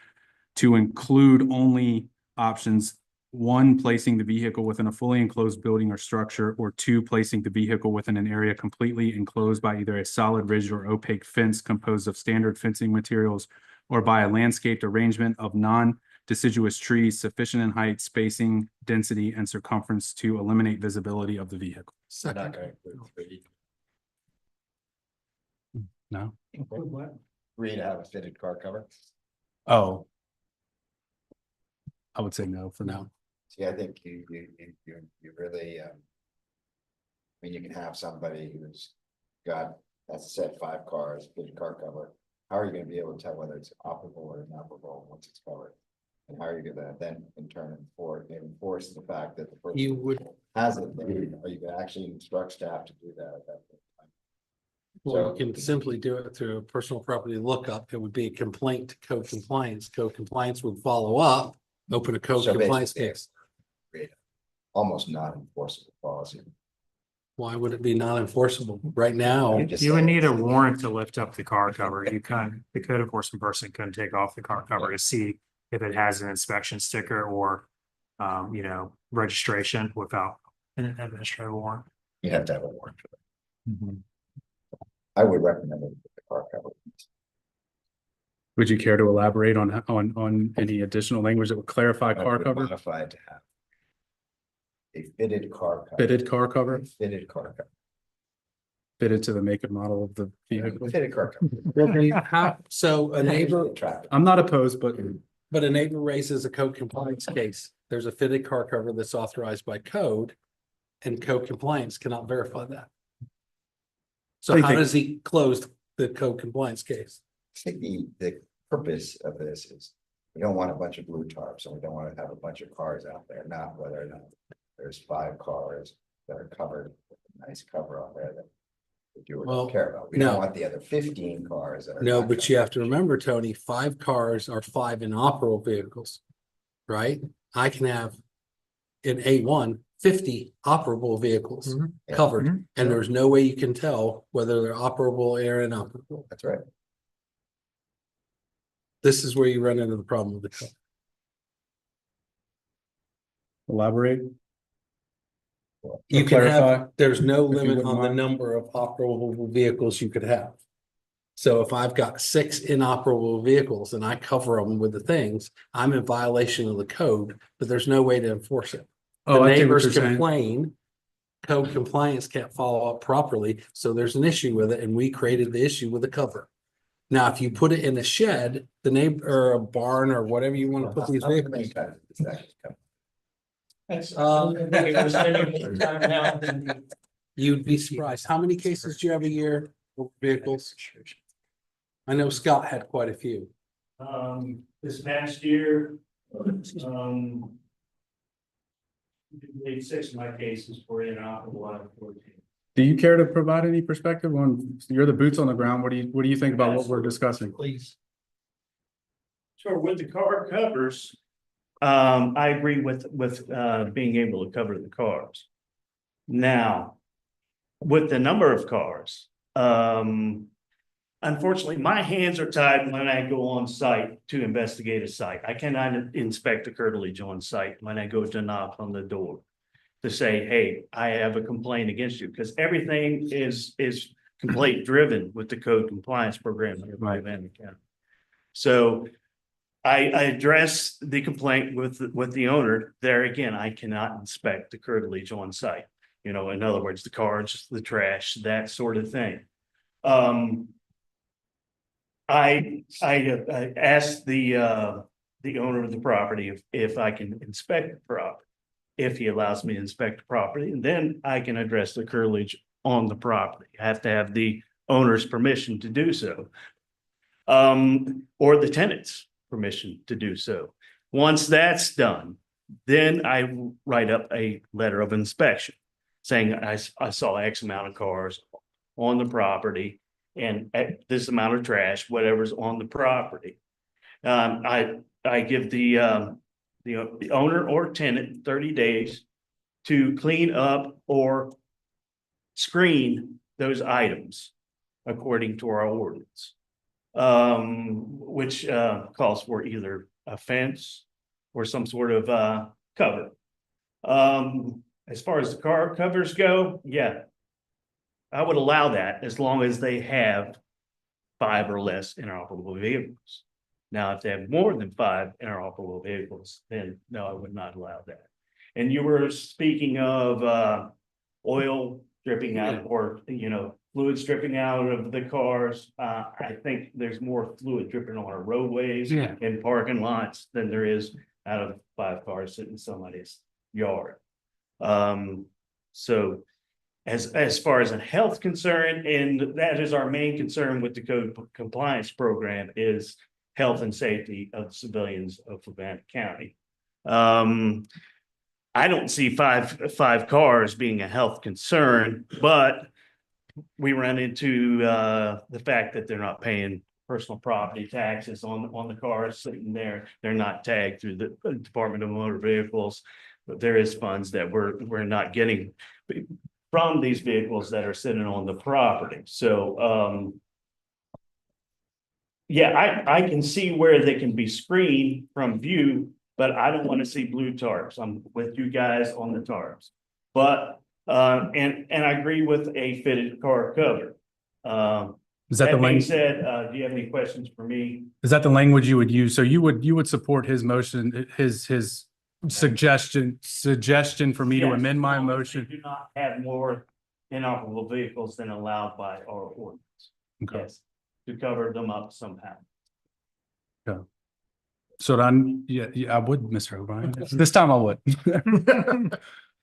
to include only options: 1, placing the vehicle within a fully enclosed building or structure, or 2, placing the vehicle within an area completely enclosed by either a solid rigid or opaque fence composed of standard fencing materials or by a landscaped arrangement of non-deciduous trees sufficient in height, spacing, density, and circumference to eliminate visibility of the vehicle. We're not gonna include 3. No? Include what? 3 to have a fitted car cover. Oh, I would say no for now. See, I think you really, I mean, you can have somebody who's got, as I said, 5 cars, good car cover. How are you gonna be able to tell whether it's operable or inoperable once it's covered? And how are you gonna then in turn enforce the fact that the person You would, has it, then are you gonna actually instruct staff to do that at that point? well, you can simply do it through a personal property lookup. It would be a complaint to code compliance. Code compliance would follow up, open a code So compliance basically, case. Almost not enforceable policy. Why would it be not enforceable? Right now, You would need a warrant to lift up the car cover. You can, the code enforcement person couldn't take off the car cover to see if it has an inspection sticker or, you know, registration without an administrative warrant. You have to have a warrant for that. I would recommend it with the car cover. Would you care to elaborate on any additional language that would clarify car cover? Modified to have a fitted car cover. Fitted car cover, Fitted car cover. fitted to the make and model of the vehicle. Fitted car cover. So a neighbor, I'm not opposed, but but a neighbor raises a code compliance case. There's a fitted car cover that's authorized by code. And code compliance cannot verify that. So how does he close the code compliance case? I think the purpose of this is, we don't want a bunch of blue tarps, and we don't want to have a bunch of cars out there, not whether or not there's 5 cars that are covered with a nice cover on there that you would Well, care about. We no. don't want the other 15 cars that are. No, not but you covered. have to remember, Tony, 5 cars are 5 inoperable vehicles. Right? I can have in A1, 50 operable vehicles covered, and there's no way you can tell whether they're operable or inoperable. That's right. This is where you run into the problem with the code. elaborate. You can clarify, have, there's no if you limit wouldn't on the mind. number of operable vehicles you could have. So if I've got 6 inoperable vehicles and I cover them with the things, I'm in violation of the code, but there's no way to enforce it. The Oh, I think what neighbors you're saying. complain, code compliance can't follow up properly, so there's an issue with it, and we created the issue with the cover. Now, if you put it in a shed, the neighbor, or a barn, or whatever you want to put these vehicles. You'd be surprised. How many cases do you have a year of vehicles? I know Scott had quite a few. This past year, 6 of my cases were inoperable out of 14. Do you care to provide any perspective on, you're the boots on the ground, what do you think about what we're discussing? Please. Sure, with the car covers, I agree with being able to cover the cars. Now, with the number of cars, unfortunately, my hands are tied when I go on site to investigate a site. I cannot inspect a curtilage on site when I go to knock on the door to say, hey, I have a complaint against you, because everything is complaint driven with the code compliance program here in Fluvanna County. So I address the complaint with the owner. There again, I cannot inspect the curtilage on site. You know, in other words, the cars, the trash, that sort of thing. I asked the owner of the property if I can inspect the property. If he allows me to inspect the property, and then I can address the curtilage on the property. I have to have the owner's permission to do so. Or the tenant's permission to do so. Once that's done, then I write up a letter of inspection saying I saw X amount of cars on the property and this amount of trash, whatever's on the property. I give the owner or tenant 30 days to clean up or screen those items according to our ordinance, which calls for either a fence or some sort of cover. As far as the car covers go, yeah, I would allow that as long as they have 5 or less inoperable vehicles. Now, if they have more than 5 inoperable vehicles, then no, I would not allow that. And you were speaking of oil dripping out or, you know, fluids dripping out of the cars. I think there's more fluid dripping on our roadways and parking lots than there is out of 5 cars sitting in somebody's yard. So as far as a health concern, and that is our main concern with the code compliance program, is health and safety of civilians of Fluvanna County. I don't see five cars being a health concern, but we run into the fact that they're not paying personal property taxes on the cars sitting there. They're not tagged through the Department of Motor Vehicles, but there is funds that we're not getting from these vehicles that are sitting on the property. So yeah, I can see where they can be screened from view, but I don't want to see blue tarps. I'm with you guys on the tarps. But and I agree with a fitted car cover. Is that the being language? said, do you have any questions for me? Is that the language you would use? So you would support his motion, his suggestion for me to Yes, amend my as long as motion? they do not have more inoperable vehicles than allowed by our ordinance. Okay. Yes, to cover them up somehow. So then, yeah, I would, Mr. O'Brien. This time I would.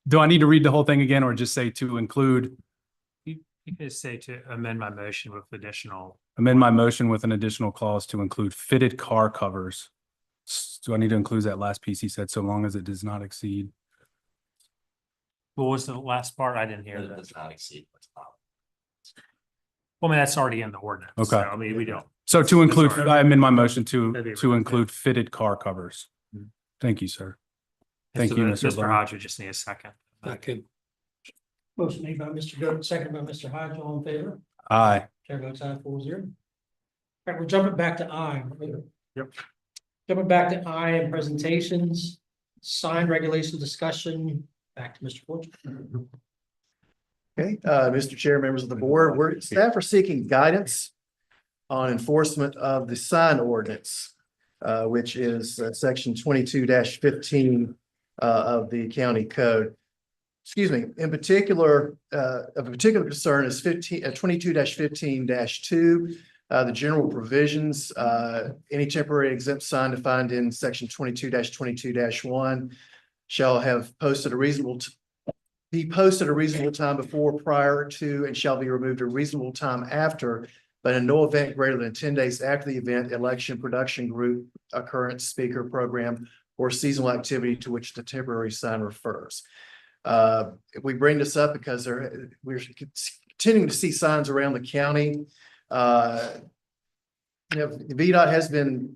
Do I need to read the whole thing again or just say to include, You can just say to amend my motion with additional. amend my motion with an additional clause to include fitted car covers? Do I need to include that last piece he said, so long as it does not exceed? What was the last part? I didn't hear that. Does not exceed what's allowed. Well, I mean, that's already in the ordinance. Okay. So, I mean, we don't. So to include, Sorry. I amend my motion That'd be to right. include fitted car covers. Thank you, sir. Thank So you, the- Mr. Mr. O'Brien. Hodge would just need a second. Motion made by Mr. Goode, second by Mr. Hodge, all in favor? Aye. Chair votes aye, 4-0. All right, we're jumping back to I. Yep. Jumping back to I and presentations, sign regulation discussion, back to Mr. Fortune. Okay, Mr. Chair, members of the board, staff are seeking guidance on enforcement of the sign ordinance, which is section 22-15 of the county code. Excuse me, in particular, of a particular concern is 22-15-2. The general provisions, any temporary exempt sign defined in section 22-22-1 shall have posted a reasonable be posted a reasonable time before, prior to, and shall be removed a reasonable time after, but in no event greater than 10 days after the event, election, production group, occurrence, speaker, program, or seasonal activity to which the temporary sign refers. We bring this up because we're continuing to see signs around the county. VDOT has been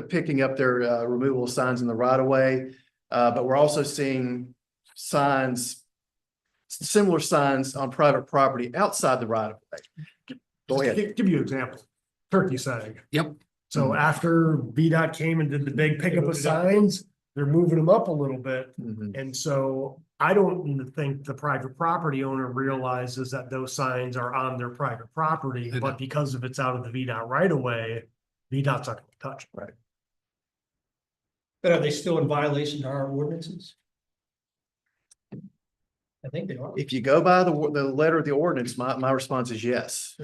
picking up their removal of signs in the right of way, but we're also seeing similar signs on private property outside the right of way. Go ahead. Give you an example, turkey setting. Yep. So after VDOT came and did the big pickup of signs, they're moving them up a little bit. And so I don't think the private property owner realizes that those signs are on their private property, but because if it's out of the VDOT right away, VDOT's not gonna touch it. Right. But are they still in violation to our ordinances? I think they are. If you go by the letter of the ordinance, my response is yes.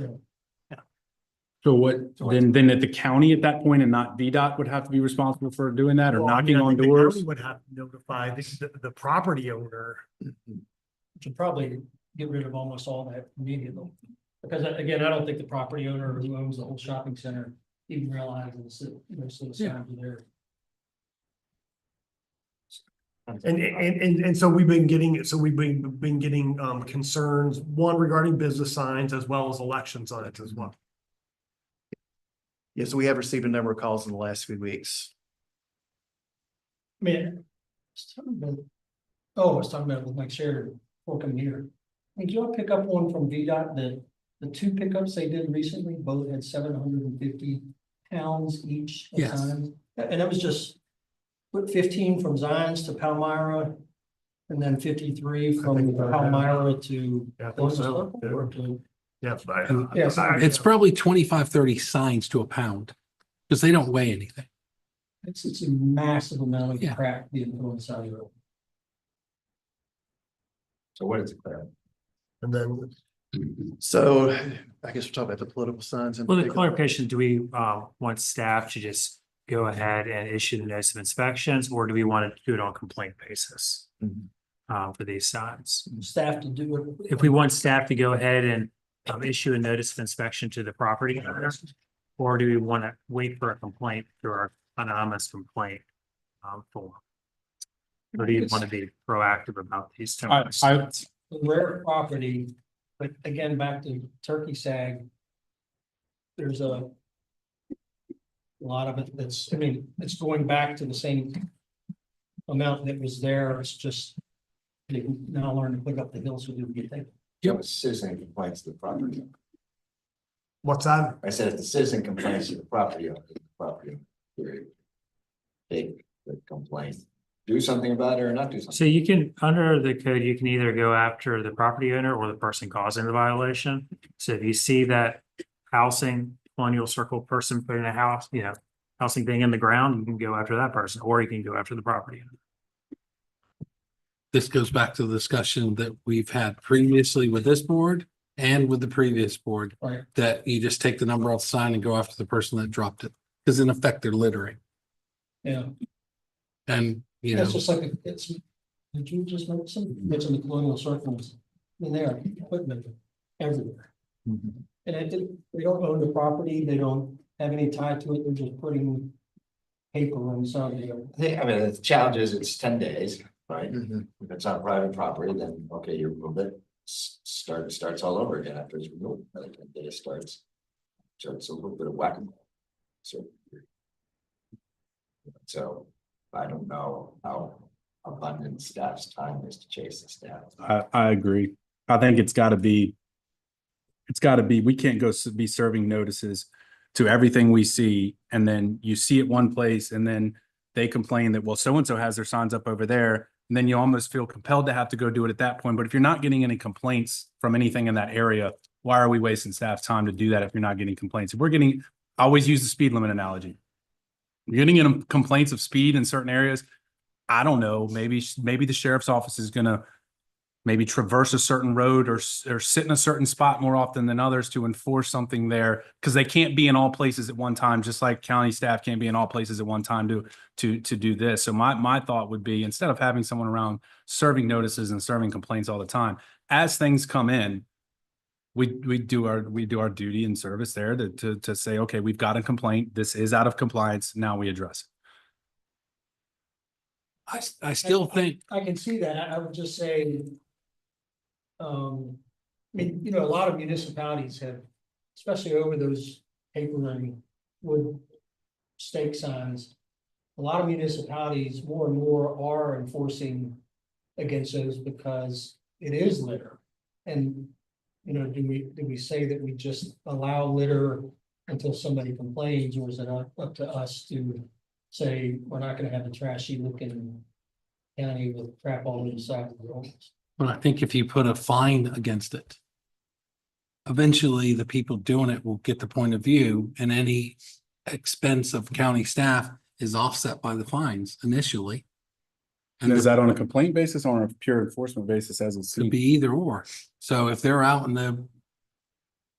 So what, then at the county at that point and not VDOT would have to be responsible for doing that or Well, I knocking mean, I on think the doors? county would have to notify the property owner. Should probably get rid of almost all that immediately. Because again, I don't think the property owner who owns the whole shopping center even realizes that most of the signs are there. And so we've been getting, concerns, one regarding business signs as well as election signs as well. Yes, we have received a number of calls in the last few weeks. I mean, I was talking about with Mike Sheridan working here. Did y'all pick up one from VDOT, the 2 pickups they did recently, both had 750 pounds each of Yes. signs? And that was just put 15 from Zions to Palmyra, and then 53 from Palmyra to. It's probably 25, 30 signs to a pound because they don't weigh anything. It's a massive amount of Yeah. crap being thrown inside the road. So what is it, Claire? And then. So I guess we're talking about the political signs. Well, the clarification, do we want staff to just go ahead and issue the notice of inspections, or do we want to do it on complaint basis? For these signs? Staff to do it. If we want staff to go ahead and issue a notice of inspection to the property owner, or do we want to wait for a complaint through our anonymous complaint form? Or do you want to be proactive about these terms? Rare property, but again, back to turkey sag. There's a lot of it that's, I mean, it's going back to the same amount that was there. It's just they can now learn to put up the hill so we can get there. If a citizen complains to the property owner. What's that? I said if the citizen complains to the property owner, take the complaint, do something about it or not do something. So you can, under the code, you can either go after the property owner or the person causing the violation. So if you see that housing, colonial circle person putting a house, housing thing in the ground, you can go after that person, or you can go after the property owner. This goes back to the discussion that we've had previously with this board and with the previous board. Right. That you just take the number off the sign and go after the person that dropped it, because in effect, they're littering. Yeah, And, you know, it's just like, it's, did you just notice some, it's in the colonial circles, in there, equipment everywhere. And they don't own the property, they don't have any tie to it, they're just putting paper on something. I mean, the challenge is it's 10 days, right? If it's on private property, then okay, you remove it, starts all over again after it's removed. Another 10 days starts a little bit of whack-a-mole. So I don't know how abundant staff's time is to chase this down. I agree. I think it's gotta be, we can't go be serving notices to everything we see. And then you see it one place and then they complain that, well, so-and-so has their signs up over there. And then you almost feel compelled to have to go do it at that point. But if you're not getting any complaints from anything in that area, why are we wasting staff's time to do that if you're not getting complaints? If we're getting, I always use the speed limit analogy. You're getting in complaints of speed in certain areas. I don't know, maybe the sheriff's office is gonna maybe traverse a certain road or sit in a certain spot more often than others to enforce something there, because they can't be in all places at one time, just like county staff can't be in all places at one time to do this. So my thought would be, instead of having someone around serving notices and serving complaints all the time, as things come in, we do our duty and service there to say, okay, we've got a complaint, this is out of compliance, now we address it. I still think, I can see that. I would just say. I mean, a lot of municipalities have, especially over those paper and wood stake signs. A lot of municipalities more and more are enforcing against those because it is litter. And, do we say that we just allow litter until somebody complains, or is it up to us to say, we're not gonna have a trashy looking county with crap all over the side of the roads? but I think if you put a fine against it, eventually the people doing it will get the point of view, and any expense of county staff is offset by the fines initially. And is that on a complaint basis or on a pure enforcement basis as it's? Could be either or. So if they're out in the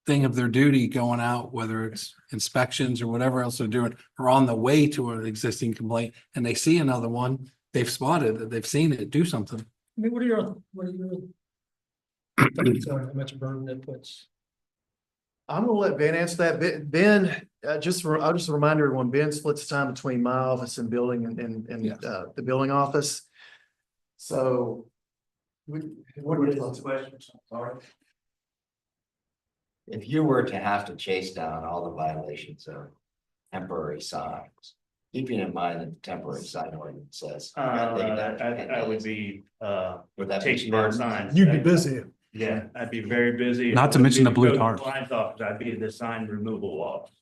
thing of their duty going out, whether it's inspections or whatever else they're doing, or on the way to an existing complaint, and they see another one, they've spotted it, they've seen it, do something. I mean, what are your how much burden it puts? I'm gonna let Ben answer that. Ben, I'll just remind everyone, Ben splits time between my office and building and the building office. So. What is those questions? Sorry. If you were to have to chase down all the violations of temporary signs, keeping in mind that the temporary sign ordinance says. I would be, chasing down signs. You'd be busy. Yeah, I'd be very busy. Not to mention the blue tarp. tarp. I'd be the sign removal officer.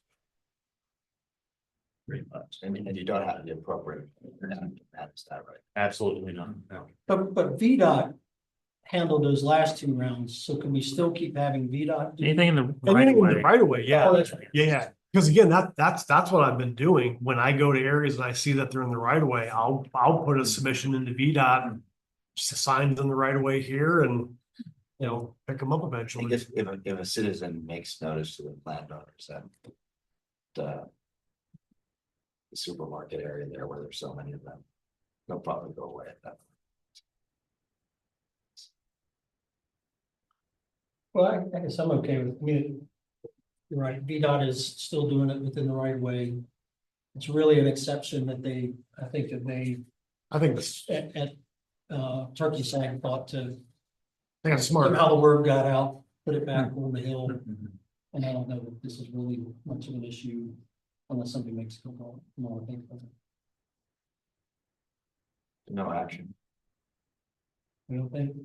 Pretty much. And you don't have the appropriate. That's that right. Absolutely not. No. But VDOT handled those last two rounds, so can we still keep having VDOT? Anything in the Anything in the right of way, yeah. Oh, that's right. Yeah, because again, that's what I've been doing. When I go to areas and I see that they're in the right of way, I'll put a submission into VDOT and signs in the right of way here and, pick them up I eventually. think if a citizen makes notice to the landowners that the supermarket area there where there's so many of them. They'll probably go away at that point. Well, I guess I'm okay with, I mean, you're right, VDOT is still doing it within the right of way. It's really an exception that they, I think that they, I think this, at Turkey Sag thought to. I think it's smart. Somehow the word got out, put it back on the hill. And I don't know that this is really much of an issue unless something makes it go more, I think. No action. You don't think?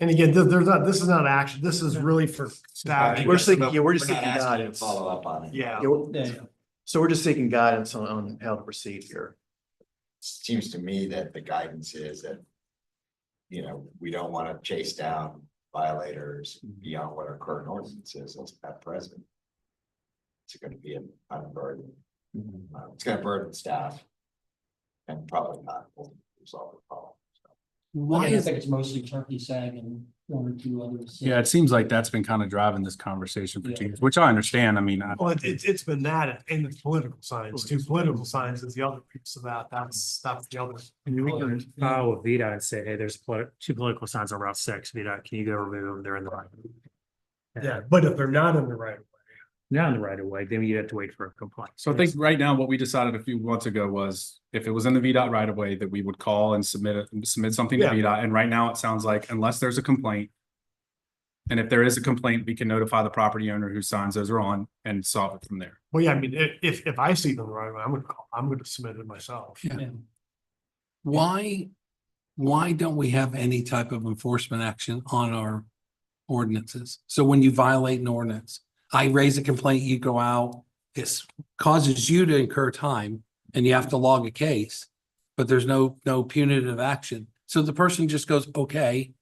And again, this is not action. This is really for staff. We're seeking, yeah, we're just We're not seeking asking you to guidance. follow up on it. Yeah. Yeah. So we're just seeking guidance on how to proceed here. Seems to me that the guidance is that, you know, we don't want to chase down violators beyond what our current ordinance is at present. It's going to be a burden. It's going to burden staff. And probably not will resolve the problem. I think it's mostly Turkey Sag and one or two others. Yeah, it seems like that's been kind of driving this conversation for years, which I understand. I mean, Well, it's been that and the political science too. Political science is the other piece of that. That's the other. And we can file with VDOT and say, hey, there's two political signs on Route 6. VDOT, can you go remove them? They're in the right. Yeah, but if they're not in the right. Not in the right of way, then you have to wait for a complaint. so I think right now what we decided a few months ago was if it was in the VDOT right of way that we would call and submit something to Yeah. VDOT. And right now it sounds like unless there's a complaint. And if there is a complaint, we can notify the property owner whose signs those are on and solve it from there. Well, yeah, I mean, if I see them the right way, I'm gonna submit it myself. Yeah. Why don't we have any type of enforcement action on our ordinances? So when you violate an ordinance, I raise a complaint, you go out, it causes you to incur time and you have to log a case, but there's no punitive action. So the person just goes, okay,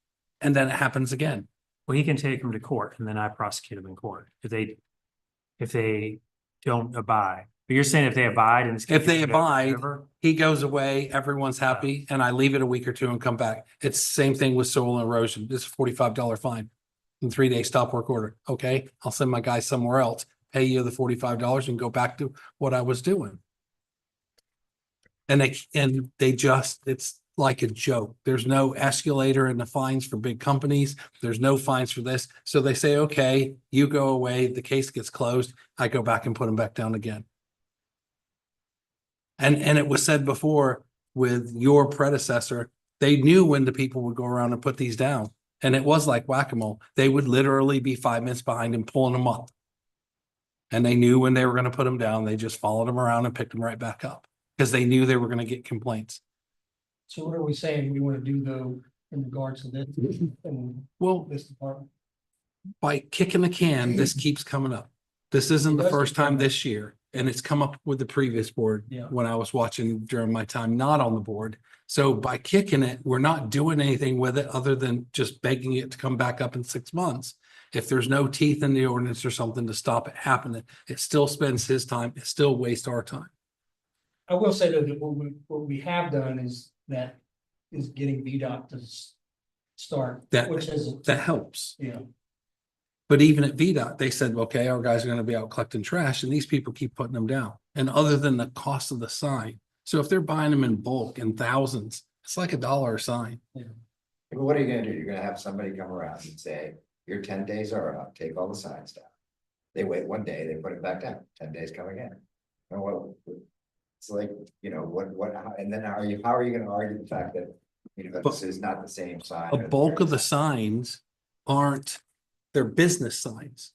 and then it happens again. Well, he can take them to court and then I prosecute them in court if they don't abide. But you're saying if they abide and If they abide, he goes away, everyone's happy, and I leave it a week or two and come back. It's the same thing with soil erosion. It's a $45 fine. And 3-day stop work order. Okay, I'll send my guy somewhere else, pay you the $45 and go back to what I was doing. And they just, it's like a joke. There's no escalator in the fines for big companies. There's no fines for this. So they say, okay, you go away, the case gets closed. I go back and put them back down again. And it was said before with your predecessor, they knew when the people would go around and put these down. And it was like whack-a-mole. They would literally be 5 minutes behind and pulling them up. And they knew when they were going to put them down, they just followed them around and picked them right back up because they knew they were going to get complaints. So what are we saying we want to do though in regards to this? And Well, this department? by kicking the can, this keeps coming up. This isn't It the does first keep coming time up. this year, and it's come up with the previous board Yeah. when I was watching during my time not on the board. So by kicking it, we're not doing anything with it other than just begging it to come back up in 6 months. If there's no teeth in the ordinance or something to stop it happening, it still spends his time, it still wastes our time. I will say though that what we have done is getting VDOT to start, which is. That helps. Yeah. But even at VDOT, they said, okay, our guys are gonna be out collecting trash, and these people keep putting them down. And other than the cost of the sign, so if they're buying them in bulk in thousands, it's like $1 a sign. But what are you gonna do? You're gonna have somebody come around and say, your 10 days are up, take all the signs down. They wait 1 day, they put it back down, 10 days come again. And what, it's like, you know, and then how are you gonna argue the fact that, you know, this is not the same sign? A bulk of the signs aren't, they're business signs.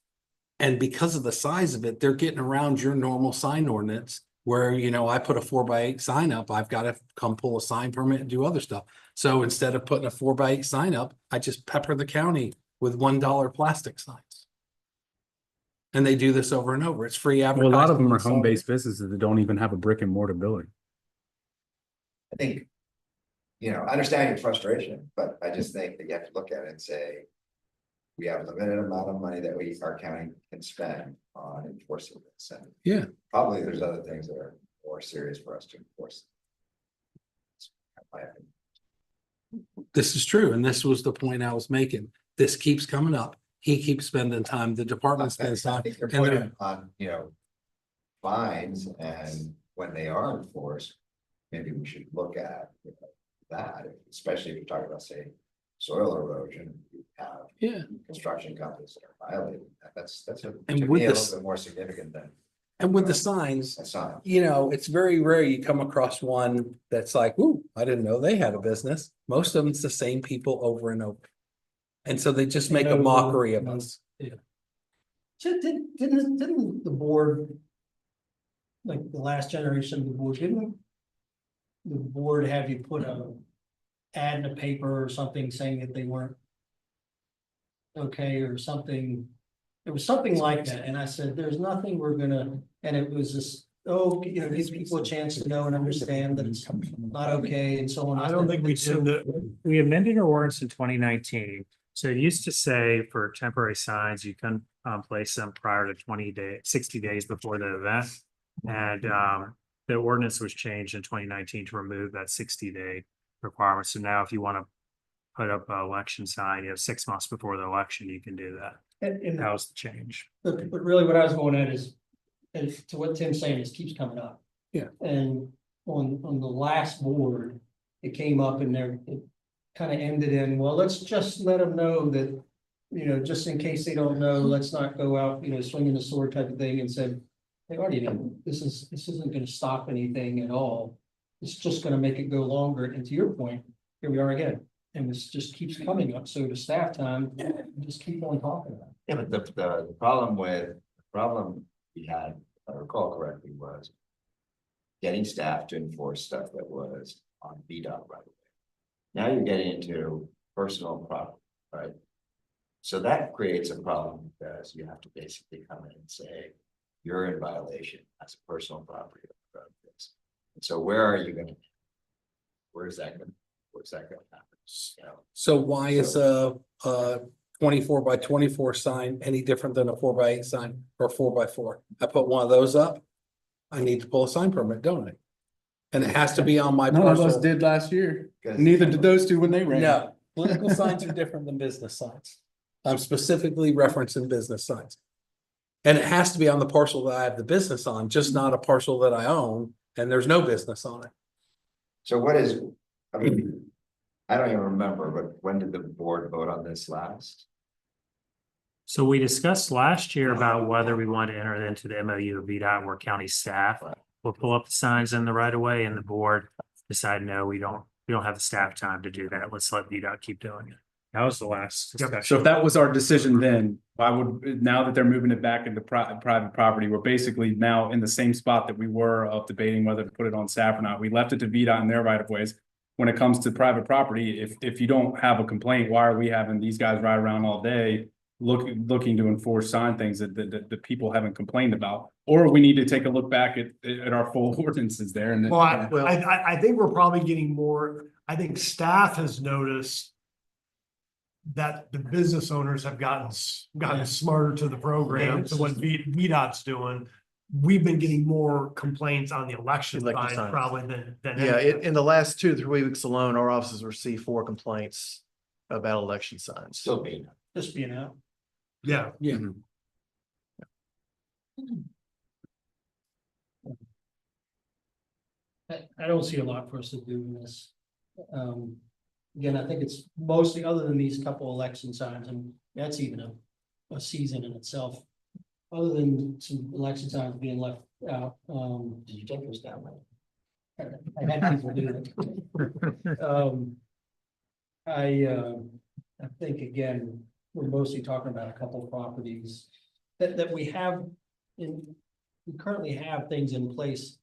And because of the size of it, they're getting around your normal sign ordinance where, you know, I put a 4x8 sign up, I've got to come pull a sign permit and do other stuff. So instead of putting a 4x8 sign up, I just pepper the county with $1 plastic signs. And they do this over and over. It's free Well, a advertising. lot of them are home-based businesses that don't even have a brick and mortar building. I think, you know, I understand your frustration, but I just think that you have to look at it and say, we have a limited amount of money that our county can spend on enforcing this. And Yeah. probably there's other things that are more serious for us to enforce. My opinion. This is true. And this was the point I was making. This keeps coming up. He keeps spending time, the department spends I time. think you're and they're- putting on, you know, fines and when they are enforced, maybe we should look at that, especially if you're talking about, say, soil erosion, you have Yeah. construction companies that are violating that. That's to And me with a this- little bit more significant than And with the signs, a sign. you know, it's very rare you come across one that's like, ooh, I didn't know they had a business. Most of them, it's the same people over and over. And so they just make a mockery of us. Didn't the board, like the last generation of the board, didn't the board have you put a ad in a paper or something saying that they weren't okay or something? It was something like that, and I said, there's nothing we're gonna, and it was just, oh, you know, give people a chance to know and understand that it's not okay and so on. I don't think we did that. We amended our ordinance in 2019. So it used to say for temporary signs, you can place them prior to 60 days before the event. And the ordinance was changed in 2019 to remove that 60-day requirement. So now if you want to put up an election sign, 6 months before the election, you can do that. And That was the change. but really what I was going at is to what Tim's saying, this keeps coming up. Yeah. And on the last board, it came up and there, it kind of ended in, well, let's just let them know that, you know, just in case they don't know, let's not go out, you know, swinging the sword type of thing, and said, they already know, this isn't gonna stop anything at all. It's just gonna make it go longer, and to your point, here we are again, and this just keeps coming up, so the staff time, just keep on talking about it. Yeah, but the problem we had, if I recall correctly, was getting staff to enforce stuff that was on VDOT right away. Now you're getting into personal property, right? So that creates a problem because you have to basically come in and say, you're in violation as a personal property of this. And so where are you gonna? Where's that gonna happen? You know? So why is a 24 by 24 sign any different than a 4x8 sign or 4x4? I put one of those up. I need to pull a sign permit, don't I? And it has to be on my None of us parcel. did last year. Neither did those two when they ran. No, political signs are different than business signs. I'm specifically referencing business signs. And it has to be on the parcel that I have the business on, just not a parcel that I own and there's no business on it. So what is, I mean, I don't even remember, but when did the board vote on this last? So we discussed last year about whether we want to enter into the MOU of VDOT where county staff will pull up the signs in the right of way, and the board decided, no, we don't have the staff time to do that. Let's let VDOT keep doing it. That was the last discussion. So if that was our decision then, why would, now that they're moving it back into private property, we're basically now in the same spot that we were of debating whether to put it on staff or not. We left it to VDOT in their right of ways. When it comes to private property, if you don't have a complaint, why are we having these guys ride around all day looking to enforce sign things that people haven't complained about? Or we need to take a look back at our full ordinances there. And Well, I think we're probably getting more, I think staff has noticed that the business owners have gotten smarter to the program, to what VDOT's doing. We've been getting more complaints on the election side signs. probably than Yeah, anything. in the last 2 to 3 weeks alone, our offices received 4 complaints about election signs. Still being. Just being out. Yeah. Yeah. I don't see a lot for us to do in this. Again, I think it's mostly, other than these couple election signs, and that's even a season in itself. Other than some election signs being left out, did you take those down? I had people do it. I think, again, we're mostly talking about a couple of properties that we have we currently have things in place.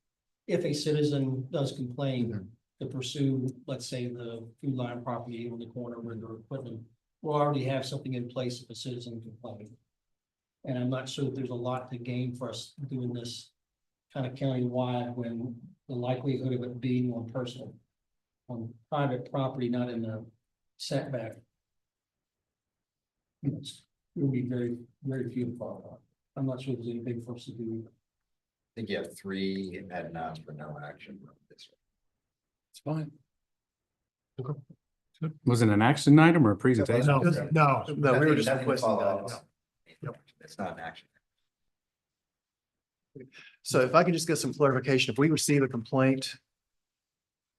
If a citizen does complain to pursue, let's say, the food line property on the corner where they're putting them, we'll already have something in place if a citizen complains. And I'm not sure that there's a lot to gain for us doing this kind of county-wide when the likelihood of it being on personal, on private property, not in the setback. It will be very, very few and far apart. I'm not sure there's anything for us to do. I think you have 3 head nods for no action. This It's fine. Was it an action item or a presentation? No. No, we were just Nothing to requesting follow up guidance. on. It's not an action. So if I could just get some clarification, if we receive a complaint,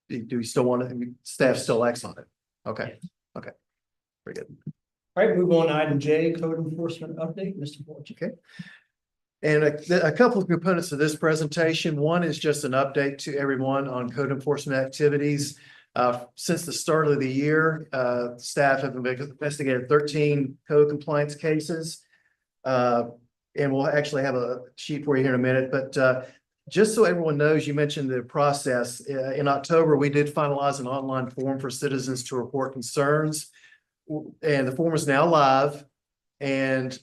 do we still want to, staff still acts on it? Okay, okay. Very good. All right, move on to item J, code enforcement update, Mr. Fortune. Okay. And a couple of components of this presentation. One is just an update to everyone on code enforcement activities. Since the start of the year, staff have investigated 13 code compliance cases. And we'll actually have a sheet for you here in a minute, but just so everyone knows, you mentioned the process. In October, we did finalize an online form for citizens to report concerns. And the form is now live, and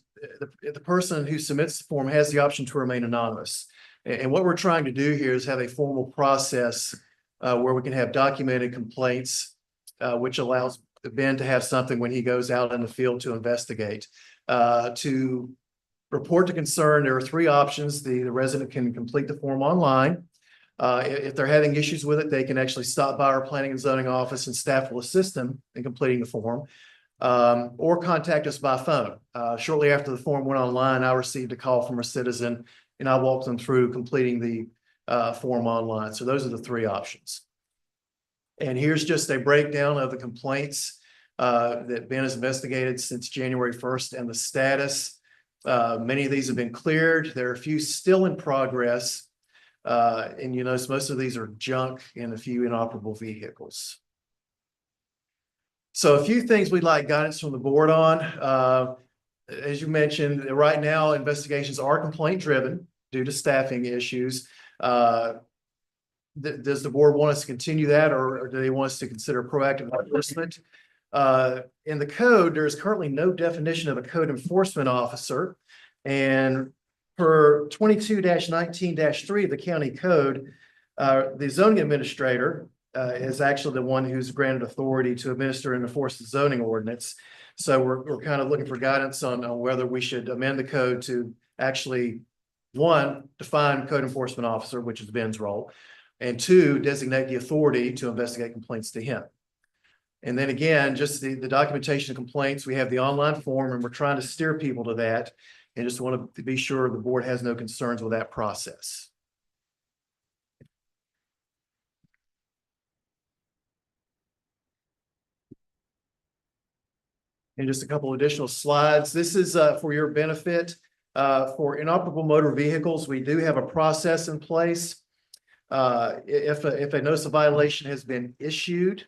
the person who submits the form has the option to remain anonymous. And what we're trying to do here is have a formal process where we can have documented complaints, which allows Ben to have something when he goes out in the field to investigate. To report to concern, there are three options. The resident can complete the form online. If they're having issues with it, they can actually stop by our planning and zoning office and staff will assist them in completing the form. Or contact us by phone. Shortly after the form went online, I received a call from a citizen and I walked them through completing the form online. So those are the three options. And here's just a breakdown of the complaints that Ben has investigated since January 1st and the status. Many of these have been cleared. There are a few still in progress. And you notice most of these are junk and a few inoperable vehicles. So a few things we'd like guidance from the board on. As you mentioned, right now investigations are complaint driven due to staffing issues. Does the board want us to continue that, or do they want us to consider proactive enforcement? In the code, there is currently no definition of a code enforcement officer. And per 22-19-3 of the county code, the zoning administrator is actually the one who's granted authority to administer and enforce the zoning ordinance. So we're kind of looking for guidance on whether we should amend the code to actually, one, define code enforcement officer, which is Ben's role, and two, designate the authority to investigate complaints to him. And then again, just the documentation of complaints, we have the online form and we're trying to steer people to that. And just want to be sure the board has no concerns with that process. And just a couple additional slides. This is for your benefit. For inoperable motor vehicles, we do have a process in place. If a notice of violation has been issued,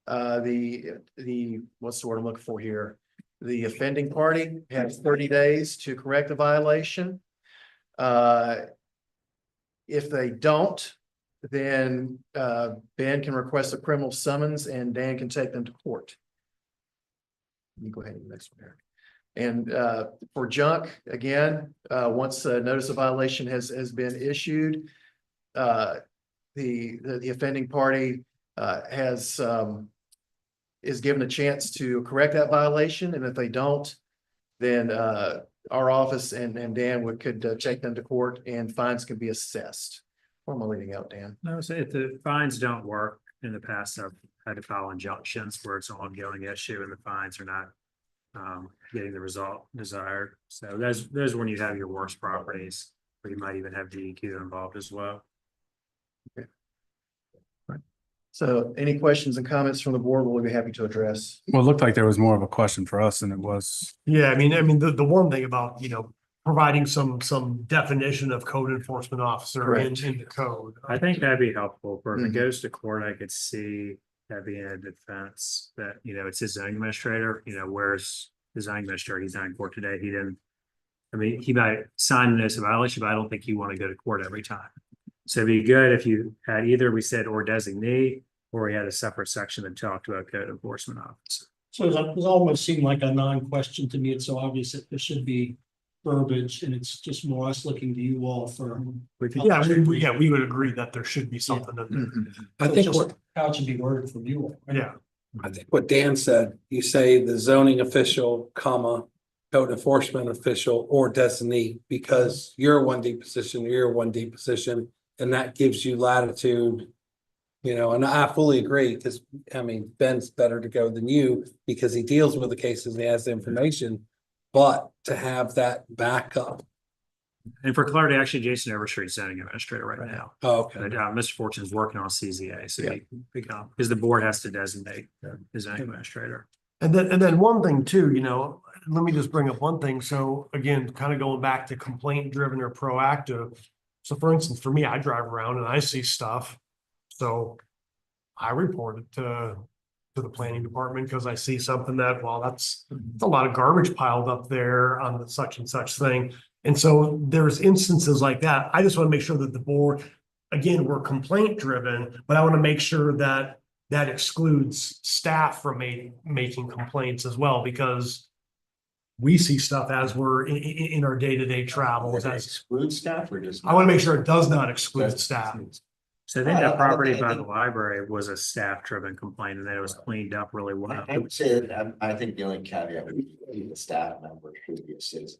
what's the word I'm looking for here? The offending party has 30 days to correct the violation. If they don't, then Ben can request a criminal summons and Dan can take them to court. Let me go ahead and do the next one here. And for junk, again, once a notice of violation has been issued, the offending party is given a chance to correct that violation, and if they don't, then our office and Dan could take them to court, and fines can be assessed. What am I leaving out, Dan? No, so if the fines don't work, in the past, I've had to file injunctions where it's an ongoing issue and the fines are not getting the result desired. So those are when you have your worst properties, or you might even have DEQ involved as well. Okay. Right. So any questions and comments from the board, we'll be happy to address. Well, it looked like there was more of a question for us than it was. Yeah, I mean, the one thing about, providing some definition of code enforcement officer in the code. I think that'd be helpful. For if it goes to court, I could see that being a defense that, it's his zoning administrator, where's the zoning administrator? He's not in court today. He might sign a notice of violation, but I don't think he want to go to court every time. So it'd be good if you had either, we said, or designee, or we had a separate section that talked about code enforcement officer. So it almost seemed like a non-question to me. It's so obvious that there should be verbiage, and it's just more us looking to you all for. We would agree that there should be something in there. I think how it should be worded from you all. Right? Yeah. I think what Dan said, you say the zoning official, code enforcement official or designee, because you're a 1D position, you're a 1D position, and that gives you latitude. And I fully agree, because Ben's better to go than you because he deals with the cases and he has the information. But to have that backup, And for clarity, actually, Jason Overstreet's zoning administrator right now. Oh, okay. But Mr. Fortune's working on CZA, so he become, because the board has to designate his zoning administrator. And then one thing too, you know, let me just bring up one thing. So again, kind of going back to complaint driven or proactive. So for instance, for me, I drive around and I see stuff. So I report it to the planning department because I see something that, well, that's a lot of garbage piled up there on the such and such thing. And so there's instances like that. I just want to make sure that the board, again, we're complaint driven, but I want to make sure that that excludes staff from making complaints as well, because we see stuff as we're in our day-to-day travels. Exclude staff or just? I want to make sure it does not exclude staff. So I think that property by the library was a staff-driven complaint, and then it was cleaned up really well. I would say that I think the only caveat would be the staff member should be a citizen.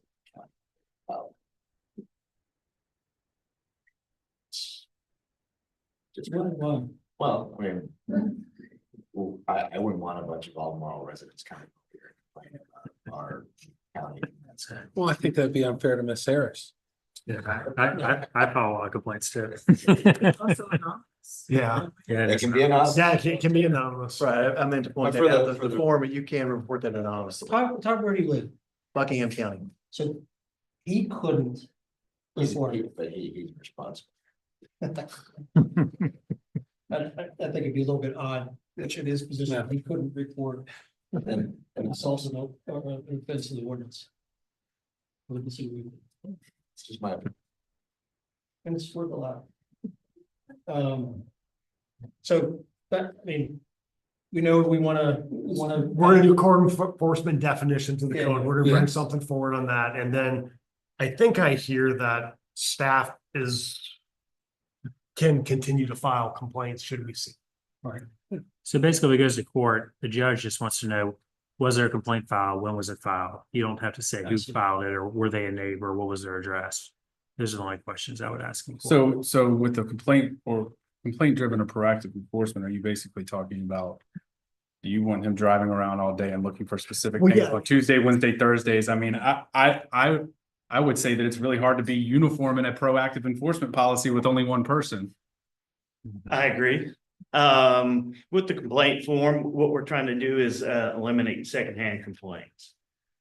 Just, well, I mean, well, I wouldn't want a bunch of Albemarle residents coming over here and complaining about our county. That's it. Well, I think that'd be unfair to Miss Harris. Yeah, I follow a lot of complaints too. Yeah. It can be anonymous. Yeah, it can be anonymous. Right, I meant to point But that for out, the the form, you can report that anonymously. Talk where do you live? Buckingham County. So he couldn't. report. But he's responsible. I think it'd be a little bit odd, which in his position, he couldn't report. And It's also no offense to the ordinance. it's just my opinion. And it's worth a lot. So that, I mean, we know we wanna. We're gonna do code enforcement definition to the code. We're gonna bring something forward on that. And then I think I hear that staff can continue to file complaints should we see. Right. So basically, if it goes to court, the judge just wants to know, was there a complaint filed? When was it filed? You don't have to say who filed it, or were they a neighbor? What was their address? Those are the only questions I would ask him. So with the complaint or complaint driven or proactive enforcement, are you basically talking about? Do you want him driving around all day and looking for specific things on Tuesday, Wednesday, Thursdays? I mean, I would say that it's really hard to be uniform in a proactive enforcement policy with only one person. I agree. With the complaint form, what we're trying to do is eliminate secondhand complaints.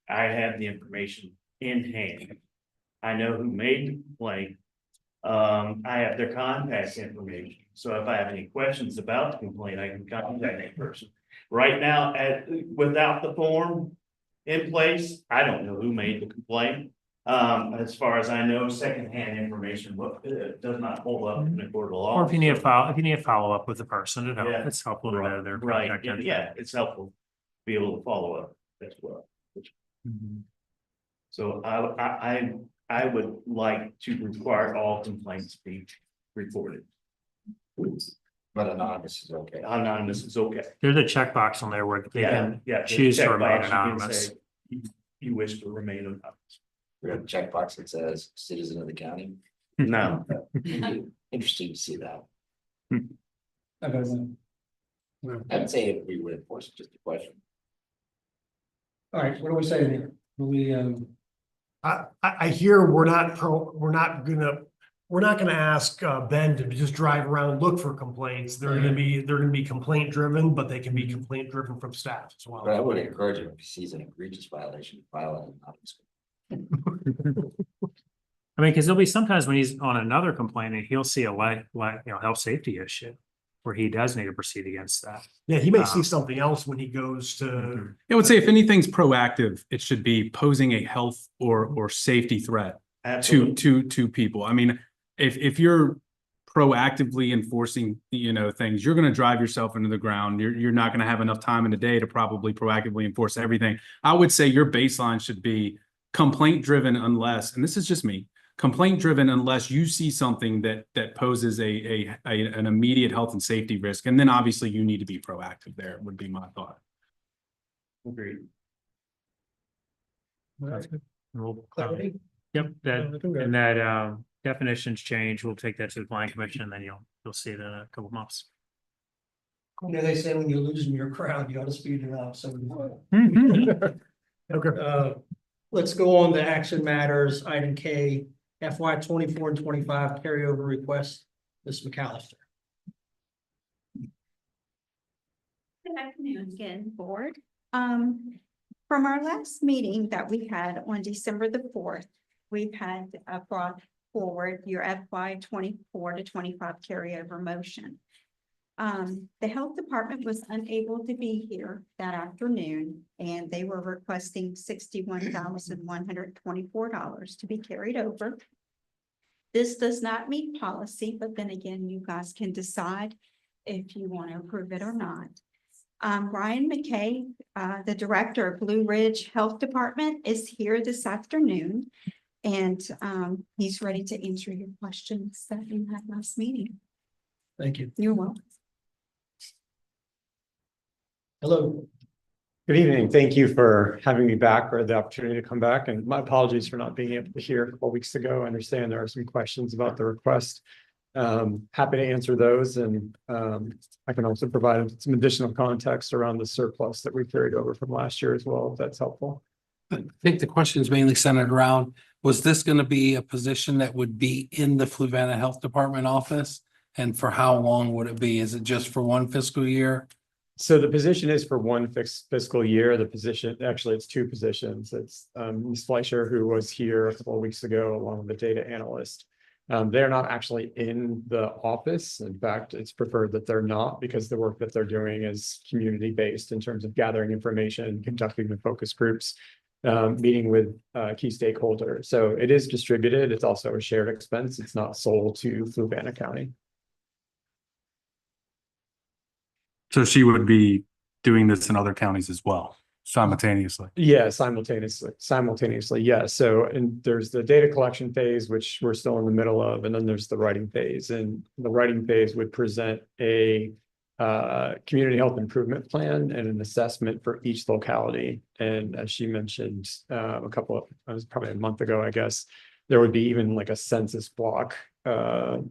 I have the information in hand. I know who made the complaint. I have their contact information. So if I have any questions about the complaint, I can contact that person. Right now, without the form in place, I don't know who made the complaint. As far as I know, secondhand information does not hold up in the court of law. Or if you need a follow up with the person, it's helpful to know their Right, contact info. yeah, it's helpful to be able to follow up as well. So I would like to require all complaints be reported. But anonymous is okay. Anonymous is okay. There's a checkbox on there where they can choose to remain anonymous. You wish to remain anonymous. We have a checkbox that says citizen of the county. No. Interesting to see that. I'd say we would enforce it, just a question. All right, what do we say here? I hear we're not gonna ask Ben to just drive around and look for complaints. They're gonna be complaint driven, but they can be complaint driven from staff as well. But I would encourage him if he sees an egregious violation, file it anonymously. I mean, because there'll be sometimes when he's on another complaint and he'll see a health safety issue where he does need to proceed against that. Yeah, he may see something else when he goes to. I would say if anything's proactive, it should be posing a health or safety threat to people. I mean, if you're proactively enforcing, things, you're going to drive yourself into the ground. You're not going to have enough time in the day to probably proactively enforce everything. I would say your baseline should be complaint driven unless, and this is just me, complaint driven unless you see something that poses an immediate health and safety risk. And then obviously you need to be proactive there would be my thought. Agreed. Clarity? Yep, that definitions change. We'll take that to the planning commission and then you'll see it in a couple months. They say when you're losing your crowd, you ought to speed it up, so. Okay. Let's go on to action matters, item K, FY 24 and 25 carryover request, Ms. McAllister. Good afternoon again, board. From our last meeting that we had on December the 4th, we've had brought forward your FY 24 to 25 carryover motion. The health department was unable to be here that afternoon, and they were requesting $61,124 to be carried over. This does not meet policy, but then again, you guys can decide if you want to approve it or not. Ryan McKay, the director of Blue Ridge Health Department, is here this afternoon, and he's ready to answer your questions that you had last meeting. Thank you. You're welcome. Hello. Good evening. Thank you for having me back, or the opportunity to come back, and my apologies for not being able to hear a couple weeks ago. I understand there are some questions about the request. Happy to answer those, and I can also provide some additional context around the surplus that we carried over from last year as well, if that's helpful. I think the question is mainly centered around, was this going to be a position that would be in the Fluvanna Health Department office? And for how long would it be? Is it just for one fiscal year? So the position is for one fiscal year. The position, actually, it's two positions. It's Ms. Fleischer, who was here a couple of weeks ago, along with the data analyst. They're not actually in the office. In fact, it's preferred that they're not, because the work that they're doing is community-based in terms of gathering information, conducting the focus groups, meeting with key stakeholders. So it is distributed. It's also a shared expense. It's not sole to Fluvanna County. So she would be doing this in other counties as well, simultaneously? Yeah, simultaneously, yes. So, and there's the data collection phase, which we're still in the middle of, and then there's the writing phase. And the writing phase would present a community health improvement plan and an assessment for each locality. And as she mentioned, it was probably a month ago, I guess, there would be even like a census block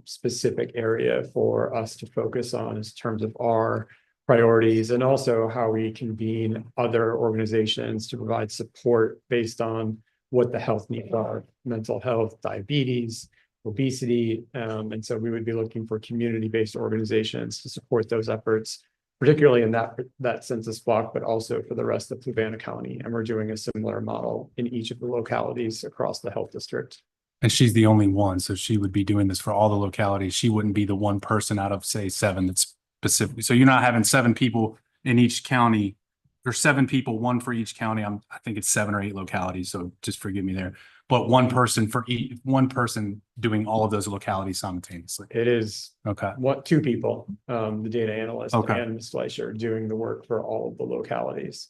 specific area for us to focus on in terms of our priorities, and also how we convene other organizations to provide support based on what the health needs are: mental health, diabetes, obesity. And so we would be looking for community-based organizations to support those efforts, particularly in that census block, but also for the rest of Fluvanna County. And we're doing a similar model in each of the localities across the health district. And she's the only one, so she would be doing this for all the localities. She wouldn't be the one person out of, say, 7 that's specifically. So you're not having 7 people in each county. There's 7 people, one for each county. I think it's 7 or 8 localities, so just forgive me there. But one person for each, one person doing all of those localities simultaneously. It is okay. What 2 people, the data analyst Okay. and Ms. Fleischer, doing the work for all of the localities.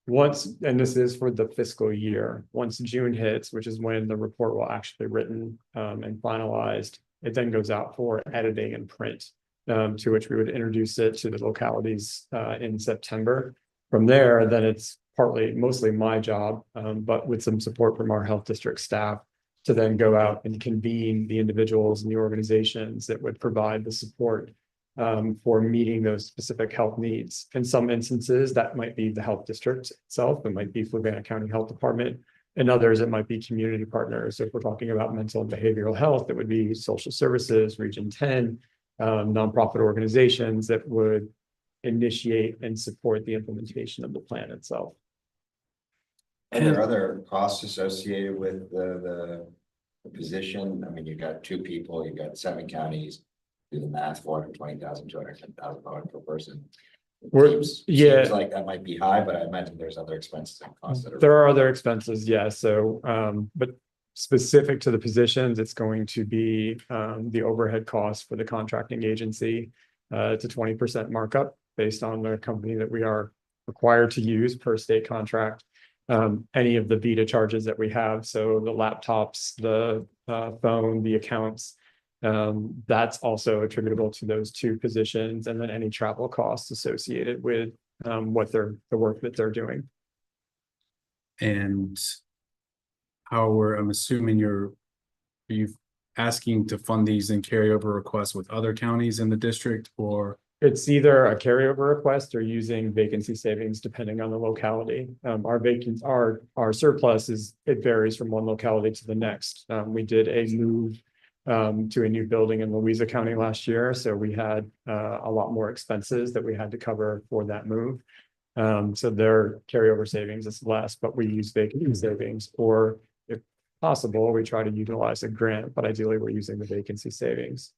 And this is for the fiscal year. Once June hits, which is when the report will actually be written and finalized, it then goes out for editing and print, to which we would introduce it to the localities in September. From there, then it's mostly my job, but with some support from our health district staff, to then go out and convene the individuals and the organizations that would provide the support for meeting those specific health needs. In some instances, that might be the health district itself. It might be Fluvanna County Health Department. In others, it might be community partners. So if we're talking about mental and behavioral health, it would be social services, Region 10, nonprofit organizations that would initiate and support the implementation of the plan itself. Are there other costs associated with the position? I mean, you've got 2 people, you've got 7 counties. Do the math, $420,000, $210,000 per person. Seems like that might be high, but I imagine there's other expenses and costs that are. There are other expenses, yes. So, but specific to the positions, it's going to be the overhead costs for the contracting agency. It's a 20% markup based on the company that we are required to use per state contract. Any of the Vita charges that we have, so the laptops, the phone, the accounts, that's also attributable to those 2 positions, and then any travel costs associated with the work that they're doing. And I'm assuming are you asking to fund these and carry over requests with other counties in the district, or It's either a carryover request or using vacancy savings depending on the locality. Our surplus it varies from one locality to the next. We did a move to a new building in Louisa County last year, so we had a lot more expenses that we had to cover for that move. So their carryover savings is less, but we use vacancy savings, or if possible, we try to utilize a grant, but ideally we're using the vacancy savings.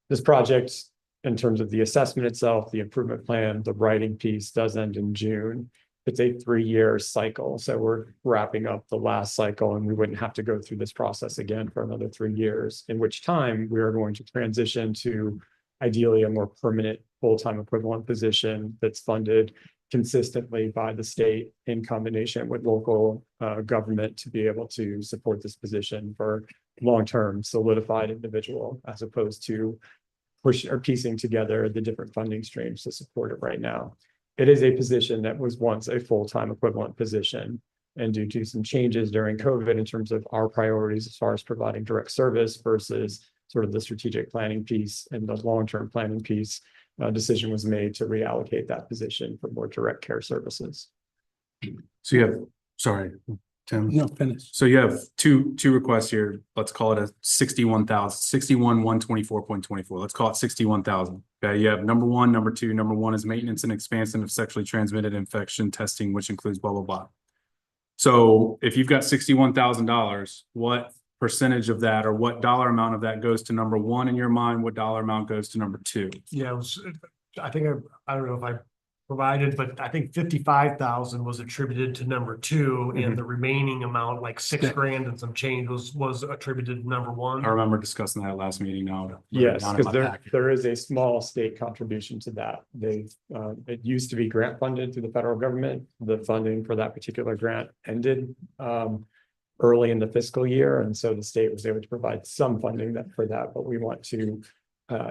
This project, in terms of the assessment itself, the improvement plan, the writing piece does end in June. It's a 3-year cycle, so we're wrapping up the last cycle, and we wouldn't have to go through this process again for another 3 years, in which time we are going to transition to ideally a more permanent full-time equivalent position that's funded consistently by the state in combination with local government to be able to support this position for long-term solidified individual, as opposed to piecing together the different funding streams to support it right now. It is a position that was once a full-time equivalent position, and due to some changes during COVID in terms of our priorities as far as providing direct service versus sort of the strategic planning piece and the long-term planning piece, a decision was made to reallocate that position for more direct care services. So you have, sorry, Tim. No, finish. So you have two requests here. Let's call it a 61,124.24. Let's call it 61,000. Okay, you have number one, number two. Number one is maintenance and expansion of sexually transmitted infection testing, which includes blah, blah, blah. So if you've got $61,000, what percentage of that, or what dollar amount of that goes to number one in your mind? What dollar amount goes to number two? Yeah, I think I don't know if I provided, but I think 55,000 was attributed to number two, and the remaining amount, like $6,000 and some change, was attributed to number one. I remember discussing that last meeting now. Yes, because there is a small state contribution to that. It used to be grant funded through the federal government. The funding for that particular grant ended early in the fiscal year, and so the state was able to provide some funding for that, but we want to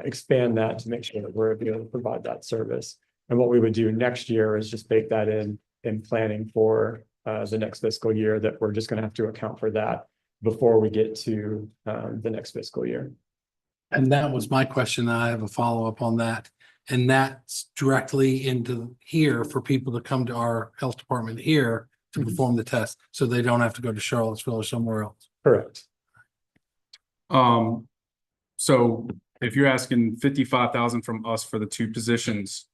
expand that to make sure that we're able to provide that service. And what we would do next year is just bake that in planning for the next fiscal year, that we're just going to have to account for that before we get to the next fiscal year. And that was my question. I have a follow-up on that. And that's directly into here for people to come to our health department here to perform the test, so they don't have to go to Charlottesville or somewhere else. Correct. So if you're asking 55,000 from us for the two positions,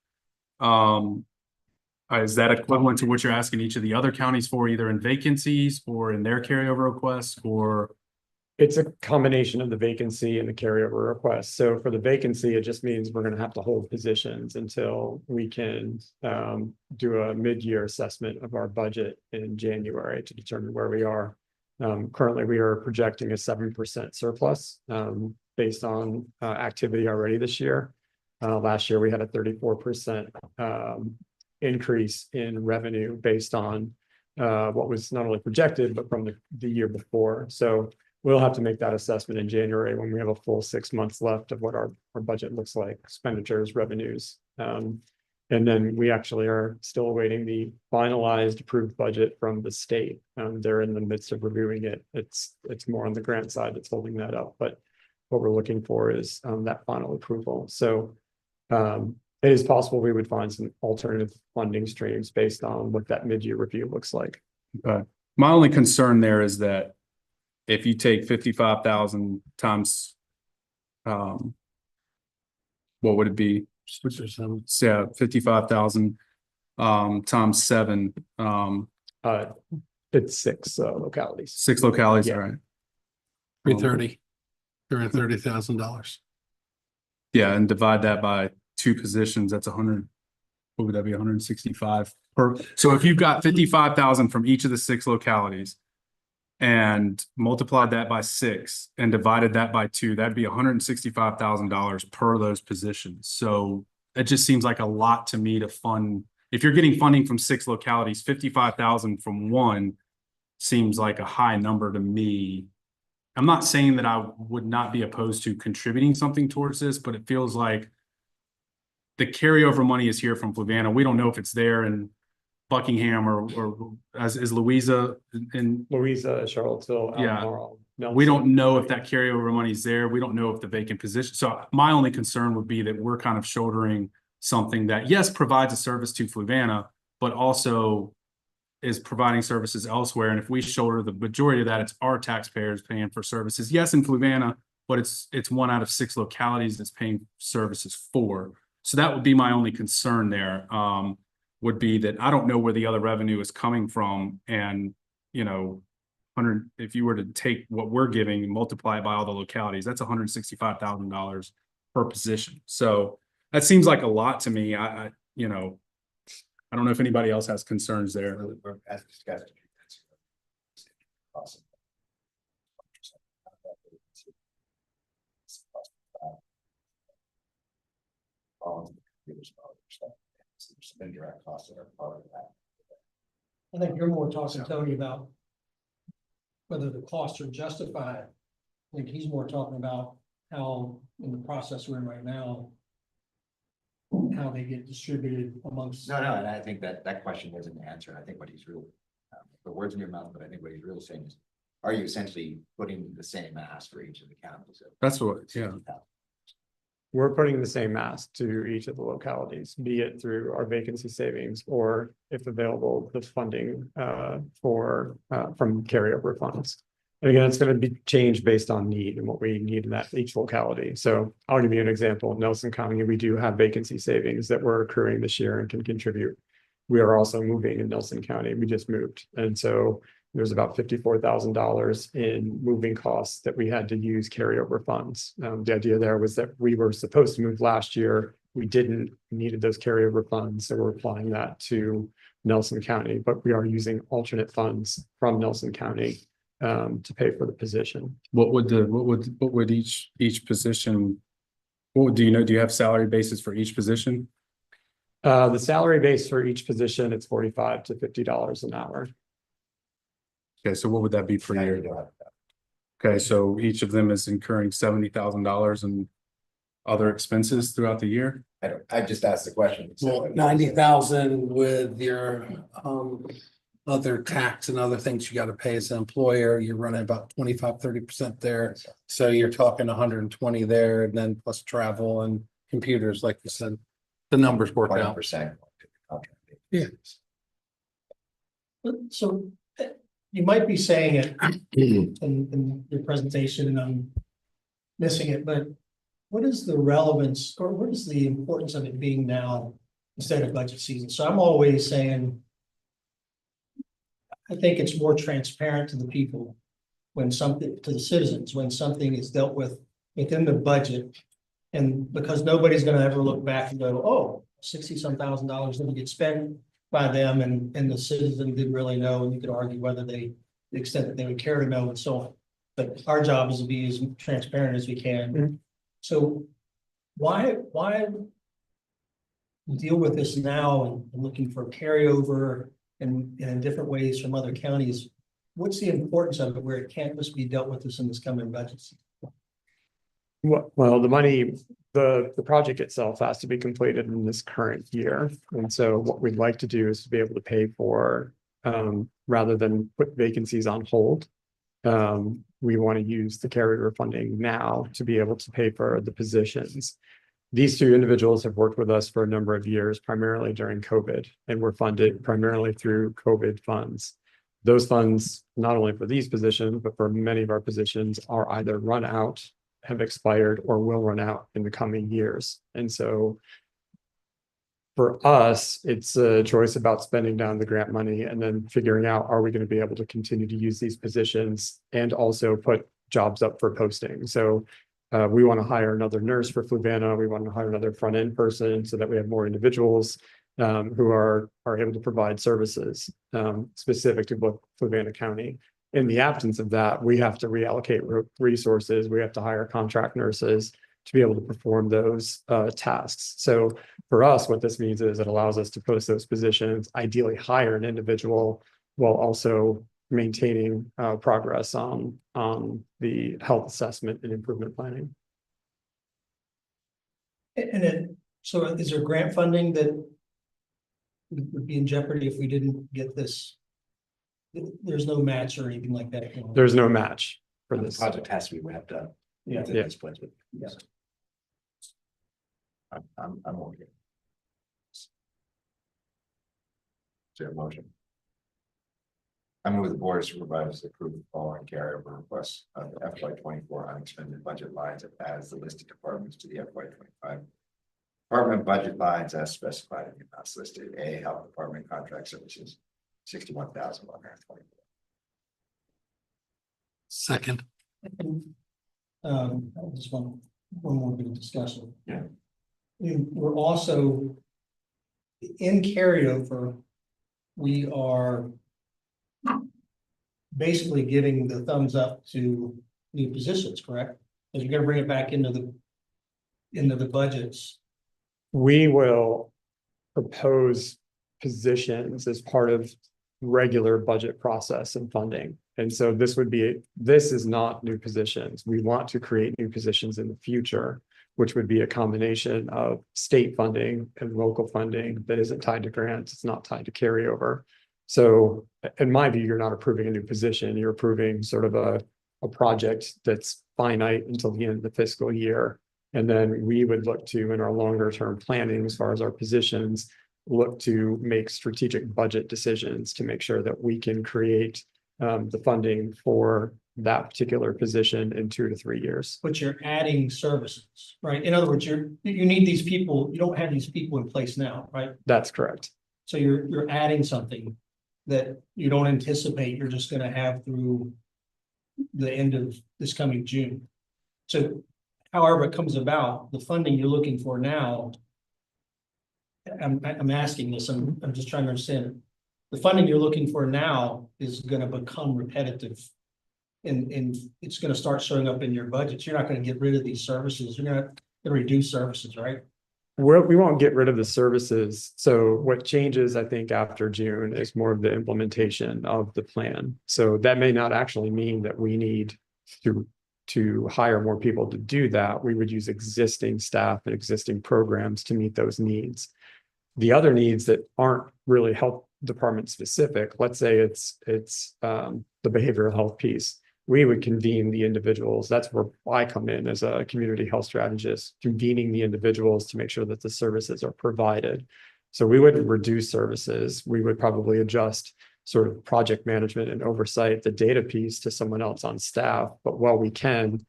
is that equivalent to what you're asking each of the other counties for, either in vacancies or in their carryover requests, or? It's a combination of the vacancy and the carryover request. So for the vacancy, it just means we're going to have to hold positions until we can do a mid-year assessment of our budget in January to determine where we are. Currently, we are projecting a 7% surplus based on activity already this year. Last year, we had a 34% increase in revenue based on what was not only projected, but from the year before. So we'll have to make that assessment in January when we have a full 6 months left of what our budget looks like, expenditures, revenues. And then we actually are still awaiting the finalized approved budget from the state. They're in the midst of reviewing it. It's more on the grant side that's holding that up, but what we're looking for is that final approval. So it is possible we would find some alternative funding streams based on what that mid-year review looks like. My only concern there is that if you take 55,000 times, what would it be? Yeah, 55,000 times 7. It's 6 localities. 6 localities, Yeah. all right. 330, $330,000. Yeah, and divide that by 2 positions, that's 100. What would that be? 165 per. So if you've got 55,000 from each of the 6 localities and multiplied that by 6 and divided that by 2, that'd be $165,000 per those positions. So it just seems like a lot to me to fund. If you're getting funding from 6 localities, 55,000 from one seems like a high number to me. I'm not saying that I would not be opposed to contributing something towards this, but it feels like the carryover money is here from Fluvanna. We don't know if it's there in Buckingham or as is Louisa in Louisa, Charlottesville. Yeah. Albemarle, We don't know if that carryover money is there. We don't know if the vacant position. So my only concern would be that we're kind of shouldering something that, yes, provides a service to Fluvanna, but also is providing services elsewhere. And if we shoulder the majority of that, it's our taxpayers paying for services. Yes, in Fluvanna, but it's 1 out of 6 localities that's paying services for. So that would be my only concern there, would be that I don't know where the other revenue is coming from. And, you know, if you were to take what we're giving and multiply it by all the localities, that's $165,000 per position. So that seems like a lot to me. I you know, I don't know if anybody else has concerns there. As discussed. Awesome. Some indirect costs that are part of that. I think you're more talking, Tony, about whether the costs are justified. I think he's more talking about how, in the process we're in right now, how they get distributed amongst. No, and I think that question wasn't answered. I think what he's really, the words in your mouth, but I think what he's really saying is, are you essentially putting the same ask for each of the counties? That's what, yeah. We're putting the same ask to each of the localities, be it through our vacancy savings or if available, the funding from carryover funds. And again, it's going to be changed based on need and what we need in that each locality. So I'll give you an example. In Nelson County, we do have vacancy savings that we're accruing this year and can contribute. We are also moving in Nelson County. We just moved. And so there's about $54,000 in moving costs that we had to use carryover funds. The idea there was that we were supposed to move last year. We didn't, needed those carryover funds. So we're applying that to Nelson County, but we are using alternate funds from Nelson County to pay for the position. What would each position, do you have salary basis for each position? The salary base for each position, it's $45 to $50 an hour. Okay, so what would that be per year? Okay, so each of them is incurring $70,000 in other expenses throughout the year? I just asked the question. Well, 90,000 with your other tax and other things you got to pay as an employer, you're running about 25-30% there. So you're talking 120 there, and then plus travel and computers, like you said, the numbers work out. 20%. Yeah. So you might be saying it in your presentation and I'm missing it, but what is the relevance or what is the importance of it being now instead of budget season? So I'm always saying, I think it's more transparent to the people when something, to the citizens, when something is dealt with within the budget. And because nobody's going to ever look back and go, oh, 60-some thousand dollars didn't get spent by them and the citizen didn't really know, and you could argue whether the extent that they would care to know and so on. But our job is to be as transparent as we can. Mm-hmm. So why deal with this now and looking for carryover and in different ways from other counties? What's the importance of it where it can't just be dealt with this in this coming budget season? Well, the money, the project itself has to be completed in this current year. And so what we'd like to do is to be able to pay for, rather than put vacancies on hold. We want to use the carryover funding now to be able to pay for the positions. These two individuals have worked with us for a number of years, primarily during COVID, and were funded primarily through COVID funds. Those funds, not only for these positions, but for many of our positions, are either run out, have expired, or will run out in the coming years. And so for us, it's a choice about spending down the grant money and then figuring out, are we going to be able to continue to use these positions and also put jobs up for posting? So we want to hire another nurse for Fluvanna. We want to hire another front end person so that we have more individuals who are able to provide services specific to Fluvanna County. In the absence of that, we have to reallocate resources. We have to hire contract nurses to be able to perform those tasks. So for us, what this means is it allows us to post those positions, ideally hire an individual while also maintaining progress on the health assessment and improvement planning. And then, so is there grant funding that would be in jeopardy if we didn't get this? There's no match or anything like that. There's no match for The this. project has to be wrapped up. Yeah. This budget. Yeah. I'm okay. there a motion? I move the board of supervisors approve the following carryover requests of the FY 24 unexpended budget lines as the listed departments to the FY 25 department budget lines as specified in the amounts listed. A, Health Department Contract Services, 61,124. Second. Just one more bit of discussion. Yeah. We're also in carryover, we are basically giving the thumbs up to new positions, correct? Because you're gonna bring it back into the budgets. We will propose positions as part of regular budget process and funding. And so this is not new positions. We want to create new positions in the future, which would be a combination of state funding and local funding that isn't tied to grants. It's not tied to carryover. So in my view, you're not approving a new position. You're approving sort of a project that's finite until the end of the fiscal year. And then we would look to, in our longer term planning, as far as our positions, look to make strategic budget decisions to make sure that we can create the funding for that particular position in 2 to 3 years. But you're adding services, right? In other words, you need these people, you don't have these people in place now, right? That's correct. So you're adding something that you don't anticipate you're just gonna have through the end of this coming June. So however it comes about, the funding you're looking for now, I'm asking this, I'm just trying to understand it. The funding you're looking for now is gonna become repetitive. And it's gonna start showing up in your budgets. You're not gonna get rid of these services. You're gonna reduce services, right? We won't get rid of the services. So what changes, I think, after June is more of the implementation of the plan. So that may not actually mean that we need to hire more people to do that. We would use existing staff and existing programs to meet those needs. The other needs that aren't really health department specific, let's say it's the behavioral health piece. We would convene the individuals. That's where I come in as a community health strategist, convening the individuals to make sure that the services are provided. So we wouldn't reduce services. We would probably adjust sort of project management and oversight, the data piece, to someone else on staff. But while we can,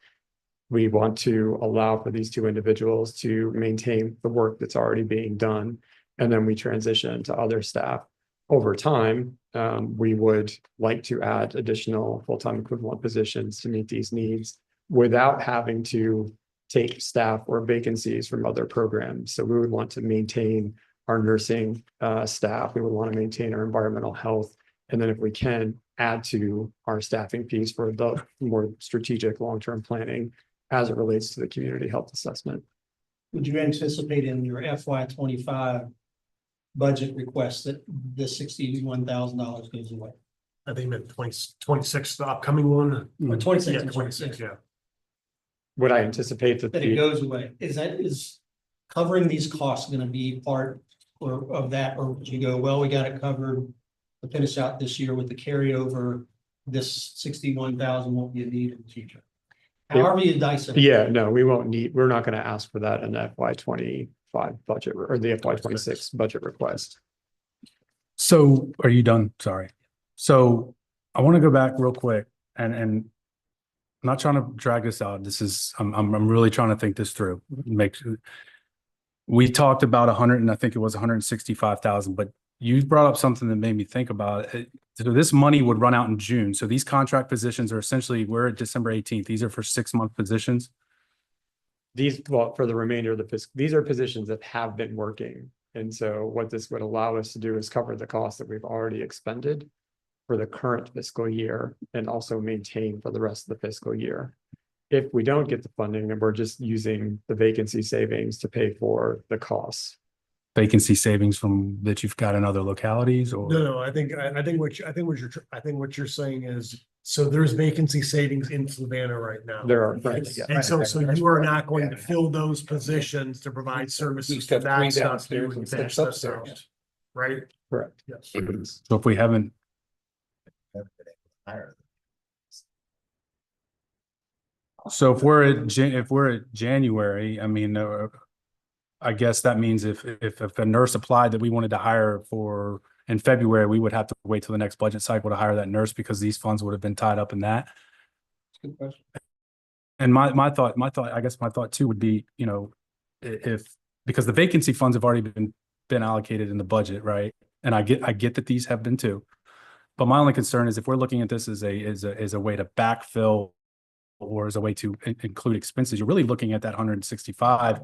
we want to allow for these 2 individuals to maintain the work that's already being done. And then we transition to other staff. Over time, we would like to add additional full-time equivalent positions to meet these needs without having to take staff or vacancies from other programs. So we would want to maintain our nursing staff. We would want to maintain our environmental health. And then if we can, add to our staffing piece for the more strategic long-term planning as it relates to the community health assessment. Would you anticipate in your FY 25 budget request that the $61,000 goes away? I think that 26, the upcoming one. Or 26, Yeah, 26, yeah. Would I anticipate that That it goes away? Is covering these costs gonna be part of that, or would you go, well, we got it covered to finish out this year with the carryover, this 61,000 won't be a need in the future? However you dice it. Yeah, no, we're not going to ask for that in the FY 25 budget or the FY 26 budget request. So are you done? Sorry. So I want to go back real quick and I'm not trying to drag this out. I'm really trying to think this through. We talked about 100 and I think it was 165,000, but you brought up something that made me think about it. So this money would run out in June. So these contract positions are essentially, we're at December 18th. These are for 6-month positions. For the remainder of the fiscal, these are positions that have been working. And so what this would allow us to do is cover the costs that we've already expended for the current fiscal year and also maintain for the rest of the fiscal year. If we don't get the funding, then we're just using the vacancy savings to pay for the costs. Vacancy savings from that you've got in other localities, or No, I think what you're saying is, so there's vacancy savings in Fluvanna right now. There are, right, yeah. And so you are not going to fill those positions to provide services to that stuff. Right? Correct. Yes. So if we haven't, so if we're at January, I mean, I guess that means if a nurse applied that we wanted to hire for in February, we would have to wait till the next budget cycle to hire that nurse because these funds would have been tied up in that. Good question. And my thought, I guess my thought too would be, you know, if, because the vacancy funds have already been allocated in the budget, right? And I get that these have been too. But my only concern is if we're looking at this as a way to backfill or as a way to include expenses, you're really looking at that 165.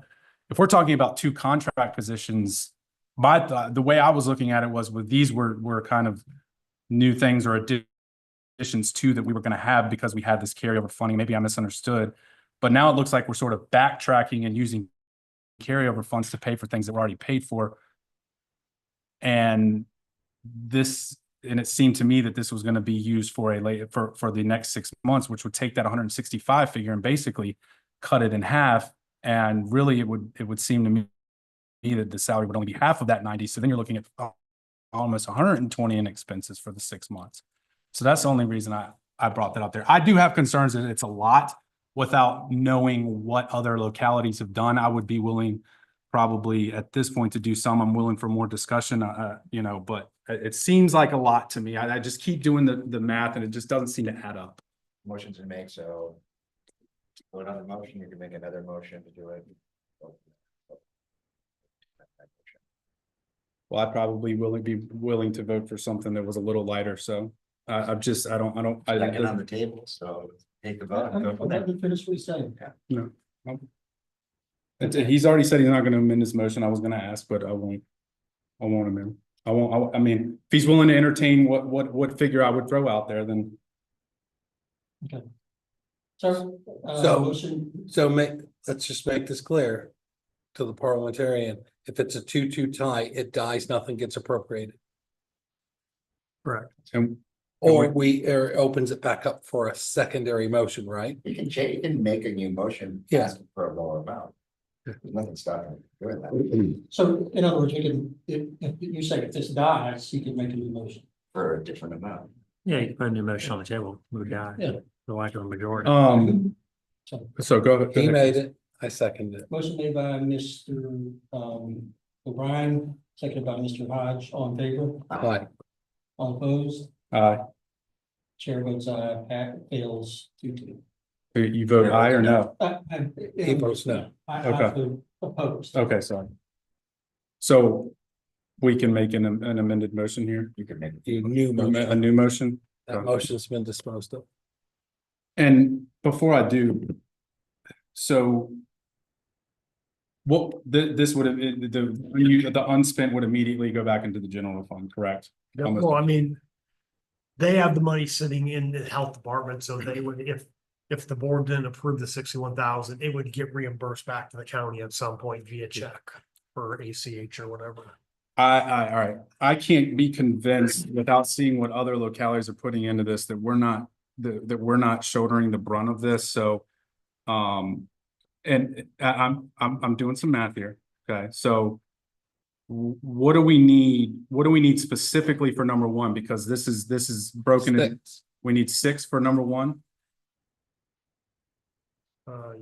If we're talking about two contract positions, the way I was looking at it was these were kind of new things or additions to that we were going to have because we had this carryover funding. Maybe I misunderstood, but now it looks like we're sort of backtracking and using carryover funds to pay for things that were already paid for. And it seemed to me that this was going to be used for for the next 6 months, which would take that 165 figure and basically cut it in half. And really, it would seem to me that the salary would only be half of that 90. So then you're looking at almost 120 in expenses for the 6 months. So that's the only reason I brought that up there. I do have concerns that it's a lot without knowing what other localities have done. I would be willing probably at this point to do some. I'm willing for more discussion, you know, but it seems like a lot to me. I just keep doing the math and it just doesn't seem to add up. Motion to make, so vote on the motion, you can make another motion to do it. Well, I probably will be willing to vote for something that was a little lighter. So I Second on the table, so take the vote. and go from there. Finish what he's saying. No. He's already said he's not going to amend his motion. I was going to ask, but I won't amend. I mean, if he's willing to entertain what figure I would throw out there, then. Okay. So, Let's just make this clear to the parliamentarian. If it's a 2-2 tie, it dies, nothing gets appropriated. Correct. And Or it opens it back up for a secondary motion, right? You can make a new motion. Yeah. Asking for a lower amount. There's nothing stopping you doing that. So in other words, we can, if you say if this dies, you can make a new motion. For a different amount. Yeah, you can put a new motion on the table, move guy, Yeah. the lack of a majority. So go ahead. He made it, I seconded it. Motion made by Mr. O'Brien, seconded by Mr. Hodge, all in favor, Aye. all opposed, Aye. chair votes aye, fails 2-2. You vote aye or no? He votes no. I Okay. vote opposed. Okay, sorry. So we can make an amended motion here, You can make. The new a motion, new motion. that motion's been disposed of. And before I do, so this would have, the unspent would immediately go back into the general fund, correct? Well, I mean, they have the money sitting in the health department, so they would, if the board didn't approve the 61,000, it would get reimbursed back to the county at some point via check or ACH or whatever. All right. I can't be convinced without seeing what other localities are putting into this that we're not shouldering the brunt of this. So, and I'm doing some math here. Okay, so what do we need? What do we need specifically for number one? Because this is broken. We need 6 for number one, or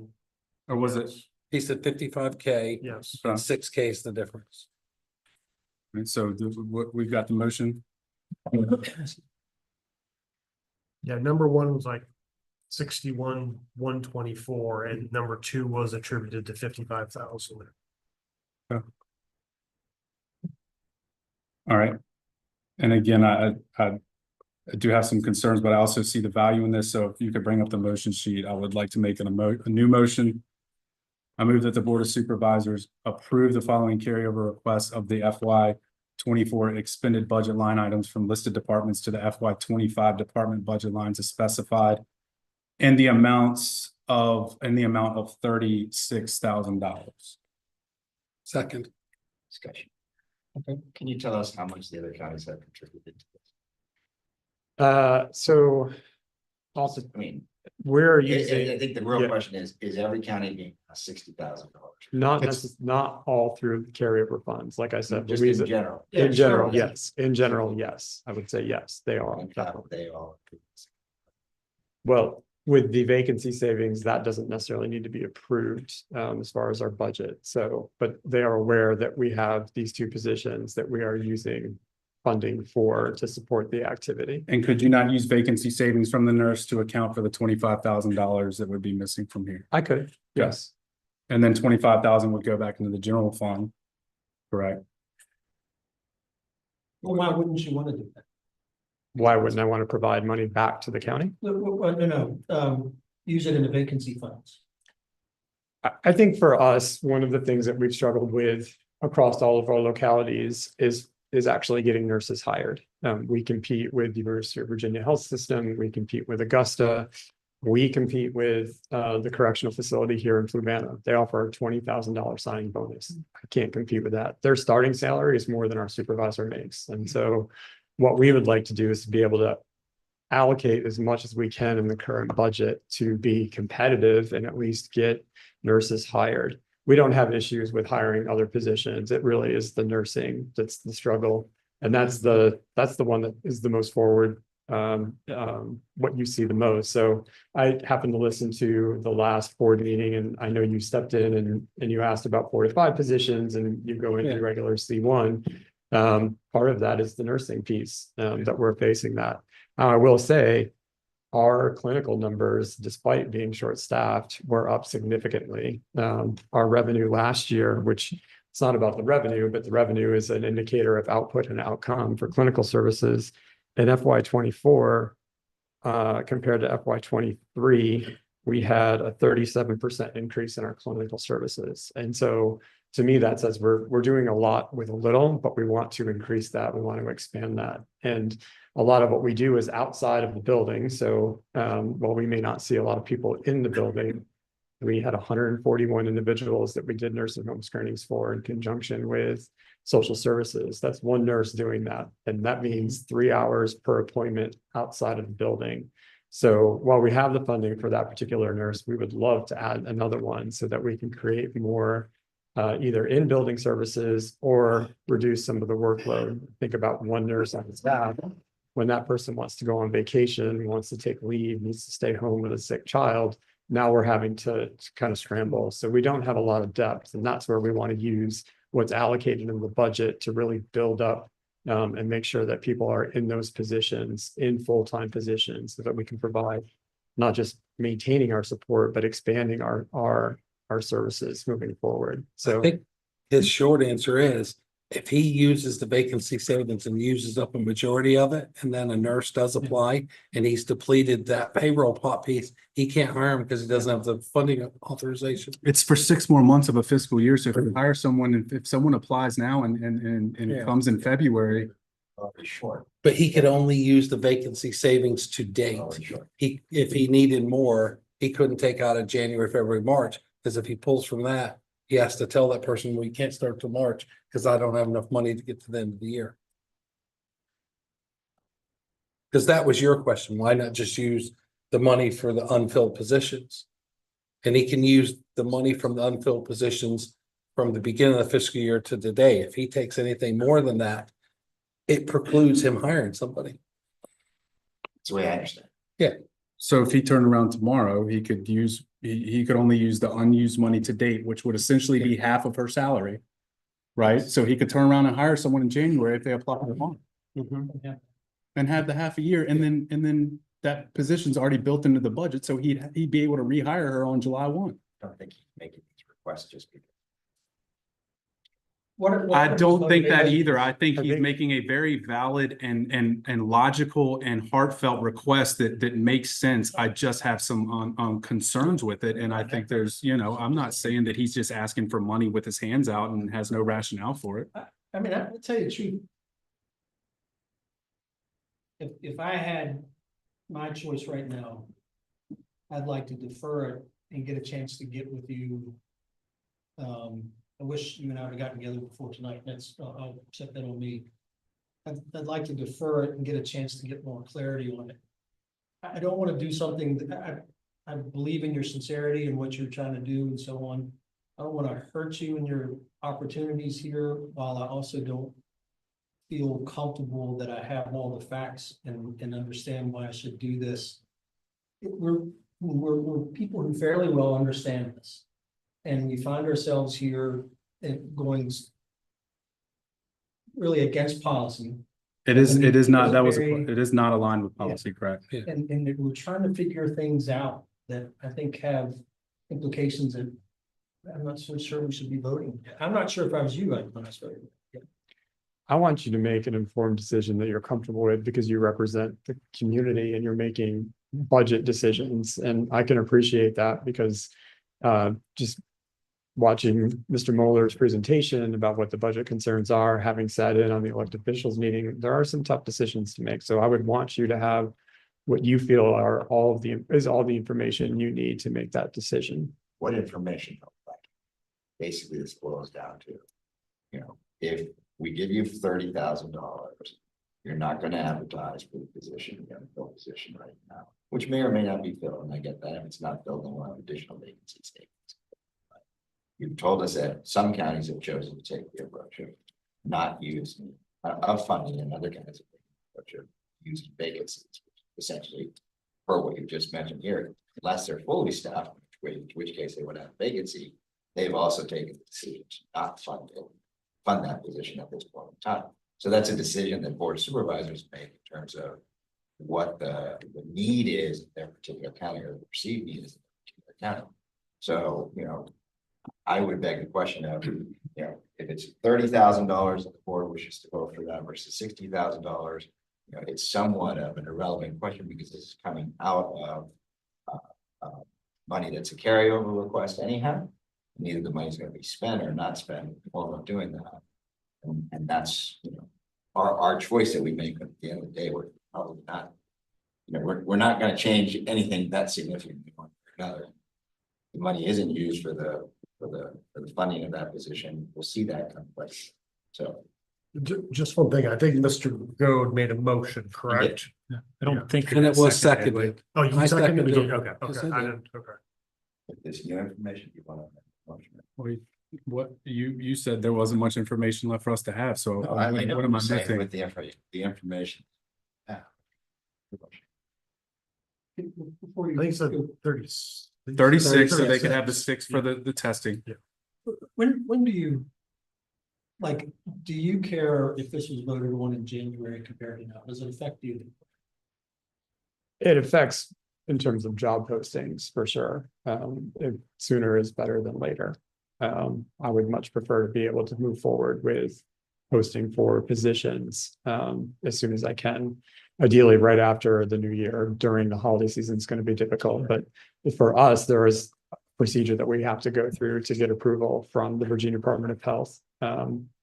was it? He said 55K. Yes. And 6K is the difference. And so we've got the motion. Yeah, number one was like 61,124, and number 2 was attributed to 55,000. All right. And again, I do have some concerns, but I also see the value in this. So if you could bring up the motion sheet, I would like to make a new motion. I move that the Board of Supervisors approve the following carryover requests of the FY24 expended budget line items from listed departments to the FY25 department budget lines as specified in the amount of $36,000. Second. Discussion. Okay, can you tell us how much the other counties have contributed to this? So also, I mean, we're I using, think the real question is every county getting $60,000? not all through the carryover funds, like I said. Just in Louisa- general. In general, yes. In general, yes. I would say yes, they are. They all. Well, with the vacancy savings, that doesn't necessarily need to be approved as far as our budget. So, but they are aware that we have these 2 positions that we are using funding to support the activity. And could you not use vacancy savings from the nurse to account for the $25,000 that would be missing from here? I could, yes. And then 25,000 would go back into the general fund, correct? Well, why wouldn't you want to do that? Why wouldn't I want to provide money back to the county? No, use it in the vacancy funds. I think for us, one of the things that we've struggled with across all of our localities is actually getting nurses hired. We compete with the University of Virginia Health System, we compete with Augusta, we compete with the correctional facility here in Fluvanna. They offer a $20,000 signing bonus. I can't compete with that. Their starting salary is more than our supervisor makes. And so what we would like to do is to be able to allocate as much as we can in the current budget to be competitive and at least get nurses hired. We don't have issues with hiring other positions. It really is the nursing that's the struggle. And that's the one that is the most forward, what you see the most. So I happened to listen to the last board meeting, and I know you stepped in and you asked about 4 to 5 positions, and you go into regular C1. Part of that is the nursing piece that we're facing that. I will say our clinical numbers, despite being short-staffed, were up significantly. Our revenue last year, which it's not about the revenue, but the revenue is an indicator of output and outcome for clinical services. In FY24, compared to FY23, we had a 37% increase in our clinical services. And so to me, that says we're doing a lot with a little, but we want to increase that. We want to expand that. And a lot of what we do is outside of the building. So while we may not see a lot of people in the building, we had 141 individuals that we did nursing home screenings for in conjunction with social services. That's one nurse doing that. And that means 3 hours per appointment outside of the building. So while we have the funding for that particular nurse, we would love to add another one so that we can create more either in building services or reduce some of the workload. Think about one nurse on staff. When that person wants to go on vacation, wants to take leave, needs to stay home with a sick child, now we're having to kind of scramble. So we don't have a lot of depth, and that's where we want to use what's allocated in the budget to really build up and make sure that people are in those positions, in full-time positions, so that we can provide not just maintaining our support, but expanding our services moving forward. So I think his short answer is, if he uses the vacancy savings and uses up a majority of it, and then a nurse does apply and he's depleted that payroll pot piece, he can't hire him because he doesn't have the funding authorization. It's for 6 more months of a fiscal year. So if you hire someone, and if someone applies now and it comes in February. Sure. But he could only use the vacancy savings to date. If he needed more, he couldn't take out of January, February, March, because if he pulls from that, he has to tell that person, we can't start till March because I don't have enough money to get to the end of the year. Because that was your question. Why not just use the money for the unfilled positions? And he can use the money from the unfilled positions from the beginning of the fiscal year to today. If he takes anything more than that, it precludes him hiring somebody. That's the way I understand. Yeah. So if he turned around tomorrow, he could only use the unused money to date, which would essentially be half of her salary. Right? So he could turn around and hire someone in January if they apply for one. And have the half a year, and then that position's already built into the budget, so he'd be able to rehire her on July 1. I don't think he's making these requests just because. I don't think that either. I think he's making a very valid and logical and heartfelt request that makes sense. I just have some concerns with it. And I think there's, I'm not saying that he's just asking for money with his hands out and has no rationale for it. I mean, I'll tell you the truth. If I had my choice right now, I'd like to defer it and get a chance to get with you. I wish you and I would have gotten together before tonight. I'll set that on me. I'd like to defer it and get a chance to get more clarity on it. I don't want to do something that I believe in your sincerity and what you're trying to do and so on. I don't want to hurt you in your opportunities here, while I also don't feel comfortable that I have all the facts and understand why I should do this. We're people who fairly well understand this. And we find ourselves here and going really against policy. It is not, that was, Very- it is not aligned with policy, correct? And we're trying to figure things out that I think have implications that I'm not so sure we should be voting. I'm not sure if I was you, I'd honest vote. I want you to make an informed decision that you're comfortable with because you represent the community and you're making budget decisions. And I can appreciate that because just watching Mr. Moeller's presentation about what the budget concerns are, having sat in on the elected officials meeting, there are some tough decisions to make. So I would want you to have what you feel are all the information you need to make that decision. What information? Basically, this boils down to, you know, if we give you $30,000, you're not going to advertise for the position, you have a filled position right now, which may or may not be filled, and I get that. If it's not filled, then we'll have additional vacancy statements. You've told us that some counties have chosen to take the approach of not using of funding, and other counties have taken the approach of using vacancies, essentially, for what you just mentioned here, unless they're fully staffed, in which case they would have a vacancy. They've also taken the decision to not fund that position at this point in time. So that's a decision that board of supervisors make in terms of what the need is in their particular county or the perceived need is in their particular county. So, you know, I would beg the question of, you know, if it's $30,000 that the board wishes to vote for that versus $60,000, you know, it's somewhat of an irrelevant question because this is coming out of money that's a carryover request anyhow. Neither the money is going to be spent or not spent while we're doing that. And that's, you know, our choice that we make at the end of the day. We're probably not, you know, we're not going to change anything that significantly one or another. The money isn't used for the funding of that position. We'll see that come place. So Just one thing, I think Mr. Goode made a motion, correct? I don't think. And it was seconded. seconded. Oh, you I seconded seconded it? it. Okay, Yes, okay, I I did. didn't, okay. if there's new information you want to motion. What you said there wasn't much information left for us to have, so No, I know what am I I'm saying missing? with the information. Yeah. Before you I think it's go, 36, so they could have the 6 for the testing. when do you, like, do you care if this was voted on in January compared to now? Does it affect you? It affects in terms of job postings for sure. Sooner is better than later. I would much prefer to be able to move forward with posting for positions as soon as I can. Ideally, right after the new year. During the holiday season is going to be difficult, but for us, there is a procedure that we have to go through to get approval from the Virginia Department of Health,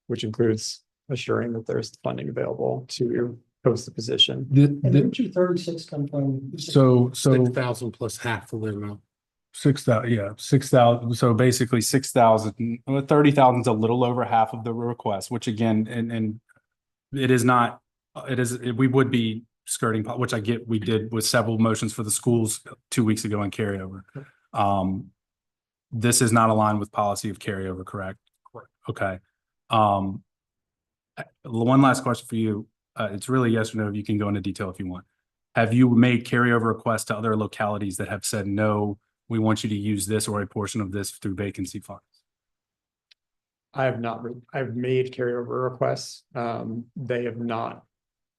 which includes assuring that there's funding available to post the position. And didn't you 36 come from? So 6,000 plus half the amount. 6,000, yeah, 6,000. So basically 6,000, 30,000 is a little over half of the request, which again, and it is not, we would be skirting, which I get, we did with several motions for the schools 2 weeks ago on carryover. This is not aligned with policy of carryover, correct? Correct. Okay. One last question for you. It's really yes or no. You can go into detail if you want. Have you made carryover requests to other localities that have said, no, we want you to use this or a portion of this through vacancy funds? I have not, I've made carryover requests. They have not,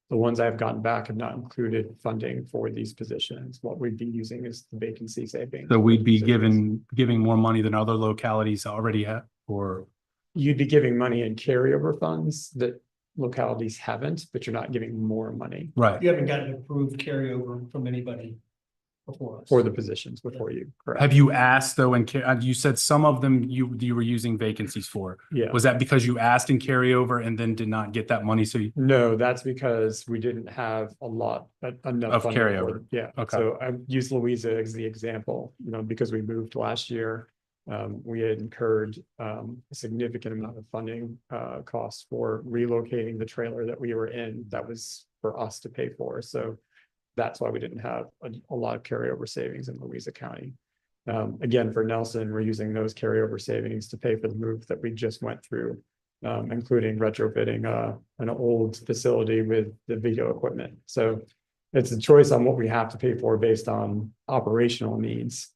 the ones I've gotten back have not included funding for these positions. What we'd be using is the vacancy savings. So we'd be giving more money than other localities already have, or? You'd be giving money in carryover funds that localities haven't, but you're not giving more money. Right. You haven't gotten approved carryover from anybody before us. For the positions before you, correct? Have you asked though, and you said some of them you were using vacancies for? Yeah. Was that because you asked in carryover and then did not get that money? So you, No, that's because we didn't have enough. Of funding for carryover. it. Yeah. Okay. So I use Louisa as the example, because we moved last year. We had incurred a significant amount of funding costs for relocating the trailer that we were in. That was for us to pay for. So that's why we didn't have a lot of carryover savings in Louisa County. Again, for Nelson, we're using those carryover savings to pay for the move that we just went through, including retrofitting an old facility with the video equipment. So it's a choice on what we have to pay for based on operational needs.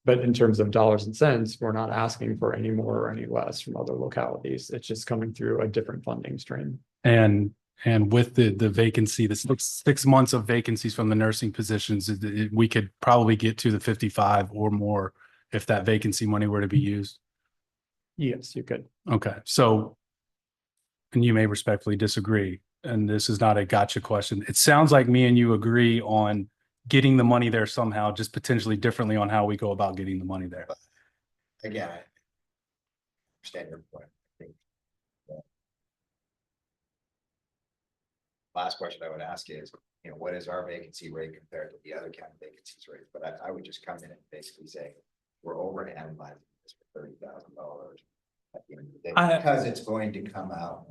But in terms of dollars and cents, we're not asking for any more or any less from other localities. It's just coming through a different funding stream. and And with the vacancy, the 6 months of vacancies from the nursing positions, we could probably get to the 55 or more if that vacancy money were to be used. Yes, you could. Okay, so, and you may respectfully disagree, and this is not a gotcha question. It sounds like me and you agree on getting the money there somehow, just potentially differently on how we go about getting the money there. Again, I understand your point. I think last question I would ask is, what is our vacancy rate compared to the other county vacancies rate? But I would just come in and basically say, we're over analyzing this for $30,000 at the end of the day, because it's going to come out.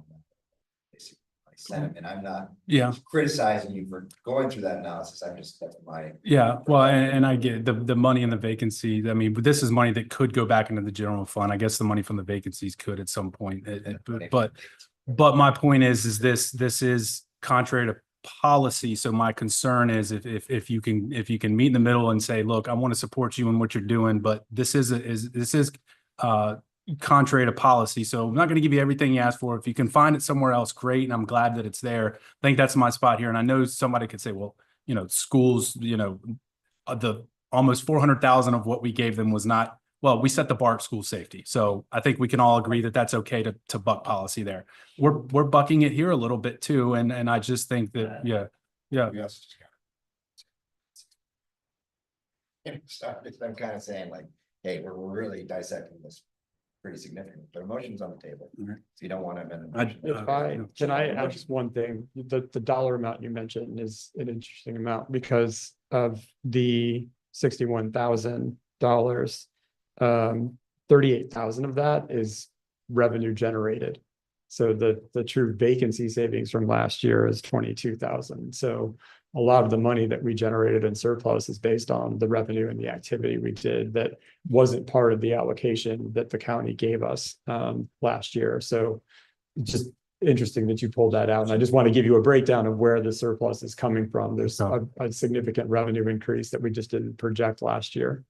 Basically, my sentiment. I'm not criticizing you for going through that analysis. I'm just, that's my. Yeah, well, and I get the money in the vacancy. I mean, but this is money that could go back into the general fund. I guess the money from the vacancies could at some point. But my point is this is contrary to policy. So my concern is if you can meet in the middle and say, look, I want to support you in what you're doing, but this is contrary to policy. So I'm not going to give you everything you asked for. If you can find it somewhere else, great. And I'm glad that it's there. I think that's my spot here. And I know somebody could say, well, schools, the almost 400,000 of what we gave them was not, well, we set the bar at school safety. So I think we can all agree that that's okay to buck policy there. We're bucking it here a little bit too. And I just think that, Yes. I'm kind of saying like, hey, we're really dissecting this pretty significant, but emotions on the table. So you don't want to amend. Can I add just one thing? The dollar amount you mentioned is an interesting amount because of the $61,000. 38,000 of that is revenue generated. So the true vacancy savings from last year is 22,000. So a lot of the money that we generated in surplus is based on the revenue and the activity we did that wasn't part of the allocation that the county gave us last year. So just interesting that you pulled that out. And I just want to give you a breakdown of where the surplus is coming from. There's a significant revenue increase that we just didn't project last year.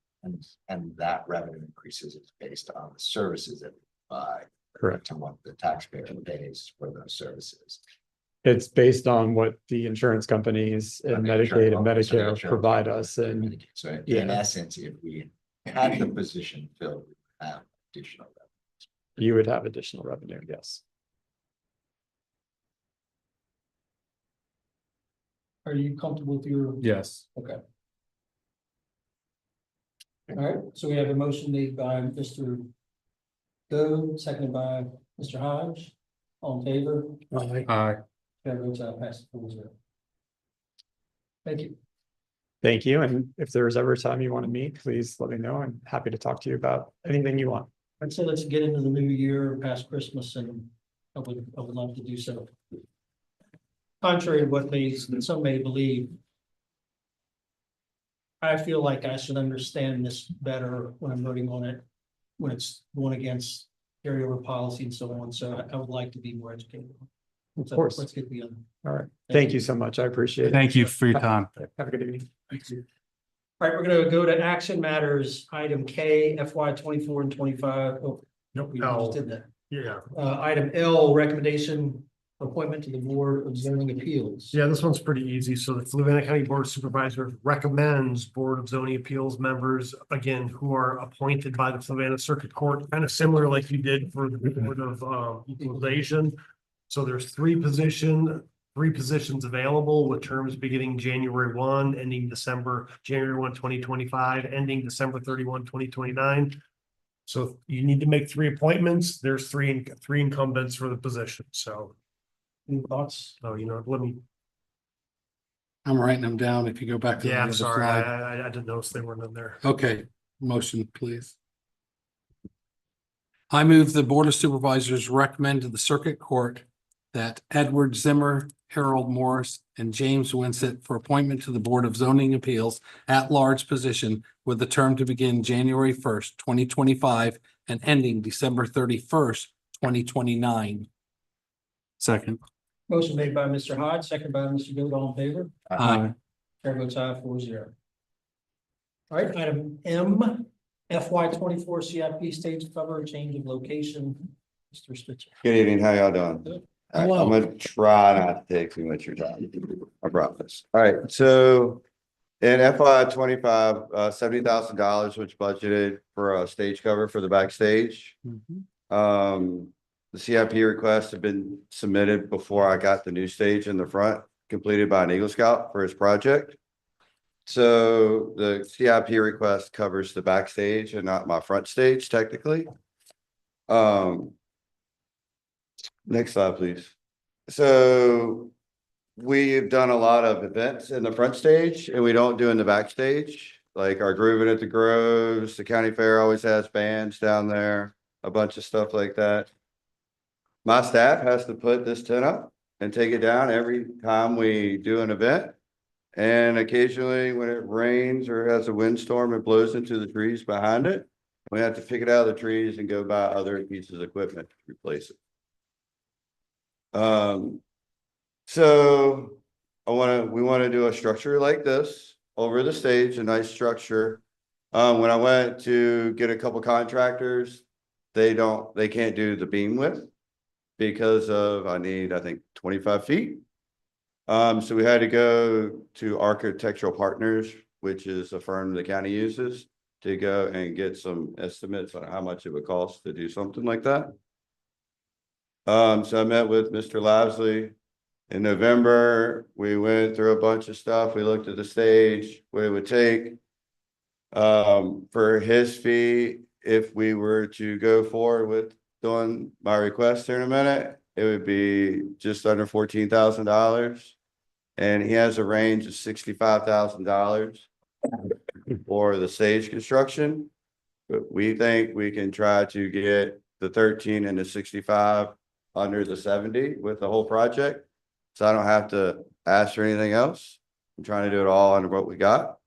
And that revenue increases is based on the services that we buy. Correct. And what the taxpayer pays for those services. It's based on what the insurance companies and Medicaid and Medicare provide us. And so in essence, if we had the position filled, we would have additional revenue. You would have additional revenue, yes. Are you comfortable with your? Yes. Okay. All right, so we have a motion made by Mr. Goode, seconded by Mr. Hodge. All in favor? Aye. Chair votes aye, passes 4-0. Thank you. Thank you. And if there's ever a time you want to meet, please let me know. I'm happy to talk to you about anything you want. I'd say let's get into the new year past Christmas, and I would love to do so. Contrary to what some may believe, I feel like I should understand this better when I'm voting on it, when it's going against carryover policy and so on. So I would like to be more educated. Of course. Let's get the other. All right. Thank you so much. I appreciate it. Thank you for your time. Have a good evening. Thank you. All right, we're going to go to action matters, item K, FY 24 and 25. Oh, nope, we just did that. Yeah. Item L, recommendation appointment to the Board of Zoning Appeals. Yeah, this one's pretty easy. So the Fluvanna County Board of Supervisors recommends Board of Zoning Appeals members, again, who are appointed by the Fluvanna Circuit Court, kind of similar like you did for the Board of Equalization. So there's three positions available with terms beginning January 1, ending January 1, 2025, ending December 31, 2029. So you need to make three appointments. There's three incumbents for the position. So any thoughts? Oh, let me. I'm writing them down. If you go back to the Yeah, I'm other sorry. slide. I didn't notice they weren't in there. Okay, motion, please. I move the Board of Supervisors recommend to the Circuit Court that Edward Zimmer, Harold Morris, and James Winsett for appointment to the Board of Zoning Appeals at-large position with the term to begin January 1st, 2025 and ending December 31st, 2029. Second. Motion made by Mr. Hodge, seconded by Mr. Goode. All in favor? Aye. Chair votes aye, 4-0. All right, item M, FY 24 CIP stage cover, change of location. Mr. Stitcher. Good evening, how y'all doing? I'm gonna try not to take too much of your time. I promise. All right, so in FY 25, $70,000 was budgeted for a stage cover for the backstage. The CIP requests have been submitted before I got the new stage in the front, completed by an Eagle Scout for his project. So the CIP request covers the backstage and not my front stage technically. Next slide, please. So we've done a lot of events in the front stage and we don't do in the backstage, like our Grooving at the Groves, the county fair always has bands down there, a bunch of stuff like that. My staff has to put this tent up and take it down every time we do an event. And occasionally when it rains or has a windstorm, it blows into the trees behind it. We have to pick it out of the trees and go buy other pieces of equipment to replace it. So we want to do a structure like this over the stage, a nice structure. When I went to get a couple contractors, they can't do the beam width because of, I think 25 feet. So we had to go to Architectural Partners, which is a firm the county uses, to go and get some estimates on how much it would cost to do something like that. So I met with Mr. Lavsley in November. We went through a bunch of stuff. We looked at the stage, what it would take for his fee. If we were to go forward with doing my request here in a minute, it would be just under $14,000. And he has a range of $65,000 for the stage construction. But we think we can try to get the 13 and the 65 under the 70 with the whole project. So I don't have to ask for anything else. I'm trying to do it all under what we got.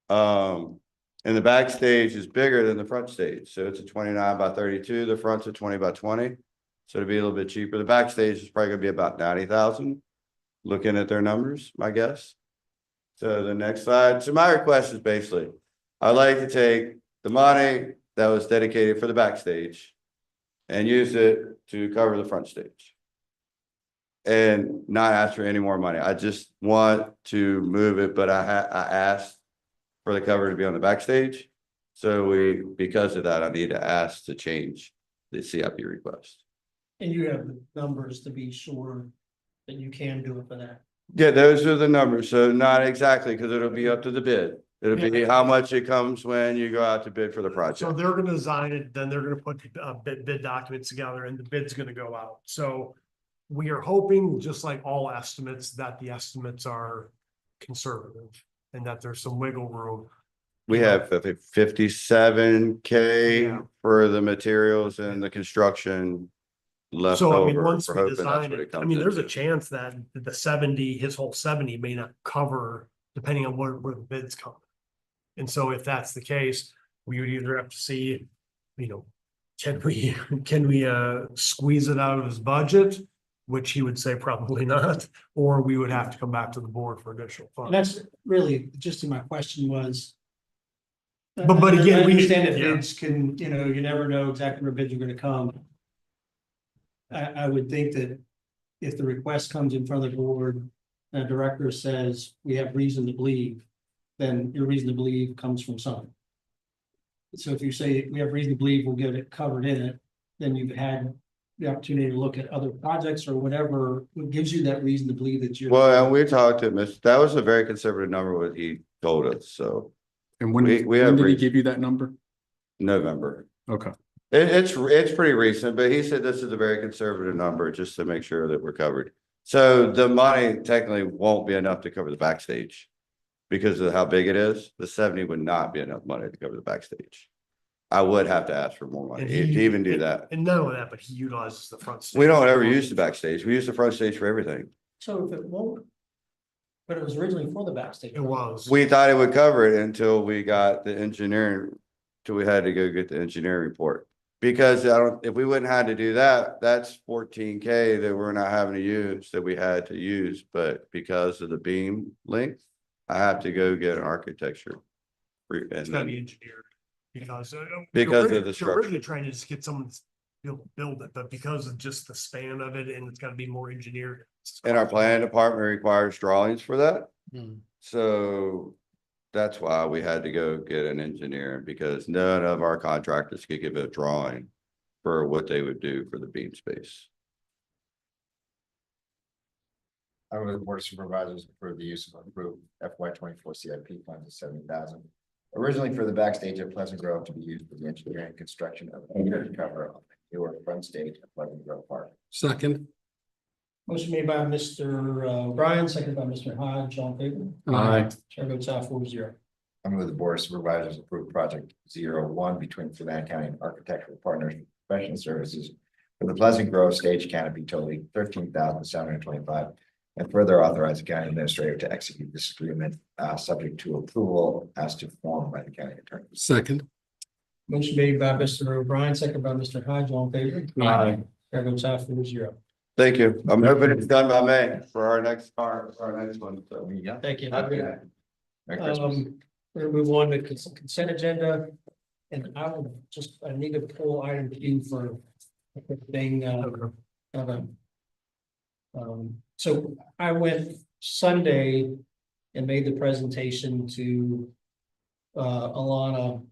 And the backstage is bigger than the front stage. So it's a 29 by 32. The front's a 20 by 20. So it'll be a little bit cheaper. The backstage is probably gonna be about 90,000. Looking at their numbers, my guess. So the next slide. So my request is basically, I'd like to take the money that was dedicated for the backstage and use it to cover the front stage. And not ask for any more money. I just want to move it, but I asked for the cover to be on the backstage. So because of that, I need to ask to change the CIP request. And you have the numbers to be sure that you can do it for that. Yeah, those are the numbers. So not exactly, because it'll be up to the bid. It'll be how much it comes when you go out to bid for the project. So they're gonna design it, then they're gonna put bid documents together and the bid's gonna go out. So we are hoping, just like all estimates, that the estimates are conservative and that there's some wiggle room. We have 57K for the materials and the construction left So I mean, over. once We're we hoping that's design what it, comes I mean, there's a into. chance that the 70, his whole 70 may not cover, depending on where the bids come. And so if that's the case, we would either have to see, can we squeeze it out of his budget? Which he would say probably not, or we would have to come back to the board for additional funds. And that's really just my question was. But again, I we understand that yeah. bids can, you never know exactly where bids are gonna come. I would think that if the request comes in front of the board, and a director says, we have reason to believe, then your reason to believe comes from something. So if you say, we have reason to believe we'll get it covered in it, then you've had the opportunity to look at other projects or whatever, what gives you that reason to believe that you're. Well, and we talked to Mr. That was a very conservative number what he told us, so. And when did he give you that number? November. Okay. It's pretty recent, but he said this is a very conservative number just to make sure that we're covered. So the money technically won't be enough to cover the backstage because of how big it is. The 70 would not be enough money to cover the backstage. I would have to ask for more money to even do that. And not only that, but he utilizes the front stage. We don't ever use the backstage. We use the front stage for everything. So if it won't. But it was originally for the backstage. It was. We thought it would cover it until we got the engineering, till we had to go get the engineering report. Because if we wouldn't have to do that, that's 14K that we're not having to use, that we had to use, but because of the beam length, I have to go get an architecture. It's gotta be engineered because Because of the they're structure. originally trying to just get someone build it, but because of just the span of it and it's gotta be more engineered. And our planning department requires drawings for that. Hmm. So that's why we had to go get an engineer, because none of our contractors could give a drawing for what they would do for the beam space. I would, the board of supervisors approve the use of approved FY 24 CIP funds of 70,000. Originally for the backstage at Pleasant Grove to be used for the engineering and construction of a cover on the newer front stage at Pleasant Grove Park. Second. Motion made by Mr. Bryan, seconded by Mr. Hodge, all in favor? Aye. Chair votes aye 4-0. I move the board of supervisors approve project 01 between Fluvanna County and Architectural Partners Professional Services for the Pleasant Grove Stage Canopy totaling 13,725. And further authorize the county administrator to execute this agreement, subject to approval as to form by the county attorney. Second. Motion made by Mr. O'Brien, seconded by Mr. Hodge, all in favor? Aye. Chair votes aye 4-0. Thank you. I'm hoping it's done by May for our next one. So Yeah. Thank you. Merry Christmas. We're gonna move on to consent agenda. And I need to pull item Q for a quick thing, so I went Sunday and made the presentation to Alana.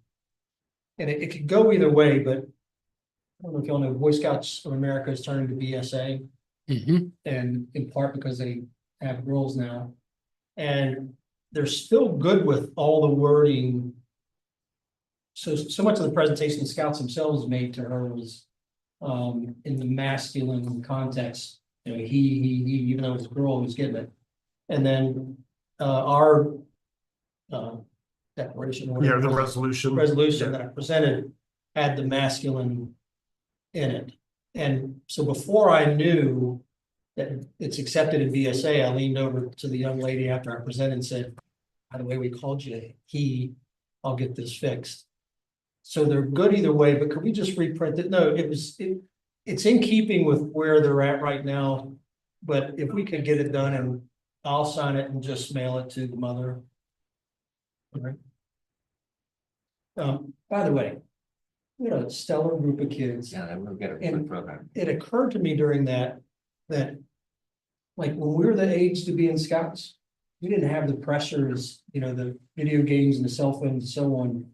And it could go either way, but I don't know if y'all know, Boy Scouts of America is turning to BSA. Mm-hmm. And in part because they have girls now. And they're still good with all the wording. So much of the presentation the scouts themselves made to her was in the masculine context. You know, he, even though it's a girl who's getting it. And then our declaration. or Yeah, whatever the it was, resolution. resolution that I presented had the masculine in it. And so before I knew that it's accepted in BSA, I leaned over to the young lady after I presented and said, by the way, we called you he, I'll get this fixed. So they're good either way, but could we just reprint it? No, it's in keeping with where they're at right now. But if we could get it done and I'll sign it and just mail it to the mother. All right. By the way, we had a stellar group of kids. Yeah, we'll get a And good program. it occurred to me during that like when we were the age to be in scouts, we didn't have the pressures, you know, the video games and the cell phones and so on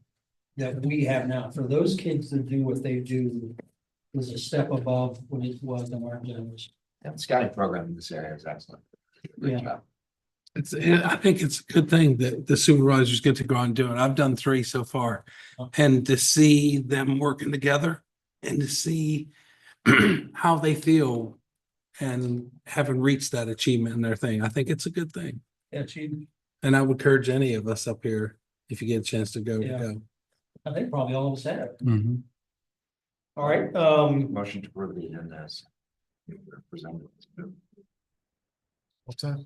that we have now. For those kids to do what they do is a step above what it was in our generation. Yeah, the scouting program in this area is excellent. Great Yeah. job. I think it's a good thing that the supervisors get to go out and do it. I've done 3 so far. And to see them working together and to see how they feel and having reached that achievement in their thing, I think it's a good thing. Yeah, she, And I would encourage any of us up here, if you get a chance to go, to Yeah. go. I think probably all of us have. Mm-hmm. All right, Motion to approve the agenda as presented. What's that?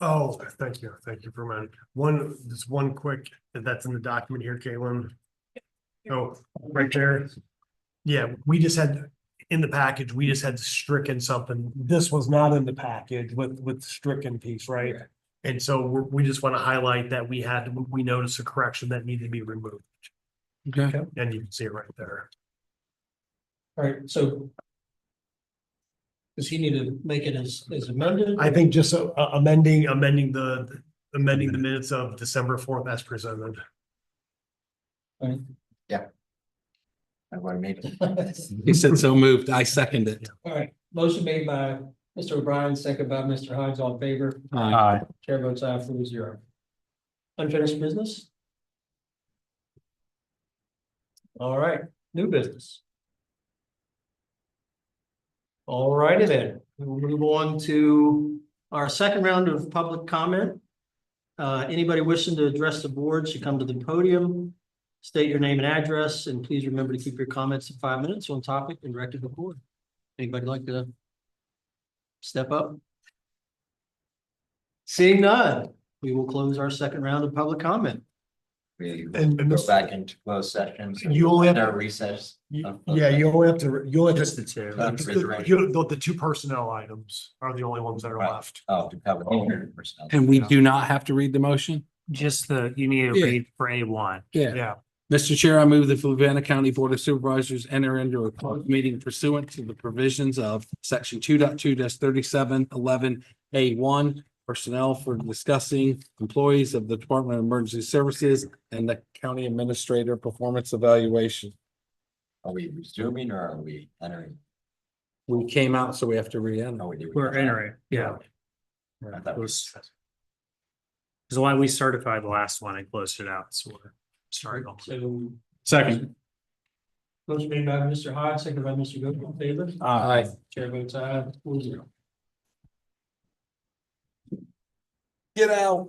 Oh, thank you. Thank you for reminding. Just one quick, that's in the document here, Caitlin. Oh, right there. Yeah, we just had, in the package, we just had stricken something. This was not in the package with stricken piece, right? And so we just want to highlight that we noticed a correction that needed to be removed. Okay. And you can see it right there. all right, so does he need to make it as amended? I think just amending the minutes of December 4th as presented. Yeah. Everybody made it. He said so moved. I second it. All right, motion made by Mr. O'Brien, second by Mr. Hines, all in favor. Aye. Chair votes aye 4-0. Unfinished business? All right, new business. All righty then, we'll move on to our second round of public comment. Anybody wishing to address the board should come to the podium, state your name and address, and please remember to keep your comments to 5 minutes on topic and direct to the board. Anybody like to step up? Seeing none, we will close our second round of public comment. We And go back into closed sessions. You only have to- Recess. Yeah, you only have to, Just the two. the 2 personnel items are the only ones that are Right. left. Oh, to cover. personnel. And we do not have to read the motion? Just you need to Yeah. read for A1. Yeah. Yeah, Mr. Chair, I move the Fluvanna County Board of Supervisors enter into a closed meeting pursuant to the provisions of section 2.2-3711A1 personnel for discussing employees of the Department of Emergency Services and the county administrator performance evaluation. Are we resuming or are we entering? We came out, so we have to re-enter. We're entering, yeah. It was why we certified the last one and closed it out, so we're starting. So Second. motion made by Mr. Hodge, seconded by Mr. Goodwin, in favor? Aye. Chair votes aye, 4-0. Get out.